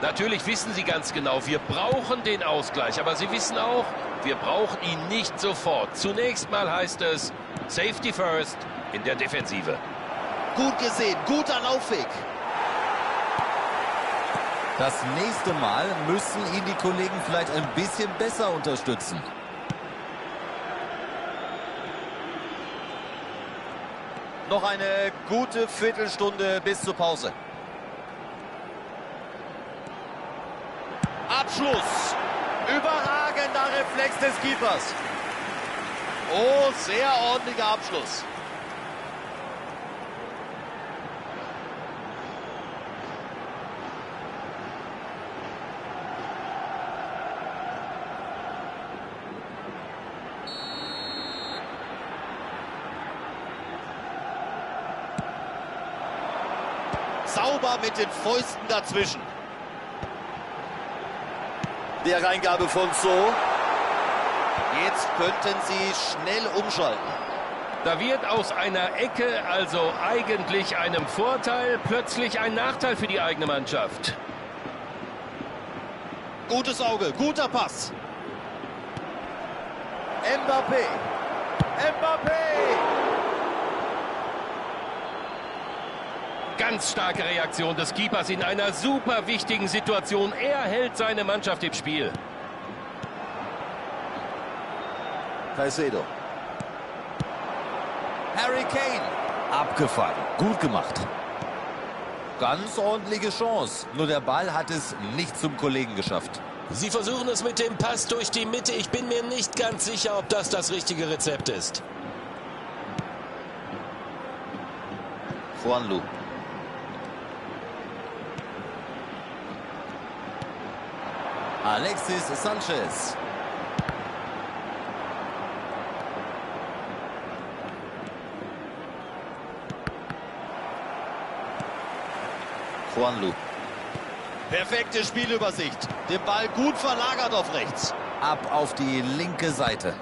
H: Natürlich wissen sie ganz genau, wir brauchen den Ausgleich. Aber sie wissen auch, wir brauchen ihn nicht sofort. Zunächst mal heißt es Safety First in der Defensive.
G: Gut gesehen, guter Laufweg. Das nächste Mal müssen ihn die Kollegen vielleicht ein bisschen besser unterstützen. Noch eine gute Viertelstunde bis zur Pause. Abschluss. Überragender Reflex des Keepers. Oh, sehr ordentlicher Abschluss. Sauber mit den Fäusten dazwischen. Der Reingabe von So. Jetzt könnten sie schnell umschalten.
H: Da wird aus einer Ecke, also eigentlich einem Vorteil, plötzlich ein Nachteil für die eigene Mannschaft.
G: Gutes Auge, guter Pass. Mbappé.
H: Ganz starke Reaktion des Keepers in einer super wichtigen Situation. Er hält seine Mannschaft im Spiel.
G: Caicedo. Harry Kane. Abgefangen. Gut gemacht. Ganz ordentliche Chance. Nur der Ball hat es nicht zum Kollegen geschafft.
H: Sie versuchen es mit dem Pass durch die Mitte. Ich bin mir nicht ganz sicher, ob das das richtige Rezept ist.
G: Juanlu. Alexis Sanchez. Juanlu. Perfekte Spielübersicht. Den Ball gut verlagert auf rechts. Ab auf die linke Seite.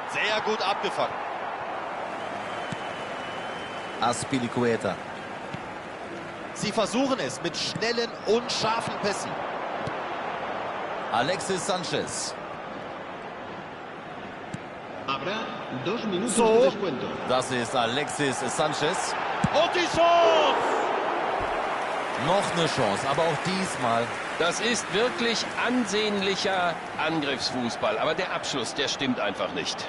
G: Sehr gut abgefangen. Azpilicueta. Sie versuchen es mit schnellen und scharfen Pässen. Alexis Sanchez.
F: Habrá 2 minutos de descuento.
G: Das ist Alexis Sanchez. Und die Chance! Noch eine Chance, aber auch diesmal.
H: Das ist wirklich ansehnlicher Angriffsfußball. Aber der Abschluss, der stimmt einfach nicht.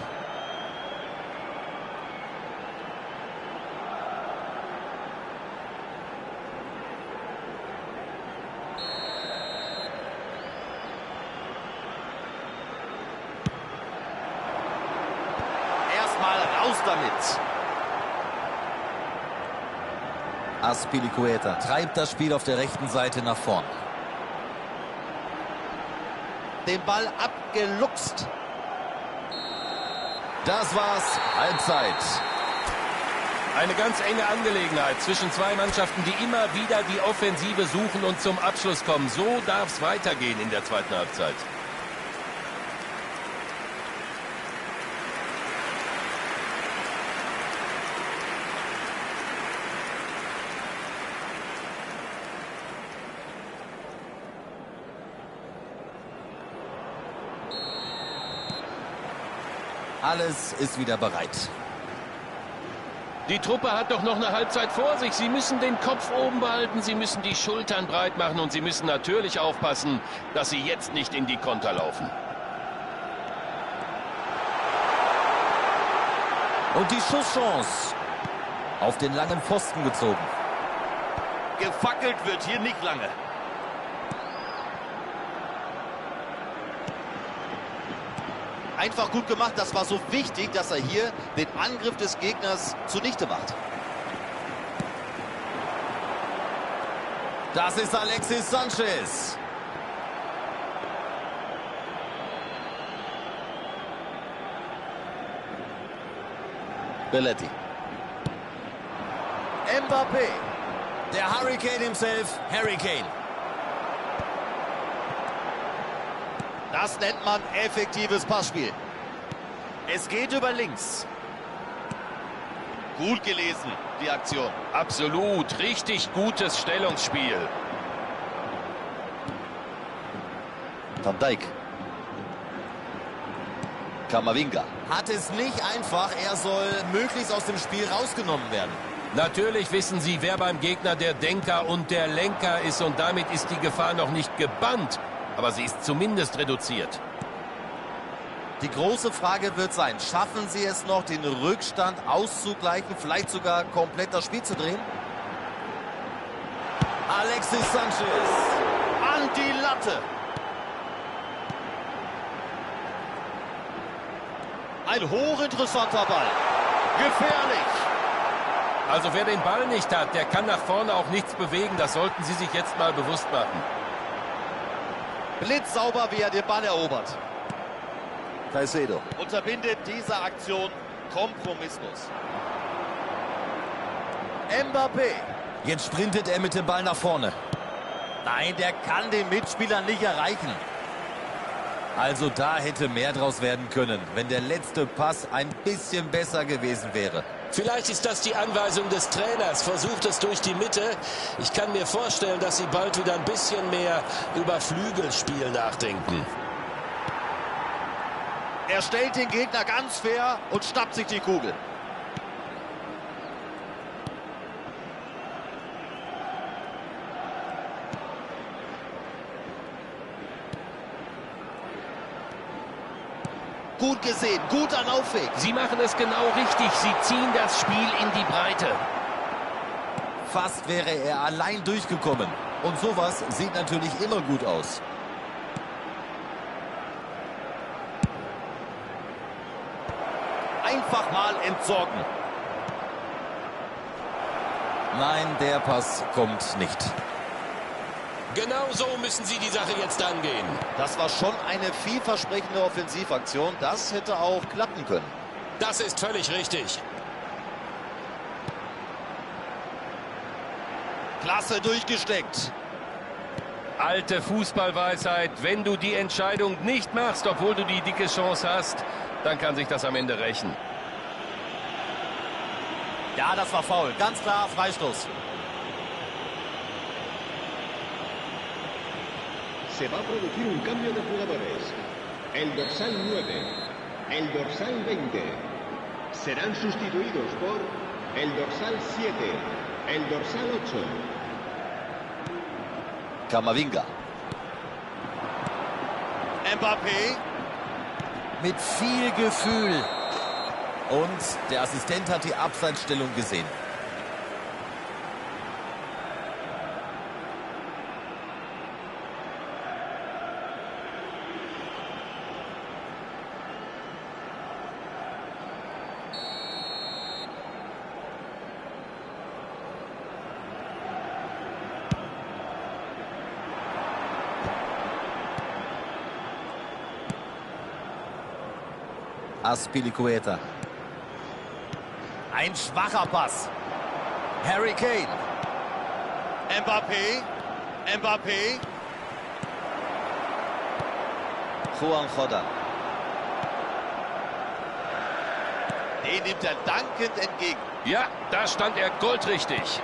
G: Erstmal raus damit. Azpilicueta treibt das Spiel auf der rechten Seite nach vorn. Den Ball abgeluchst. Das war's. Halbzeit.
H: Eine ganz enge Angelegenheit zwischen zwei Mannschaften, die immer wieder die Offensive suchen und zum Abschluss kommen. So darf es weitergehen in der zweiten Halbzeit.
G: Alles ist wieder bereit.
H: Die Truppe hat doch noch eine Halbzeit vor sich. Sie müssen den Kopf oben behalten, sie müssen die Schultern breit machen und sie müssen natürlich aufpassen, dass sie jetzt nicht in die Konter laufen.
G: Und die Schusschance auf den langen Pfosten gezogen. Gefackelt wird hier nicht lange. Einfach gut gemacht, das war so wichtig, dass er hier den Angriff des Gegners zunichte macht. Das ist Alexis Sanchez. Belletti. Mbappé. Der Hurricane himself, Harry Kane. Das nennt man effektives Passspiel. Es geht über links. Gut gelesen, die Aktion.
H: Absolut, richtig gutes Stellungsspiel.
G: Van Dijk. Camavinga. Hat es nicht einfach, er soll möglichst aus dem Spiel rausgenommen werden.
H: Natürlich wissen sie, wer beim Gegner der Denker und der Lenker ist und damit ist die Gefahr noch nicht gebannt. Aber sie ist zumindest reduziert.
G: Die große Frage wird sein, schaffen sie es noch, den Rückstand auszugleichen, vielleicht sogar komplett das Spiel zu drehen? Alexis Sanchez an die Latte. Ein hochinteressanter Ball. Gefährlich.
H: Also wer den Ball nicht hat, der kann nach vorne auch nichts bewegen. Das sollten sie sich jetzt mal bewusst machen.
G: Blitzsauber, wie er den Ball erobert. Caicedo unterbindet diese Aktion kompromisslos. Mbappé. Jetzt sprintet er mit dem Ball nach vorne. Nein, der kann den Mitspieler nicht erreichen. Also da hätte mehr draus werden können, wenn der letzte Pass ein bisschen besser gewesen wäre.
H: Vielleicht ist das die Anweisung des Trainers. Versucht es durch die Mitte. Ich kann mir vorstellen, dass sie bald wieder ein bisschen mehr über Flügelspiel nachdenken.
G: Er stellt den Gegner ganz fair und schnappt sich die Kugel. Gut gesehen, guter Laufweg.
H: Sie machen es genau richtig. Sie ziehen das Spiel in die Breite.
G: Fast wäre er allein durchgekommen. Und sowas sieht natürlich immer gut aus. Einfach mal entsorgen. Nein, der Pass kommt nicht.
H: Genau so müssen sie die Sache jetzt angehen.
G: Das war schon eine vielversprechende Offensivaktion. Das hätte auch klappen können.
H: Das ist völlig richtig.
G: Klasse durchgesteckt.
H: Alte Fußballweisheit. Wenn du die Entscheidung nicht machst, obwohl du die dicke Chance hast, dann kann sich das am Ende rächen.
G: Ja, das war faul. Ganz klar Freistoß.
F: Se va a producir un cambio de jugadores. El dorsal 9, el dorsal 20. Serán sustituidos por el dorsal 7, el dorsal 8.
G: Kamavinga. Mbappé. Mit viel Gefühl. Und der Assistent hat die Abseitsstellung gesehen. Azpilicueta. Ein schwacher Pass. Harry Kane. Mbappé. Mbappé. Juan Joda. Den nimmt er dankend entgegen.
H: Ja, da stand er goldrichtig.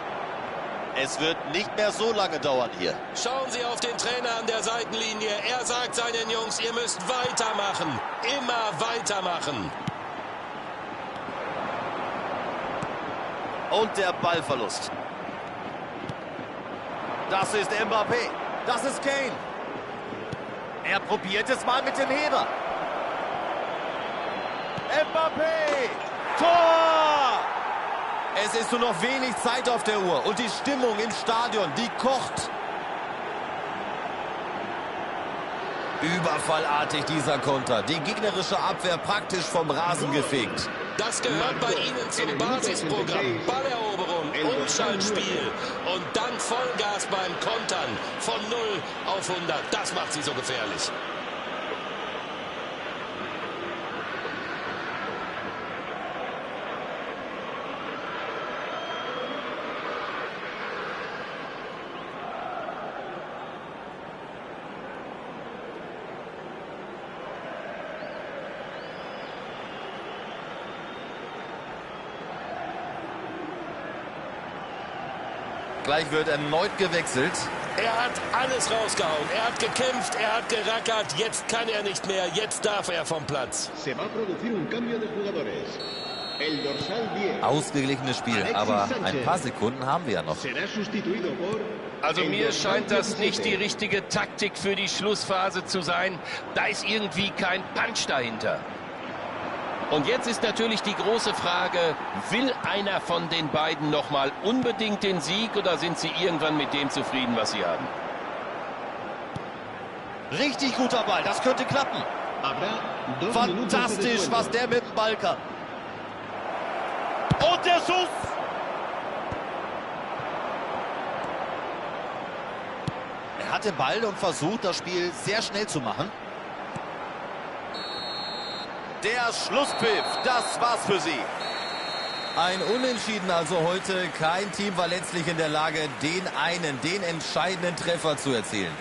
G: Es wird nicht mehr so lange dauern hier.
H: Schauen Sie auf den Trainer an der Seitenlinie. Er sagt seinen Jungs, ihr müsst weitermachen. Immer weitermachen.
G: Und der Ballverlust. Das ist Mbappé. Das ist Kane. Er probiert es mal mit dem Heber. Mbappé! Tor! Es ist nur noch wenig Zeit auf der Uhr. Und die Stimmung im Stadion, die kocht. Überfallartig dieser Konter. Die gegnerische Abwehr praktisch vom Rasen gefegt.
H: Das gehört bei Ihnen zum Basisprogramm. Balleroberung, Umschaltspiel und dann Vollgas beim Kontern. Von 0 auf 100. Das macht Sie so gefährlich.
G: Gleich wird erneut gewechselt.
H: Er hat alles rausgehauen. Er hat gekämpft, er hat gerackert. Jetzt kann er nicht mehr. Jetzt darf er vom Platz.
F: Se va a producir un cambio de jugadores. El dorsal 10.
G: Ausgeglichenes Spiel, aber ein paar Sekunden haben wir ja noch.
F: Será sustituido por
H: Also
F: el
H: mir
F: dorsal
H: scheint das nicht
F: 17.
H: die richtige Taktik für die Schlussphase zu sein. Da ist irgendwie kein Punch dahinter. Und jetzt ist natürlich die große Frage, will einer von den beiden nochmal unbedingt den Sieg oder sind sie irgendwann mit dem zufrieden, was sie haben?
G: Richtig guter Ball, das könnte klappen.
F: Habrá 2 minutos de
G: Fantastisch,
F: descuento.
G: was der mit dem Ball kann. Und der Schuss! Er hat den Ball und versucht, das Spiel sehr schnell zu machen. Der Schlusspfiff, das war's für sie. Ein Unentschieden also heute. Kein Team war letztlich in der Lage, den entscheidenden Treffer zu erzielen.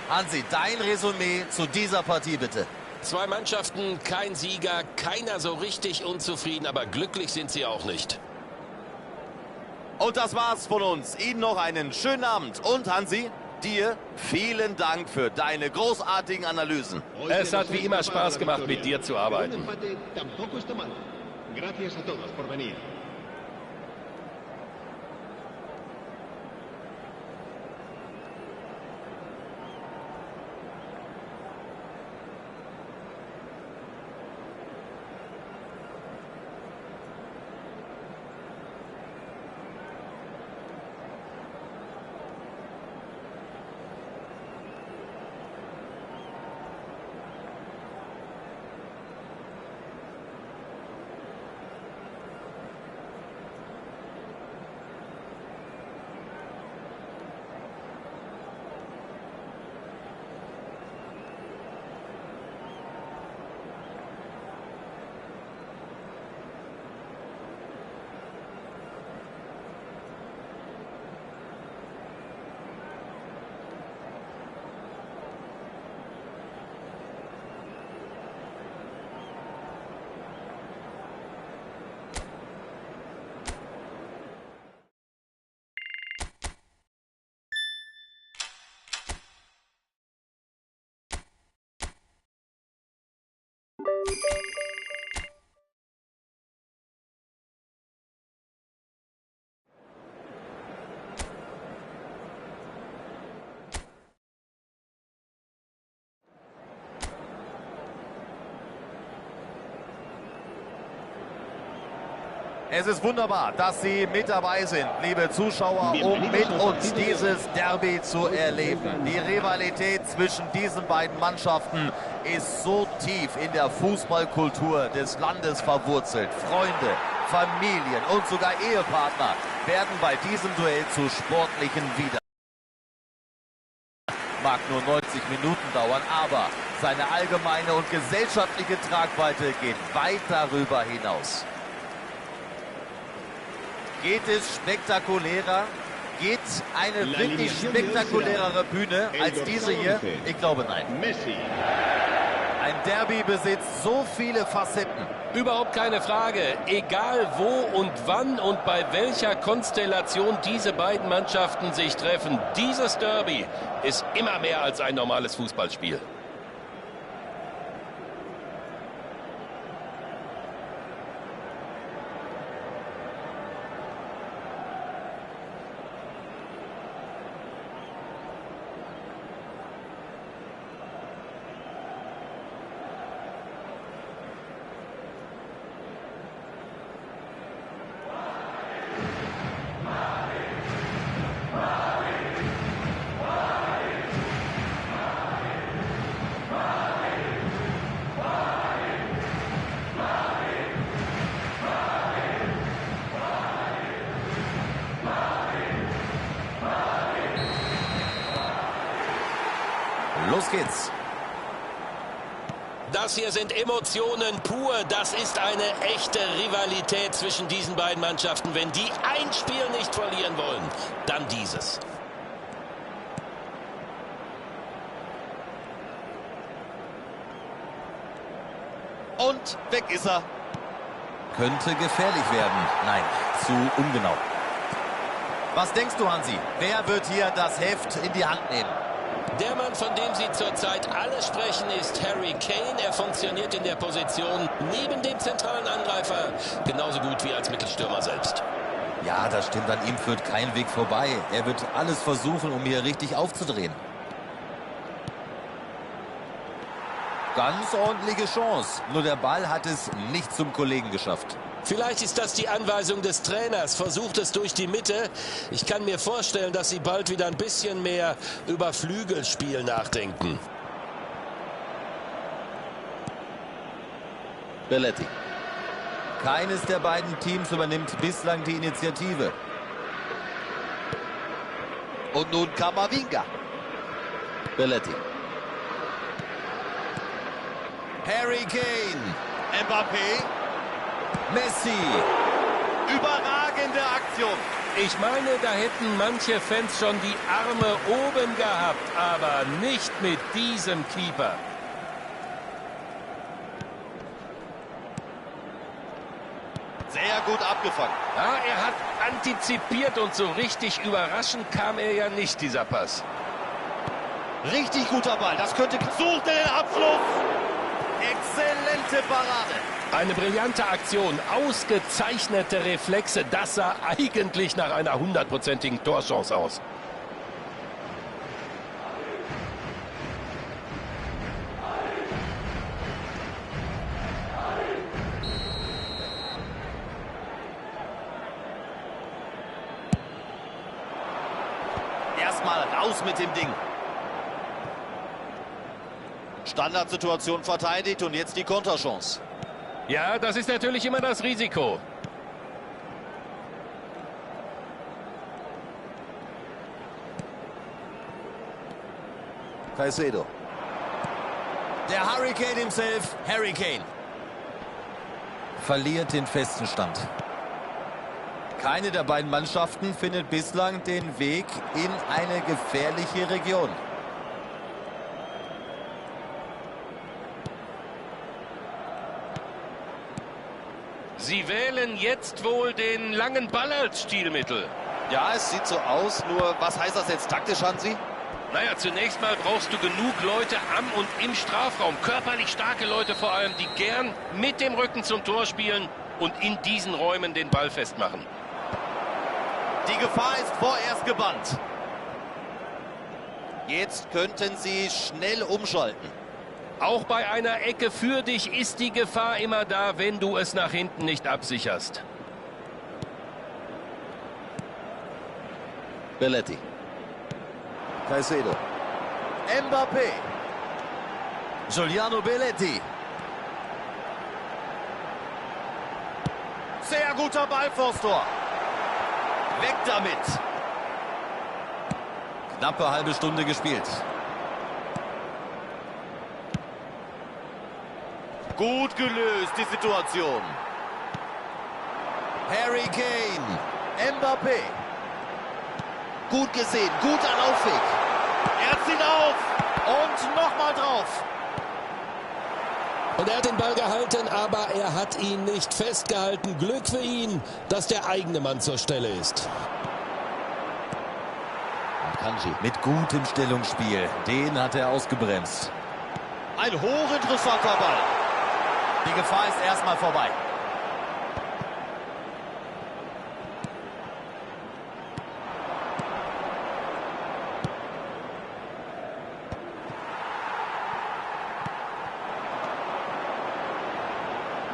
G: Hansi, dein Resümee zu dieser Partie bitte.
H: Zwei Mannschaften, kein Sieger, keiner so richtig unzufrieden, aber glücklich sind sie auch nicht.
G: Und das war's von uns. Ihnen noch einen schönen Abend. Und Hansi, dir vielen Dank für deine großartigen Analysen.
H: Es hat wie immer Spaß gemacht, mit dir zu arbeiten.
F: Gracias a todos por venir.
G: Es ist wunderbar, dass Sie mit dabei sind, liebe Zuschauer, um mit uns dieses Derby zu erleben. Die Rivalität zwischen diesen beiden Mannschaften ist so tief in der Fußballkultur des Landes verwurzelt. Freunde, Familien und sogar Ehepartner werden bei diesem Duell zu sportlichen Wiedersehen. Mag nur 90 Minuten dauern, aber seine allgemeine und gesellschaftliche Tragweite geht weit darüber hinaus. Geht es spektakulärer? Geht eine wirklich spektakulärere Bühne als diese hier? Ich glaube, nein. Ein Derby besitzt so viele Facetten.
H: Überhaupt keine Frage. Egal wo und wann und bei welcher Konstellation diese beiden Mannschaften sich treffen, dieses Derby ist immer mehr als ein normales Fußballspiel.
G: Los geht's.
H: Das hier sind Emotionen pur. Das ist eine echte Rivalität zwischen diesen beiden Mannschaften. Wenn die ein Spiel nicht verlieren wollen, dann dieses.
G: Und weg ist er. Könnte gefährlich werden. Nein, zu ungenau. Was denkst du, Hansi? Wer wird hier das Heft in die Hand nehmen?
H: Der Mann, von dem Sie zurzeit alle sprechen, ist Harry Kane. Er funktioniert in der Position neben dem zentralen Angreifer genauso gut wie als Mittelstürmer selbst.
G: Ja, das stimmt. An ihm führt kein Weg vorbei. Er wird alles versuchen, um hier richtig aufzudrehen. Ganz ordentliche Chance. Nur der Ball hat es nicht zum Kollegen geschafft.
H: Vielleicht ist das die Anweisung des Trainers. Versucht es durch die Mitte. Ich kann mir vorstellen, dass sie bald wieder ein bisschen mehr über Flügelspiel nachdenken.
G: Belletti. Keines der beiden Teams übernimmt bislang die Initiative. Und nun Camavinga. Belletti. Harry Kane. Mbappé. Messi. Überragende Aktion.
H: Ich meine, da hätten manche Fans schon die Arme oben gehabt, aber nicht mit diesem Keeper.
G: Sehr gut abgefangen.
H: Ja, er hat antizipiert und so richtig überraschend kam er ja nicht, dieser Pass.
G: Richtig guter Ball. Das könnte... Sucht er den Abschluss. Exzellente Parade.
H: Eine brillante Aktion, ausgezeichnete Reflexe. Das sah eigentlich nach einer 100%igen Torchance aus.
G: Erstmal raus mit dem Ding. Standardsituation verteidigt und jetzt die Konterchance.
H: Ja, das ist natürlich immer das Risiko.
G: Caicedo. Der Hurricane himself, Harry Kane. Verliert den festen Stand. Keine der beiden Mannschaften findet bislang den Weg in eine gefährliche Region.
H: Sie wählen jetzt wohl den langen Ball als Stilmittel.
G: Ja, es sieht so aus, nur was heißt das jetzt taktisch, Hansi?
H: Naja, zunächst mal brauchst du genug Leute am und im Strafraum. Körperlich starke Leute vor allem, die gern mit dem Rücken zum Tor spielen und in diesen Räumen den Ball festmachen.
G: Die Gefahr ist vorerst gebannt. Jetzt könnten sie schnell umschalten.
H: Auch bei einer Ecke für dich ist die Gefahr immer da, wenn du es nach hinten nicht absicherst.
G: Belletti. Caicedo. Mbappé. Giuliano Belletti. Sehr guter Ball vors Tor. Weg damit. Knappe halbe Stunde gespielt. Gut gelöst, die Situation. Harry Kane. Mbappé. Gut gesehen, guter Laufweg. Er zieht auf. Und nochmal drauf.
H: Und er hat den Ball gehalten, aber er hat ihn nicht festgehalten. Glück für ihn, dass der eigene Mann zur Stelle ist.
G: Kanji mit gutem Stellungsspiel. Den hat er ausgebremst. Ein hochinteressanter Ball. Die Gefahr ist erstmal vorbei.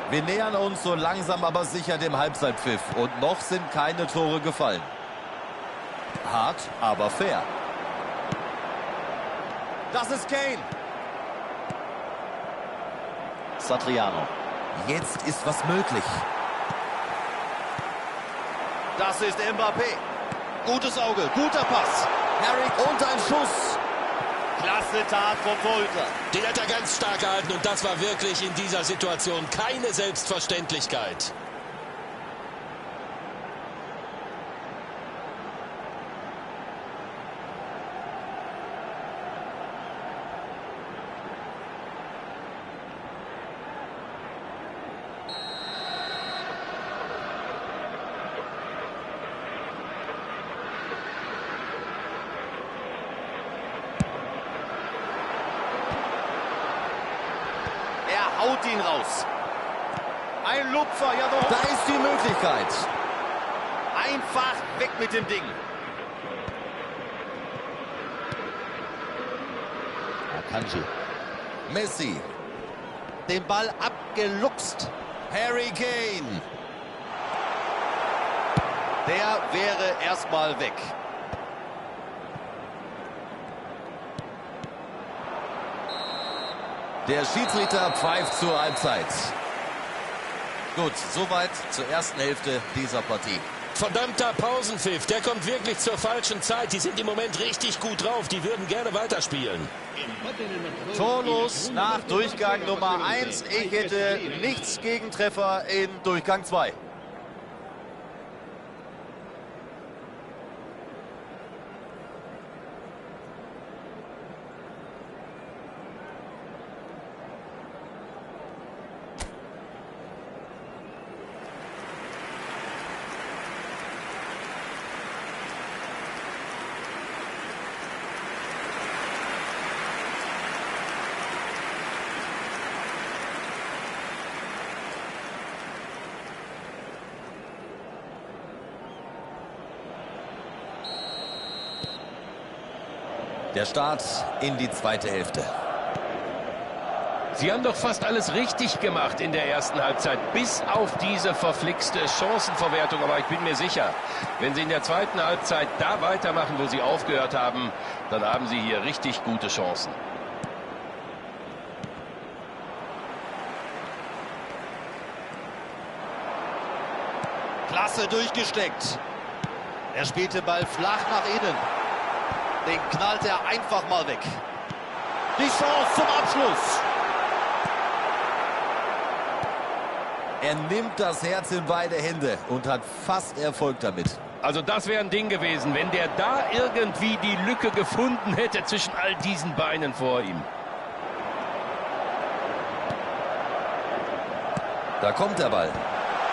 G: Wir nähern uns so langsam aber sicher dem Halbzeitpfiff und noch sind keine Tore gefallen. Hart, aber fair. Das ist Kane. Satriano. Jetzt ist was möglich. Das ist Mbappé. Gutes Auge, guter Pass. Harry und ein Schuss. Klasse Tat vom Torhüter.
H: Den hat er ganz stark gehalten und das war wirklich in dieser Situation keine Selbstverständlichkeit.
G: Haut ihn raus. Ein Lupfer, ja doch. Da ist die Möglichkeit. Einfach weg mit dem Ding. Akanji. Messi. Den Ball abgeluchst. Harry Kane. Der wäre erstmal weg. Der Schiedsrichter pfeift zur Halbzeit. Gut, soweit zur ersten Hälfte dieser Partie.
H: Verdammter Pausenpfiff, der kommt wirklich zur falschen Zeit. Die sind im Moment richtig gut drauf, die würden gerne weiterspielen.
G: Torlos nach Durchgang Nummer 1. Ich hätte nichts gegen Treffer in Durchgang 2. Der Start in die zweite Hälfte.
H: Sie haben doch fast alles richtig gemacht in der ersten Halbzeit, bis auf diese verflixte Chancenverwertung. Aber ich bin mir sicher, wenn Sie in der zweiten Halbzeit da weitermachen, wo Sie aufgehört haben, dann haben Sie hier richtig gute Chancen.
G: Klasse durchgesteckt. Er spielt den Ball flach nach innen. Den knallt er einfach mal weg. Die Chance zum Abschluss. Er nimmt das Herz in beide Hände und hat fast Erfolg damit.
H: Also das wäre ein Ding gewesen, wenn der da irgendwie die Lücke gefunden hätte zwischen all diesen Beinen vor ihm.
G: Da kommt der Ball.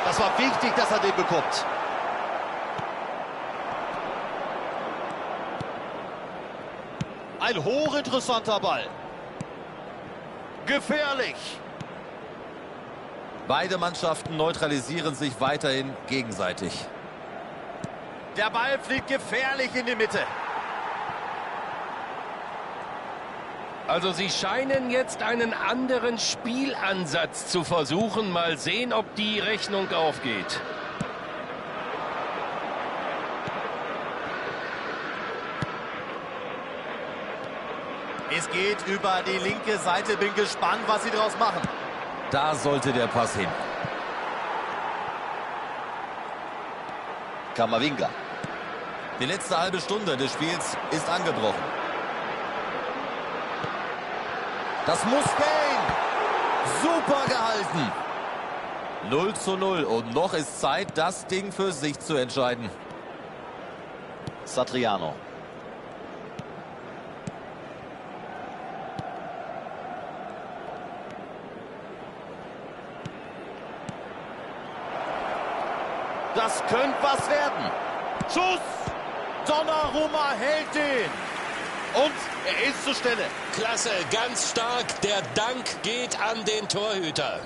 G: Das war wichtig, dass er den bekommt. Ein hochinteressanter Ball. Gefährlich. Beide Mannschaften neutralisieren sich weiterhin gegenseitig. Der Ball fliegt gefährlich in die Mitte.
H: Also sie scheinen jetzt einen anderen Spielansatz zu versuchen. Mal sehen, ob die Rechnung aufgeht.
G: Es geht über die linke Seite. Bin gespannt, was sie daraus machen. Da sollte der Pass hin. Kamavinga. Die letzte halbe Stunde des Spiels ist angebrochen. Das muss gehen. Super gehalten. 0:0 und noch ist Zeit, das Ding für sich zu entscheiden. Satriano. Das könnte was werden. Schuss! Donnarumma hält den. Und er ist zur Stelle.
H: Klasse, ganz stark. Der Dank geht an den Torhüter.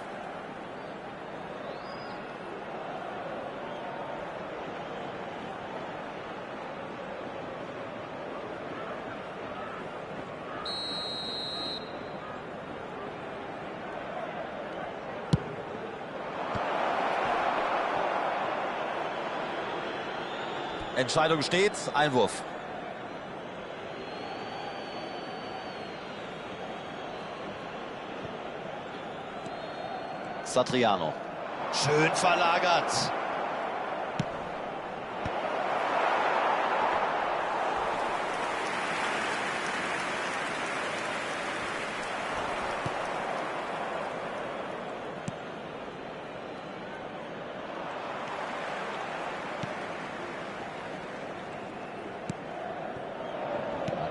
G: Entscheidung steht, Einwurf. Satriano. Schön verlagert.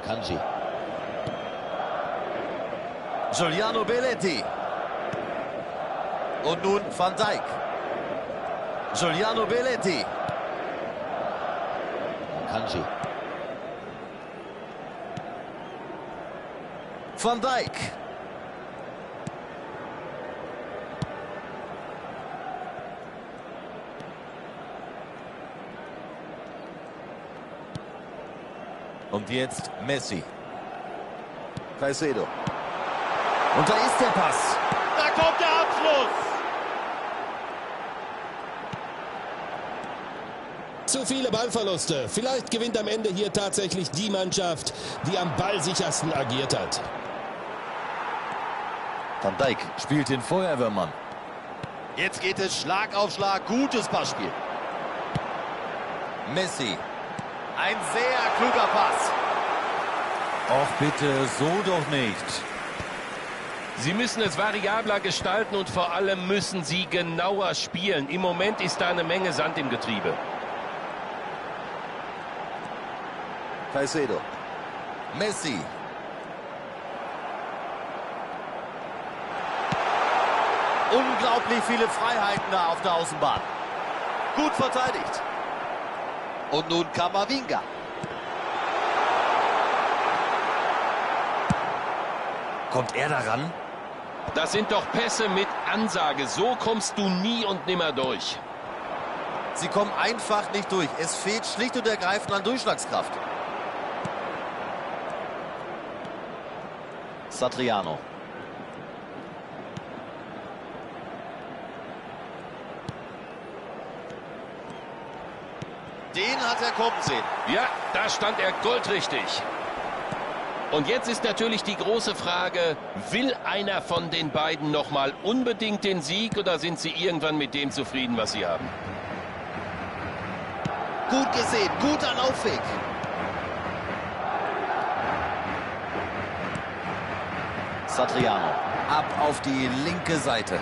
G: Kanji. Giuliano Belletti. Und nun Van Dijk. Giuliano Belletti. Kanji. Van Dijk. Und jetzt Messi. Caicedo. Und da ist der Pass. Da kommt der Abschluss.
H: Zu viele Ballverluste. Vielleicht gewinnt am Ende hier tatsächlich die Mannschaft, die am ballsichersten agiert hat.
G: Van Dijk spielt den Feuerwehrmann. Jetzt geht es Schlag auf Schlag. Gutes Passspiel. Messi. Ein sehr kluger Pass. Och bitte, so doch nicht.
H: Sie müssen es variabler gestalten und vor allem müssen sie genauer spielen. Im Moment ist da eine Menge Sand im Getriebe.
G: Caicedo. Messi. Unglaublich viele Freiheiten da auf der Außenbahn. Gut verteidigt. Und nun Kamavinga. Kommt er daran?
H: Das sind doch Pässe mit Ansage. So kommst du nie und nimmer durch.
G: Sie kommen einfach nicht durch. Es fehlt schlicht und ergreifend an Durchschlagskraft. Satriano. Den hat er kommen sehen.
H: Ja, da stand er goldrichtig. Und jetzt ist natürlich die große Frage, will einer von den beiden nochmal unbedingt den Sieg oder sind sie irgendwann mit dem zufrieden, was sie haben?
G: Gut gesehen, guter Laufweg. Satriano, ab auf die linke Seite.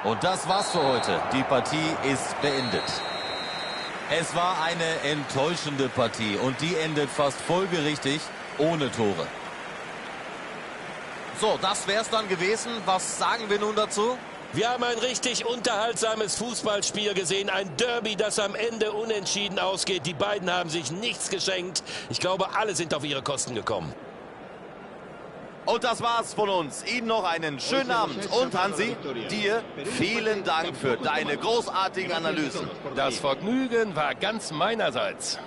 G: Und das war's für heute. Die Partie ist beendet. Es war eine enttäuschende Partie und die endet fast folgerichtig ohne Tore. So, das wär's dann gewesen. Was sagen wir nun dazu?
H: Wir haben ein richtig unterhaltsames Fußballspiel gesehen. Ein Derby, das am Ende unentschieden ausgeht. Die beiden haben sich nichts geschenkt. Ich glaube, alle sind auf ihre Kosten gekommen.
G: Und das war's von uns. Ihnen noch einen schönen Abend. Und Hansi, dir vielen Dank für deine großartigen Analysen.
H: Das Vergnügen war ganz meinerseits.